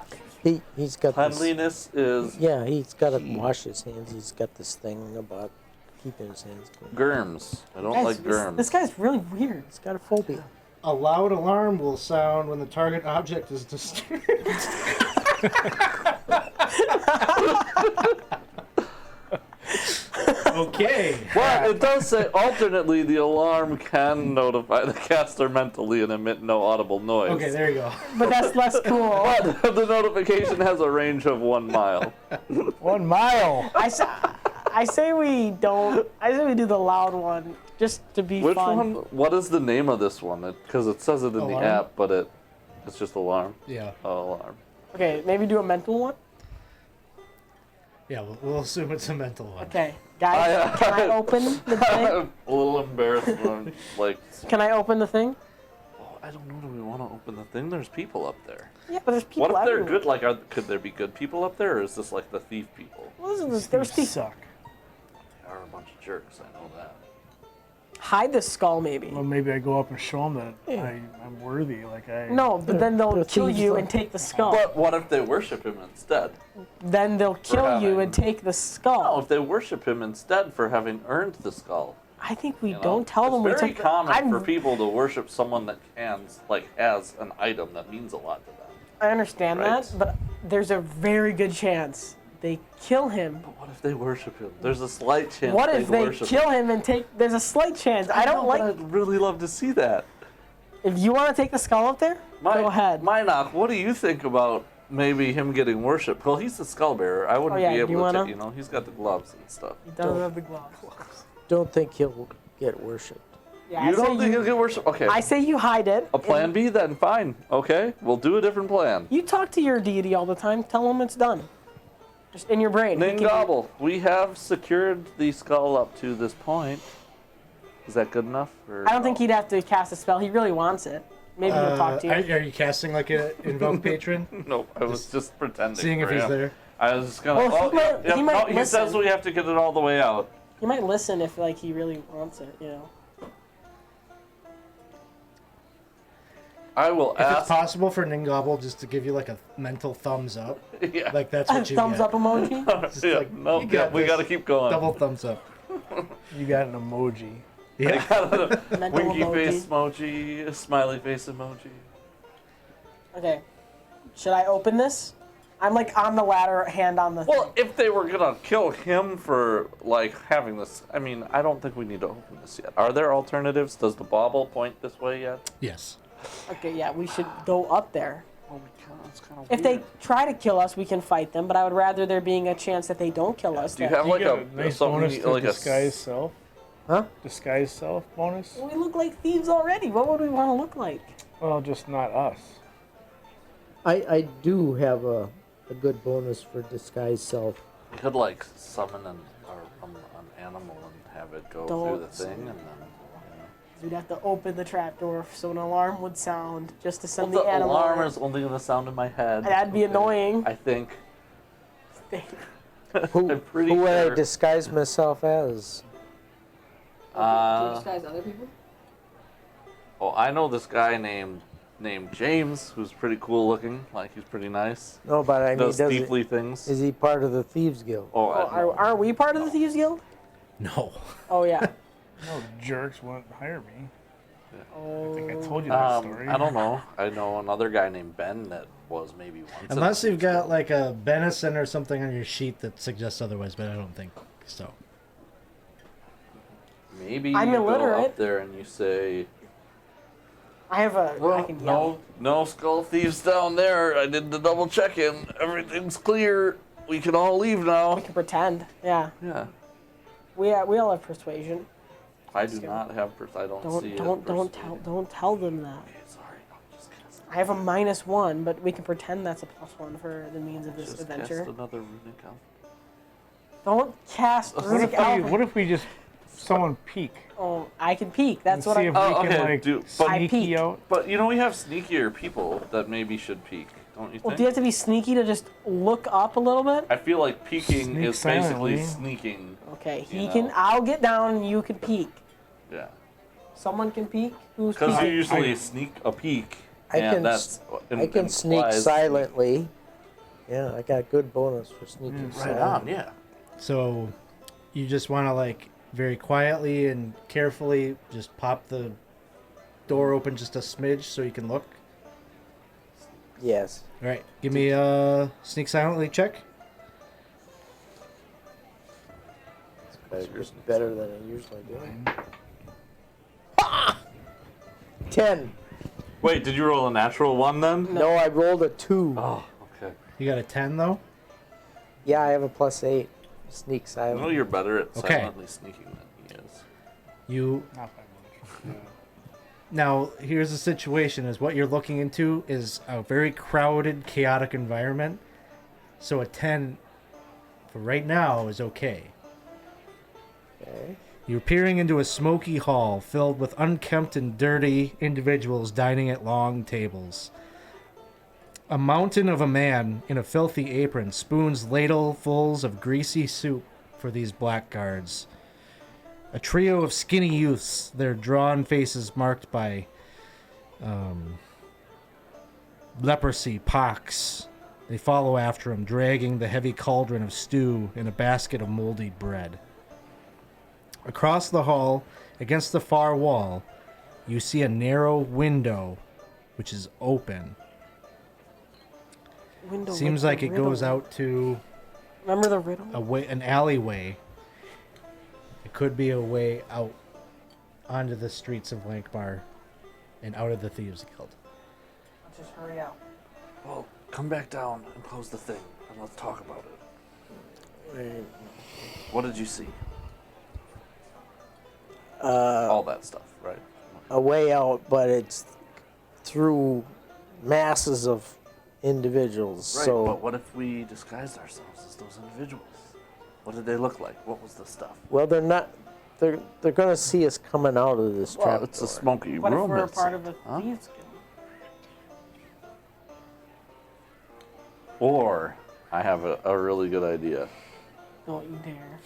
He's got this. Cleanliness is Yeah, he's got to wash his hands. He's got this thing about keeping his hands clean. germs. I don't Guys, like germs. This guy's really weird. He's got a phobia. A loud alarm will sound when the target object is disturbed. Okay. Well, it does say alternately the alarm can notify the caster mentally and emit no audible noise. Okay, there you go. But that's less cool. But the notification has a range of 1 mile. 1 mile. I say we don't. I say we do the loud one just to be Which fun. one? What is the name of this one? Because it says it in Alarm? the app, but it's just alarm. Yeah. Oh, alarm. Okay, maybe do a mental one. Yeah, we'll assume it's a mental one. Okay, guys, can I open the thing? I'm a little embarrassed when Can I open the thing? oh, I don't know. Do we want to open the thing? There's people up there. Yeah, but there's people. What if they're everywhere. good? Like, could there be good people up there, or is this like the thief people? Well, there's people. Suck. They are a bunch of jerks. I know that. Hide the skull, maybe. Well, maybe I go up and show them that I'm worthy. Like I. No, but then they'll They're kill thieves, you though. and take the skull. But what if they worship him instead? Then they'll kill you having- and take the No, skull. if they worship him instead for having earned the skull. I think we You know? don't tell them we It's very took. common for people to worship someone that has an item that means a lot to them. I understand Right. that, but there's a very good chance they kill him. But what if they worship him? There's a slight chance. What if they worship kill him and take? There's a slight chance. I don't know, but like. I'd really love to see that. If you want to take the skull up there, go ahead. Mynach, what do you think about maybe him getting worshipped? Well, he's the skull bearer. I wouldn't Oh, yeah, be do able you to wanna? take, he's got the gloves and stuff. He doesn't have the gloves. Don't think he'll get worshipped. Yeah, You I say don't think he'll get worshipped? Okay. I say you hide it. A plan B then, fine. Okay, we'll do a different plan. You talk to your deity all the time. Tell him it's done. Just in your brain. He can- Ningobble, we have secured the skull up to this point. Is that good enough? Or I don't think he'd have to cast a spell. He really wants it. Maybe he'll talk to you. Are you casting like a invoke patron? No, I was just pretending. Seeing if for he's him. there. I was just gonna. Well, he might he listen. says we have to get it all the way out. You might listen if like he really wants it. I will If it's ask. possible for Ningobble just to give you like a mental thumbs up, Yeah. like that's what you Thumbs get. up emoji. Just Yeah, like, no, you got we this. gotta keep going. Double thumbs up. You got an emoji. Yeah. Mental Winky emoji. face emoji, a smiley face emoji. Okay. Should I open this? I'm like on the ladder, hand on the. Well, if they were gonna kill him for like having this, I mean, I don't think we need to open this yet. Are there alternatives? Does the bauble point this way yet? Yes. Okay, yeah, we should go up there. Oh my god, that's kind of If they try to kill us, we can fight them, but I would rather there being a chance that they don't kill us. Do you that- have You like get a nice something bonus to like disguise self? Huh? Disguise self bonus? We look like thieves already. What would we want to look like? Well, just not us. I do have a good bonus for disguise self. You could like summon an animal and have it go through the Don't. thing, and then. We'd have to open the trapdoor so an alarm would sound just to send Well, the the animal. alarm is only going to sound in my head. That'd be annoying. I think. Who, I'm pretty who would I sure- disguise myself as? disguise other people? Oh, I know this guy named James, who's pretty cool looking. Like he's pretty nice. No, but I mean, Does thiefly things. is he part of the Thieves Guild? Oh, Are we part of the Thieves Guild? No. Oh, yeah. No jerks won't hire me. Oh. I think I told you that story. I don't know. I know another guy named Ben that was maybe once. in Unless the you've Thieves got Guild. like a venison or something on your sheet that suggests otherwise, but I don't think so. Maybe I'm you go illiterate. up there and you say, I have a. I "Well, can yell. no skull thieves down there. I did the double check-in. Everything's clear. We can all leave now." We can pretend. Yeah. Yeah. We all have persuasion. I do not have. I don't see. Don't tell them that. Okay, sorry. I'm just casting. I have a -1, but we can pretend that's a +1 for the means of this Just adventure. cast another runic out. Don't cast What runic alpha. What if we just someone peek? Oh, I can peek. That's and what see I'm. if Oh, we can okay, like do- but- I sneak peek. out. But you know, we have sneakier people that maybe should peek, don't you Well, think? do you have to be sneaky to just look up a little bit? I feel like peeking Sneak is basically silently. sneaking. Okay, You he know. can. I'll get down and you can peek. Yeah. Someone can peek. Who's Because you peeking? usually sneak a peek, I and can that's I can sneak implies- silently. Yeah, I got good bonus for sneaking Right silently. on, yeah. So you just want to like very quietly and carefully just pop the door open just a smidge so you can look. Yes. All right, give me a sneak silently check. It's better than I usually do. 10. Wait, did you roll a natural one then? No, I rolled a 2. Oh, okay. You got a 10 though. Yeah, I have a +8. Sneak I silent. know you're better at Okay. silently sneaking than he is. You Not by much. Yeah. now here's the situation: is what you're looking into is a very crowded, chaotic environment. So a 10 for right now is okay. Okay. You're peering into a smoky hall filled with unkempt and dirty individuals dining at long tables. A mountain of a man in a filthy apron spoons ladlefuls of greasy soup for these blackguards. A trio of skinny youths, their drawn faces marked by leprosy, pox. They follow after him, dragging the heavy cauldron of stew in a basket of moldy bread. Across the hall, against the far wall, you see a narrow window, which is open. Window Seems with like the it goes riddle. out to Remember the riddle? an alleyway. It could be a way out onto the streets of Lankhmar and out of the Thieves Guild. Just hurry out. Well, come back down and close the thing, and let's talk about it. What did you see? All that stuff, right? A way out, but it's through masses of individuals. Right, So, but what if we disguised ourselves as those individuals? What did they look like? What was the stuff? well, they're not. They're gonna see us coming out of this trap. It's a smoky What if room. we're a it's- part of the huh? Thieves Guild? Or I have a really good idea. Don't you dare.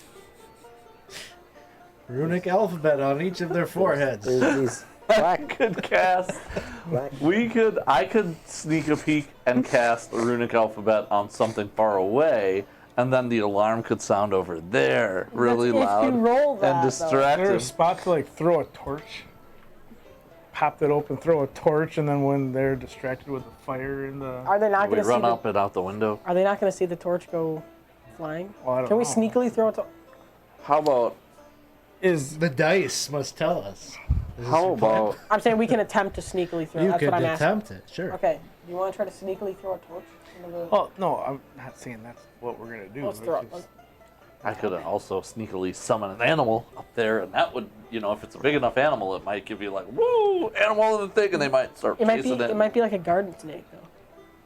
Runic alphabet on each of their foreheads. There's these black. Could cast. black I could sneak a peek and cast a runic alphabet on something far away, and then the alarm could sound over there really That's loud if you roll that, and though. distract Is there a him. spot to like throw a torch? Pop it open, throw a torch, and then when they're distracted with the fire in the. Are they not We going to see run the, up and out the window. Are they not going to see the torch go flying? Well, I don't Can we know. sneakily throw it? How about Is The dice must tell us. How about I'm saying we can attempt to sneakily throw. You That's could what I'm asking. attempt it, sure. Okay. Do you want to try to sneakily throw a torch? Into the... Oh no, I'm not saying that's what we're gonna do. Let's It's throw it. just- I could also sneakily summon an animal up there, and that would, if it's a big enough animal, it might give you like, woo, animal in the thing, and they might start It might be. chasing it. It might be like a garden snake, though.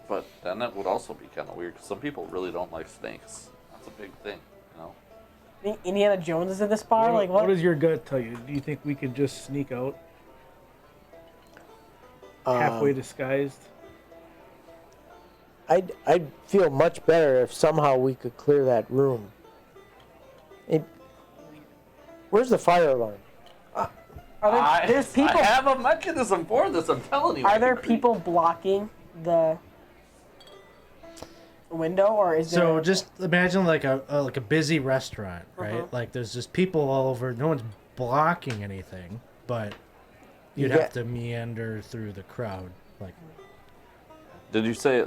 But then that would also be kind of weird, because some people really don't like snakes. That's a big thing, Think Indiana Jones is in this bar? Like what? What does your gut tell you? Do you think we could just sneak out halfway disguised? I'd feel much better if somehow we could clear that room. Where's the fire alarm? There's people. I have a mechanism for this, I'm telling you. Are there people blocking the window, or is there? So just imagine like a busy restaurant, right? Like there's just people all over. No one's blocking anything, but you'd You have to meander through the crowd. Like Did you say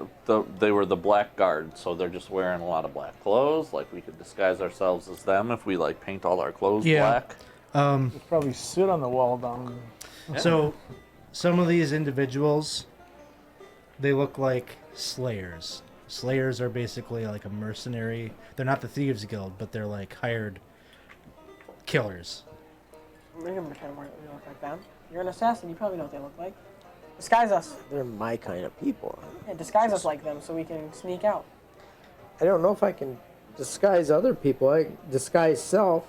they were the black guard, so they're just wearing a lot of black clothes? Like we could disguise ourselves as them if we like paint all our clothes black? We'd probably sit on the wall down. So some of these individuals, they look like slayers. Slayers are basically like a mercenary. They're not the Thieves Guild, but they're like hired killers. We're gonna pretend we look like them. You're an assassin. You probably know what they look like. Disguise us. They're my kind of people. Yeah, disguise us like them so we can sneak out. I don't know if I can disguise other people. I disguise self,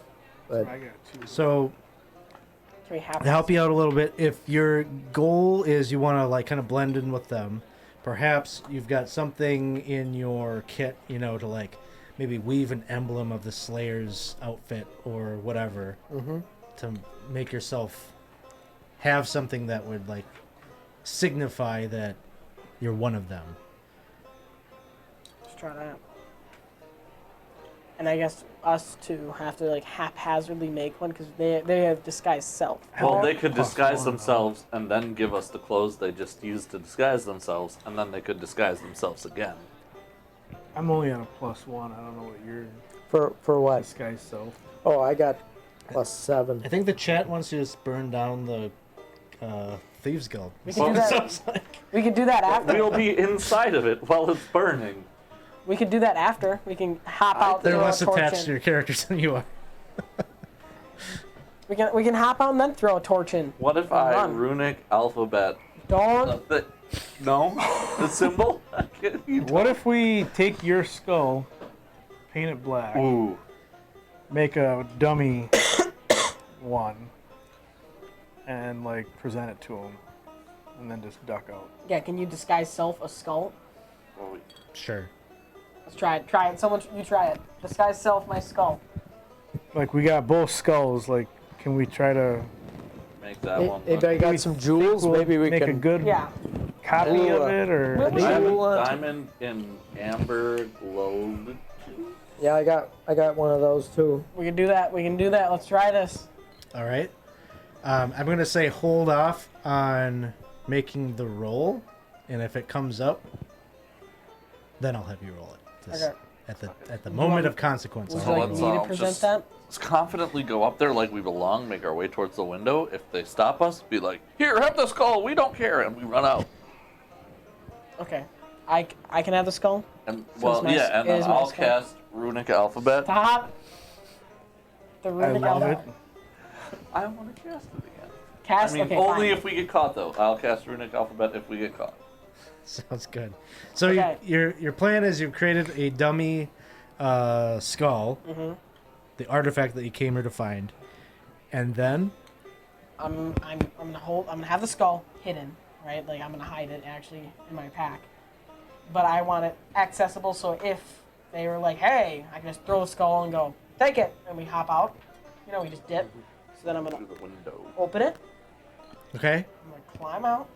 but I got two. So Can we have to help you out a little bit, if your goal is you want to like kind of blend in with them, perhaps you've got something in your kit, to like maybe weave an emblem of the Slayer's outfit or whatever to make yourself have something that would like signify that you're one of them. Let's try that. And I guess us two have to like haphazardly make one because they have disguised self. Well, they could disguise one, themselves and then give us the clothes they just used to disguise themselves, and then they could disguise themselves again. I'm only on a +1. I don't know what your for what? disguise self. Oh, I got +7. I think the chat wants you to just burn down the Thieves Guild. We can do that. We can do that after. We'll be inside of it while it's burning. We could do that after. We can hop out. They're throw a less torch attached in. to your characters than you are. We can hop out and then throw a torch in. What if I Run. runic alphabet Don't. no? The symbol? What if we take your skull, paint it black, Ooh. make a dummy one, and like present it to him, and then just duck out? Yeah. Can you disguise self a skull? Sure. Let's try it. Try it. Someone, you try it. Disguise self my skull. Like we got both skulls. Like, can we try to Make that one. Maybe I got we some jewels. we'll Maybe we make a can. good Yeah. copy Ooh, of it, or we- I have Jewel a on- diamond in amber globe. Yeah, I got one of those too. We can do that. We can do that. Let's try this. All right. I'm going to say hold off on making the roll, and if it comes up, then I'll have you roll it. Just Okay. at the moment of consequence. Would I'll you have like you me roll to it. present just- that? Let's confidently go up there like we belong, make our way towards the window. If they stop us, be like, here, have the skull, we don't care, and we run out. Okay. I can have the skull. And So well, it's my- yeah, and it then is my I'll skull. cast runic alphabet. Stop. The I runic love it. alphabet. I want to cast it again. Cast. I mean, okay. only fine. if we get caught, though. I'll cast runic alphabet if we get caught. Sounds good. So Okay. your plan is you've created a dummy skull, the artifact that you came here to find, and then I'm gonna have the skull hidden, right? Like I'm gonna hide it actually in my pack. But I want it accessible, so if they were like, "Hey," I can just throw the skull and go, "Take it," and we hop out. We just dip. So then I'm gonna Through the window. open it. okay. I'm gonna climb out.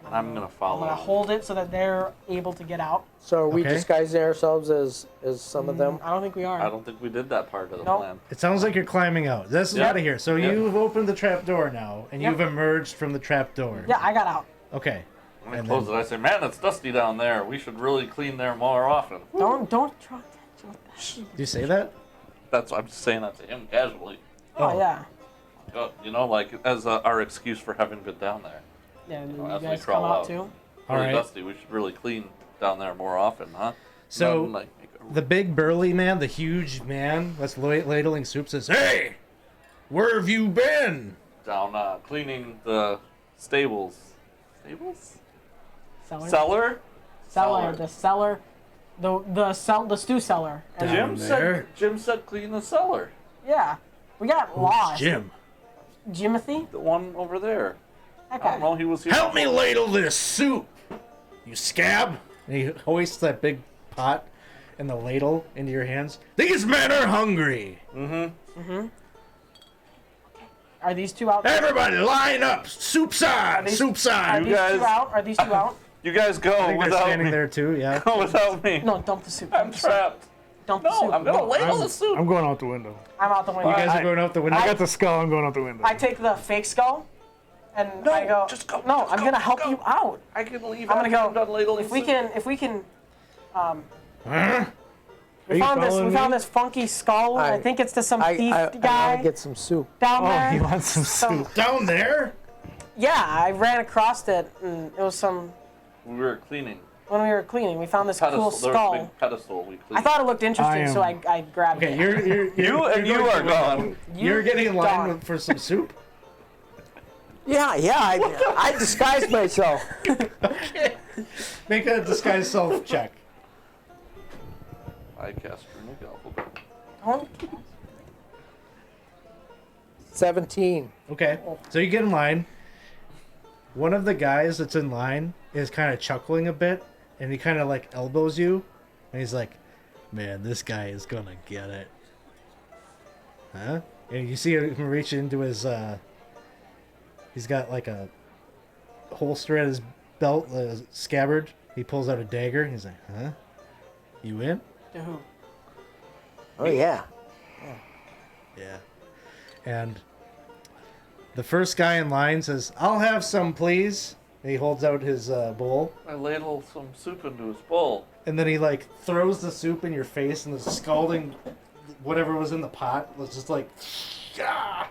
And I'm going to follow. I'm gonna hold it so that they're able to get out. So are we Okay. disguising ourselves as some of them? I don't think we are. I don't think we did that part of the Nope. plan. It sounds like you're climbing out. This is Yeah. out of here. So Yeah. you've opened the trap door now, and Yep. you've emerged from the trap door. Yeah, I got out. Okay. When I And close then- it, I say, man, it's dusty down there. We should really clean there more often. Don't draw attention with that. Do you say that? I'm just saying that to him casually. Oh yeah. You know, like as our excuse for having been down there. Yeah, and then As you we guys come crawl out out. too. Really Alright. dusty. We should really clean down there more often, huh? So, Not like make a- The big burly man, the huge man that's ladling soup says, "Hey, where have you been?" down cleaning the stables. Stables? Cellar. Cellar? Cellar. The cellar. The stew cellar. And Down there. Jim said clean the cellar. yeah, we got lost. Jim, Jimothy. The one over there. I Okay. don't know. He was here. help me ladle this soup, you scab. And he hoists that big pot and the ladle into your hands. These men are hungry. Are these two out? There? Everybody line up. Soup's on. these- Soup's Are on. these guys- two out? Are these two out? You guys go I think they're without standing me. there too, yeah. Go without me. No, dump the soup. I'm Dump the soup. trapped. Dump the No, soup. I'm gonna ladle the soup. I'm going out the window. I'm out the window. You guys are going out the window? I got the skull. I'm going out the window. I take the fake skull, and No, I go. just go, No, just I'm go, gonna help go. you out. I can leave. I'm gonna after I'm done go. ladling If we soup. can, Huh? we you found following this me? funky skull. I think it's to some thief I guy want to get some soup. down Oh, there. he wants some Some- soup. Down there? Yeah, I ran across it, and it was some. We were cleaning. When we were cleaning, we found this Pedestal. cool There was a skull. big pedestal we cleaned. I thought it looked interesting, so I grabbed Okay, it. you're You and you are gone. You're getting in line gone. for some soup? Yeah, I disguised myself. Make a disguise self check. I cast Runic Alphabet. Don't- 17. Okay, so you get in line. One of the guys that's in line is kind of chuckling a bit, and he kind of like elbows you, and he's like, "Man, this guy is gonna get it." Huh? And you see him reach into his, he's got like a holster at his belt, scabbard. He pulls out a dagger, and he's like, "Huh? You in?" To who? Oh, yeah. Yeah. And the first guy in line says, "I'll have some, please." And he holds out his bowl. I ladle some soup into his bowl. And then he, like, throws the soup in your face, and the scalding whatever was in the pot was just like, "Ah!"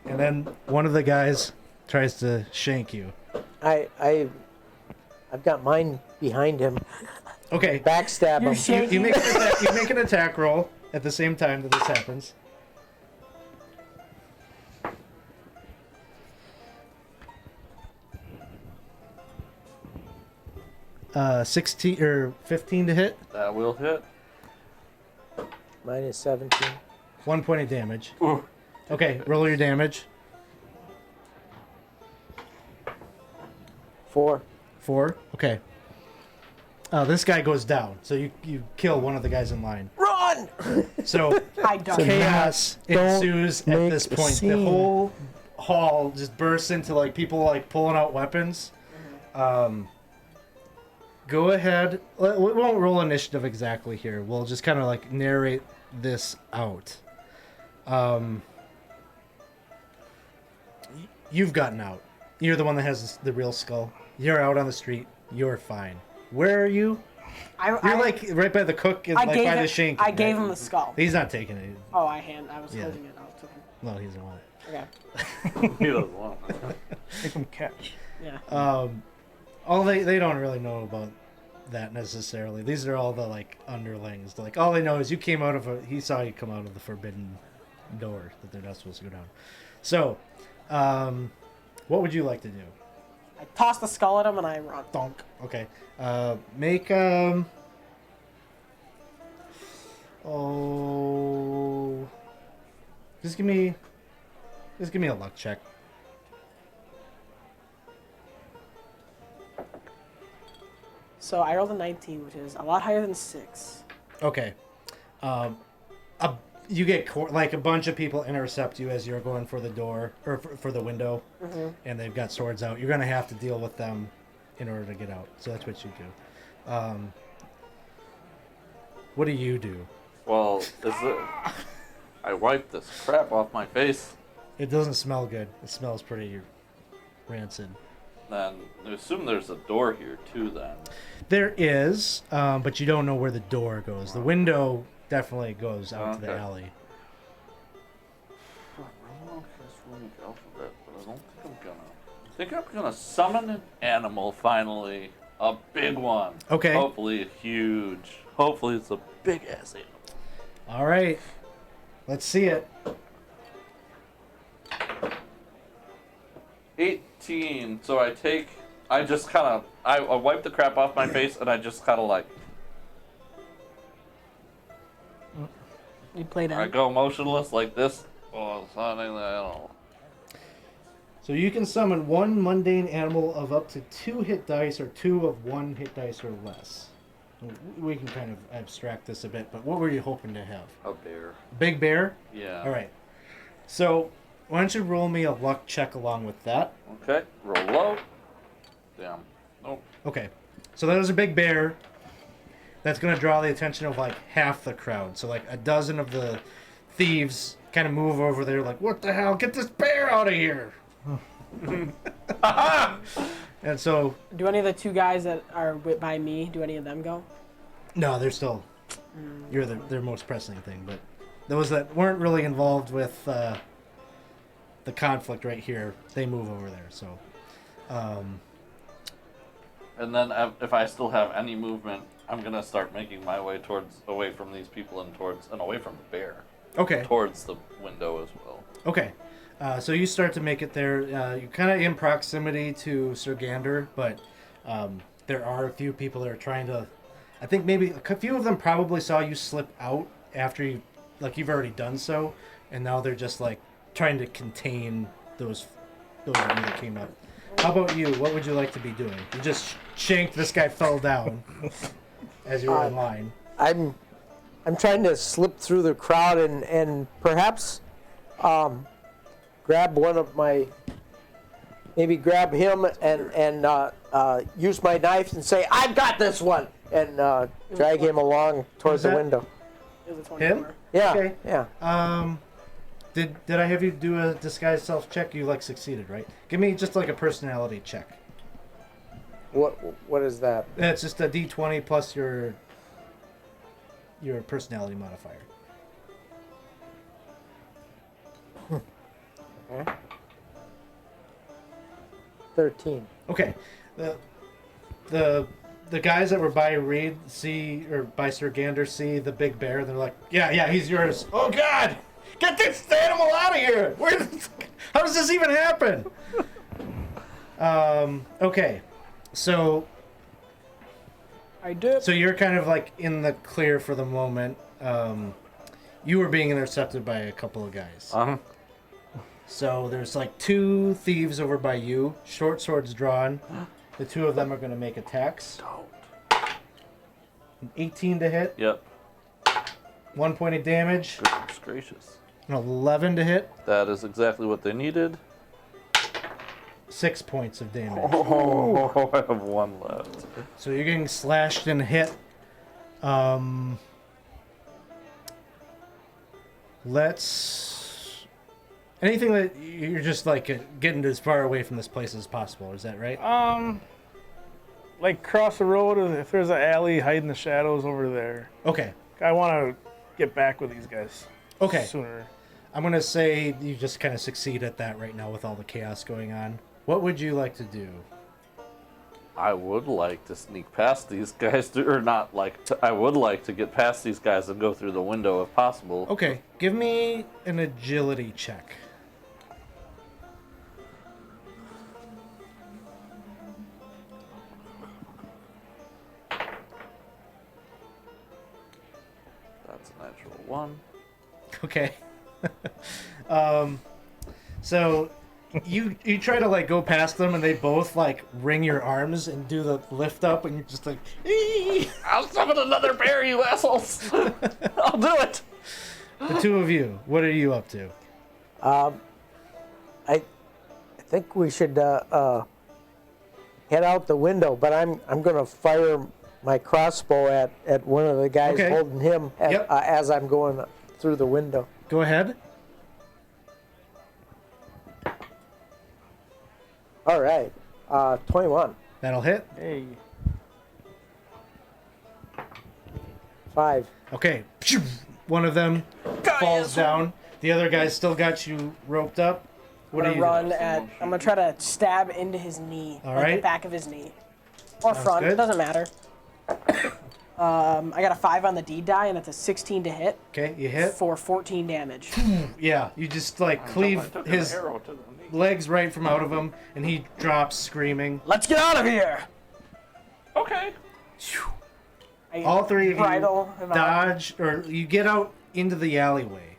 And then one of the guys tries to shank you. I've got mine behind him. Okay. Backstab You're him. shaking. You make an attack roll at the same time that this happens. Uh, 16 or 15 to hit. That will hit. Mine is 17. 1 point of damage. Ooh. Okay, roll your damage. 4. 4. Okay. This guy goes down, so you kill one of the guys in line. Run! So I don't. chaos Don't ensues at make this a point. The scene. whole hall just bursts into like people like pulling out weapons. Go ahead. We won't roll initiative exactly here. We'll just kind of like narrate this out. You've gotten out. You're the one that has the real skull. You're out on the street. You're fine. Where are you? You're like right by the cook and like by the shank. I gave him the skull. He's not taking it. Oh, I was Yeah. holding it out to him. No, he doesn't want it. Okay. He doesn't want it. Make him catch. Yeah. All they don't really know about that necessarily. These are all the like underlings. Like all they know is you came out of he saw you come out of the forbidden door that they're not supposed to go down. So, what would you like to do? I toss the skull at him and I run. Donk. Okay. Make oh, just give me a luck check. So I rolled a 19, which is a lot higher than 6. Okay. You get like a bunch of people intercept you as you're going for the door or for the window, and they've got swords out. You're gonna have to deal with them in order to get out. So that's what you do. What do you do? Well, I wiped this crap off my face. It doesn't smell good. It smells pretty rancid. Then I assume there's a door here too. Then There is, but you don't know where the door goes. The window definitely goes out to the Okay. alley. think I'm gonna summon an animal finally. A big one. Okay. Hopefully hopefully it's a big ass animal. All right. Let's see it. 18. So I just kind of, I wipe the crap off my face and I just kind of like, You play I that. go motionless like this. Oh, summoning the animal. So you can summon one mundane animal of up to 2 hit dice or 2 of 1 hit dice or less. We can kind of abstract this a bit, but what were you hoping to have? A bear. Big bear? Yeah. All right. So why don't you roll me a luck check along with that? Okay. Roll low. Damn. Nope. Okay. So there's a big bear. That's going to draw the attention of like half the crowd. So like a dozen of the thieves kind of move over there like, what the hell? Get this bear out of here. And so... Do any of the 2 guys that are by me, do any of them go? No, they're still... You're their most pressing thing, but those that weren't really involved with the conflict right here, they move over there, so... And then if I still have any movement, I'm gonna start making my way away from these people and away from the bear. Okay. Towards the window as well. Okay. So you start to make it there. You're kind of in proximity to Sir Gander, but there are a few people that are trying to... I think maybe a few of them probably saw you slip out after you've already done so, and now they're just like trying to contain those of you that came up. How about you? What would you like to be doing? You just shanked this guy fell down as you were in line. I'm trying to slip through the crowd and perhaps grab one of my, maybe grab him and use my knife and say, I've got this one, and drag him along towards the that? window. It was a 24. Him? Yeah, Okay. yeah. Did I have you do a disguise self check? You succeeded, right? Give me just like a personality check. What is that? It's just a D20 plus your personality modifier. Okay. 13. Okay. The guys that were by Reed by Sir Gander see the big bear. They're like, yeah, he's yours. Oh God, get this animal out of here! How does this even happen? Okay, so I did. So you're kind of like in the clear for the moment. You were being intercepted by a couple of guys. So there's like 2 thieves over by you, short swords drawn. The 2 of them are going to make attacks. An 18 to hit. Yep. 1 point of damage. Goodness gracious. An 11 to hit. That is exactly what they needed. 6 points of damage. Oh, I have 1 left. So you're getting slashed and hit. Anything that you're just like getting as far away from this place as possible, is that right? Like cross the road, if there's an alley, hide in the shadows over there. Okay. I want to get back with these guys. Okay. Sooner. I'm going to say you just kind of succeed at that right now with all the chaos going on. What would you like to do? I would like to sneak past these guys, I would like to get past these guys and go through the window if possible. Okay, give me an agility check. That's a natural 1. Okay. So you try to go past them and they both wring your arms and do the lift up and you're just like, "Eee!" I'll summon another bear, you assholes! I'll do it! The 2 of you, what are you up to? I think we should head out the window, but I'm going to fire my crossbow at one of the guys Okay. holding him as I'm going through the window. Go ahead. All right, 21. That'll hit. Hey. 5. Okay. One of them falls down. The other guy's still got you roped up. What I'm are you gonna run doing? at. I'm gonna try to stab into his knee, All like the right. back of his knee, or Sounds front. good. Doesn't matter. I got a 5 on the D die, and it's a 16 to hit Okay, you hit. for 14 damage. Yeah, you just like cleave his legs right from out of him, and he drops screaming. Let's get out of here. Okay. I All three of you bridle him out. dodge, or you get out into the alleyway.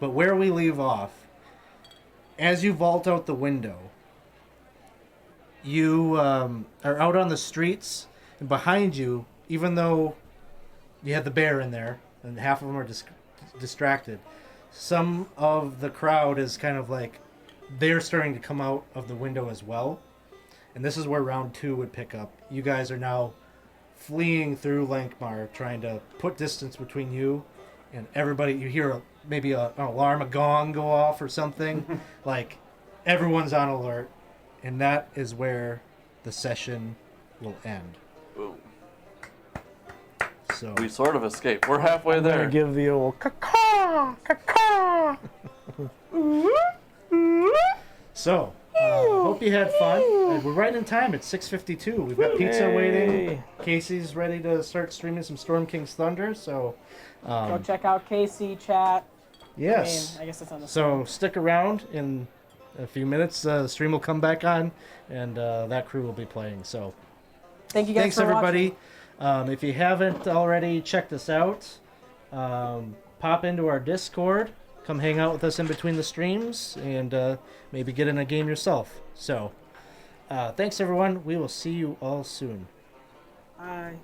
But where we leave off, as you vault out the window, you are out on the streets, and behind you, even though you had the bear in there, and half of them are distracted, some of the crowd is kind of like, they're starting to come out of the window as well. And this is where round 2 would pick up. You guys are now fleeing through Lankhmar, trying to put distance between you and everybody. You hear maybe an alarm, a gong go off or something. Like, everyone's on alert. And that is where the session will end. Ooh. So We sort of escaped. We're halfway I'm gonna there. give the old caw, caw. So, hope you had fun. We're right in time. It's 6:52. We've got pizza waiting. Yay. Casey's ready to start streaming some Storm King's Thunder. So, Go check out Casey chat. yes. I guess it's on the. So stick around. In a few minutes, the stream will come back on, and that crew will be playing. So, Thank you guys thanks for everybody. watching. If you haven't already checked us out, pop into our Discord. Come hang out with us in between the streams, and maybe get in a game yourself. So, thanks everyone. We will see you all soon. Bye.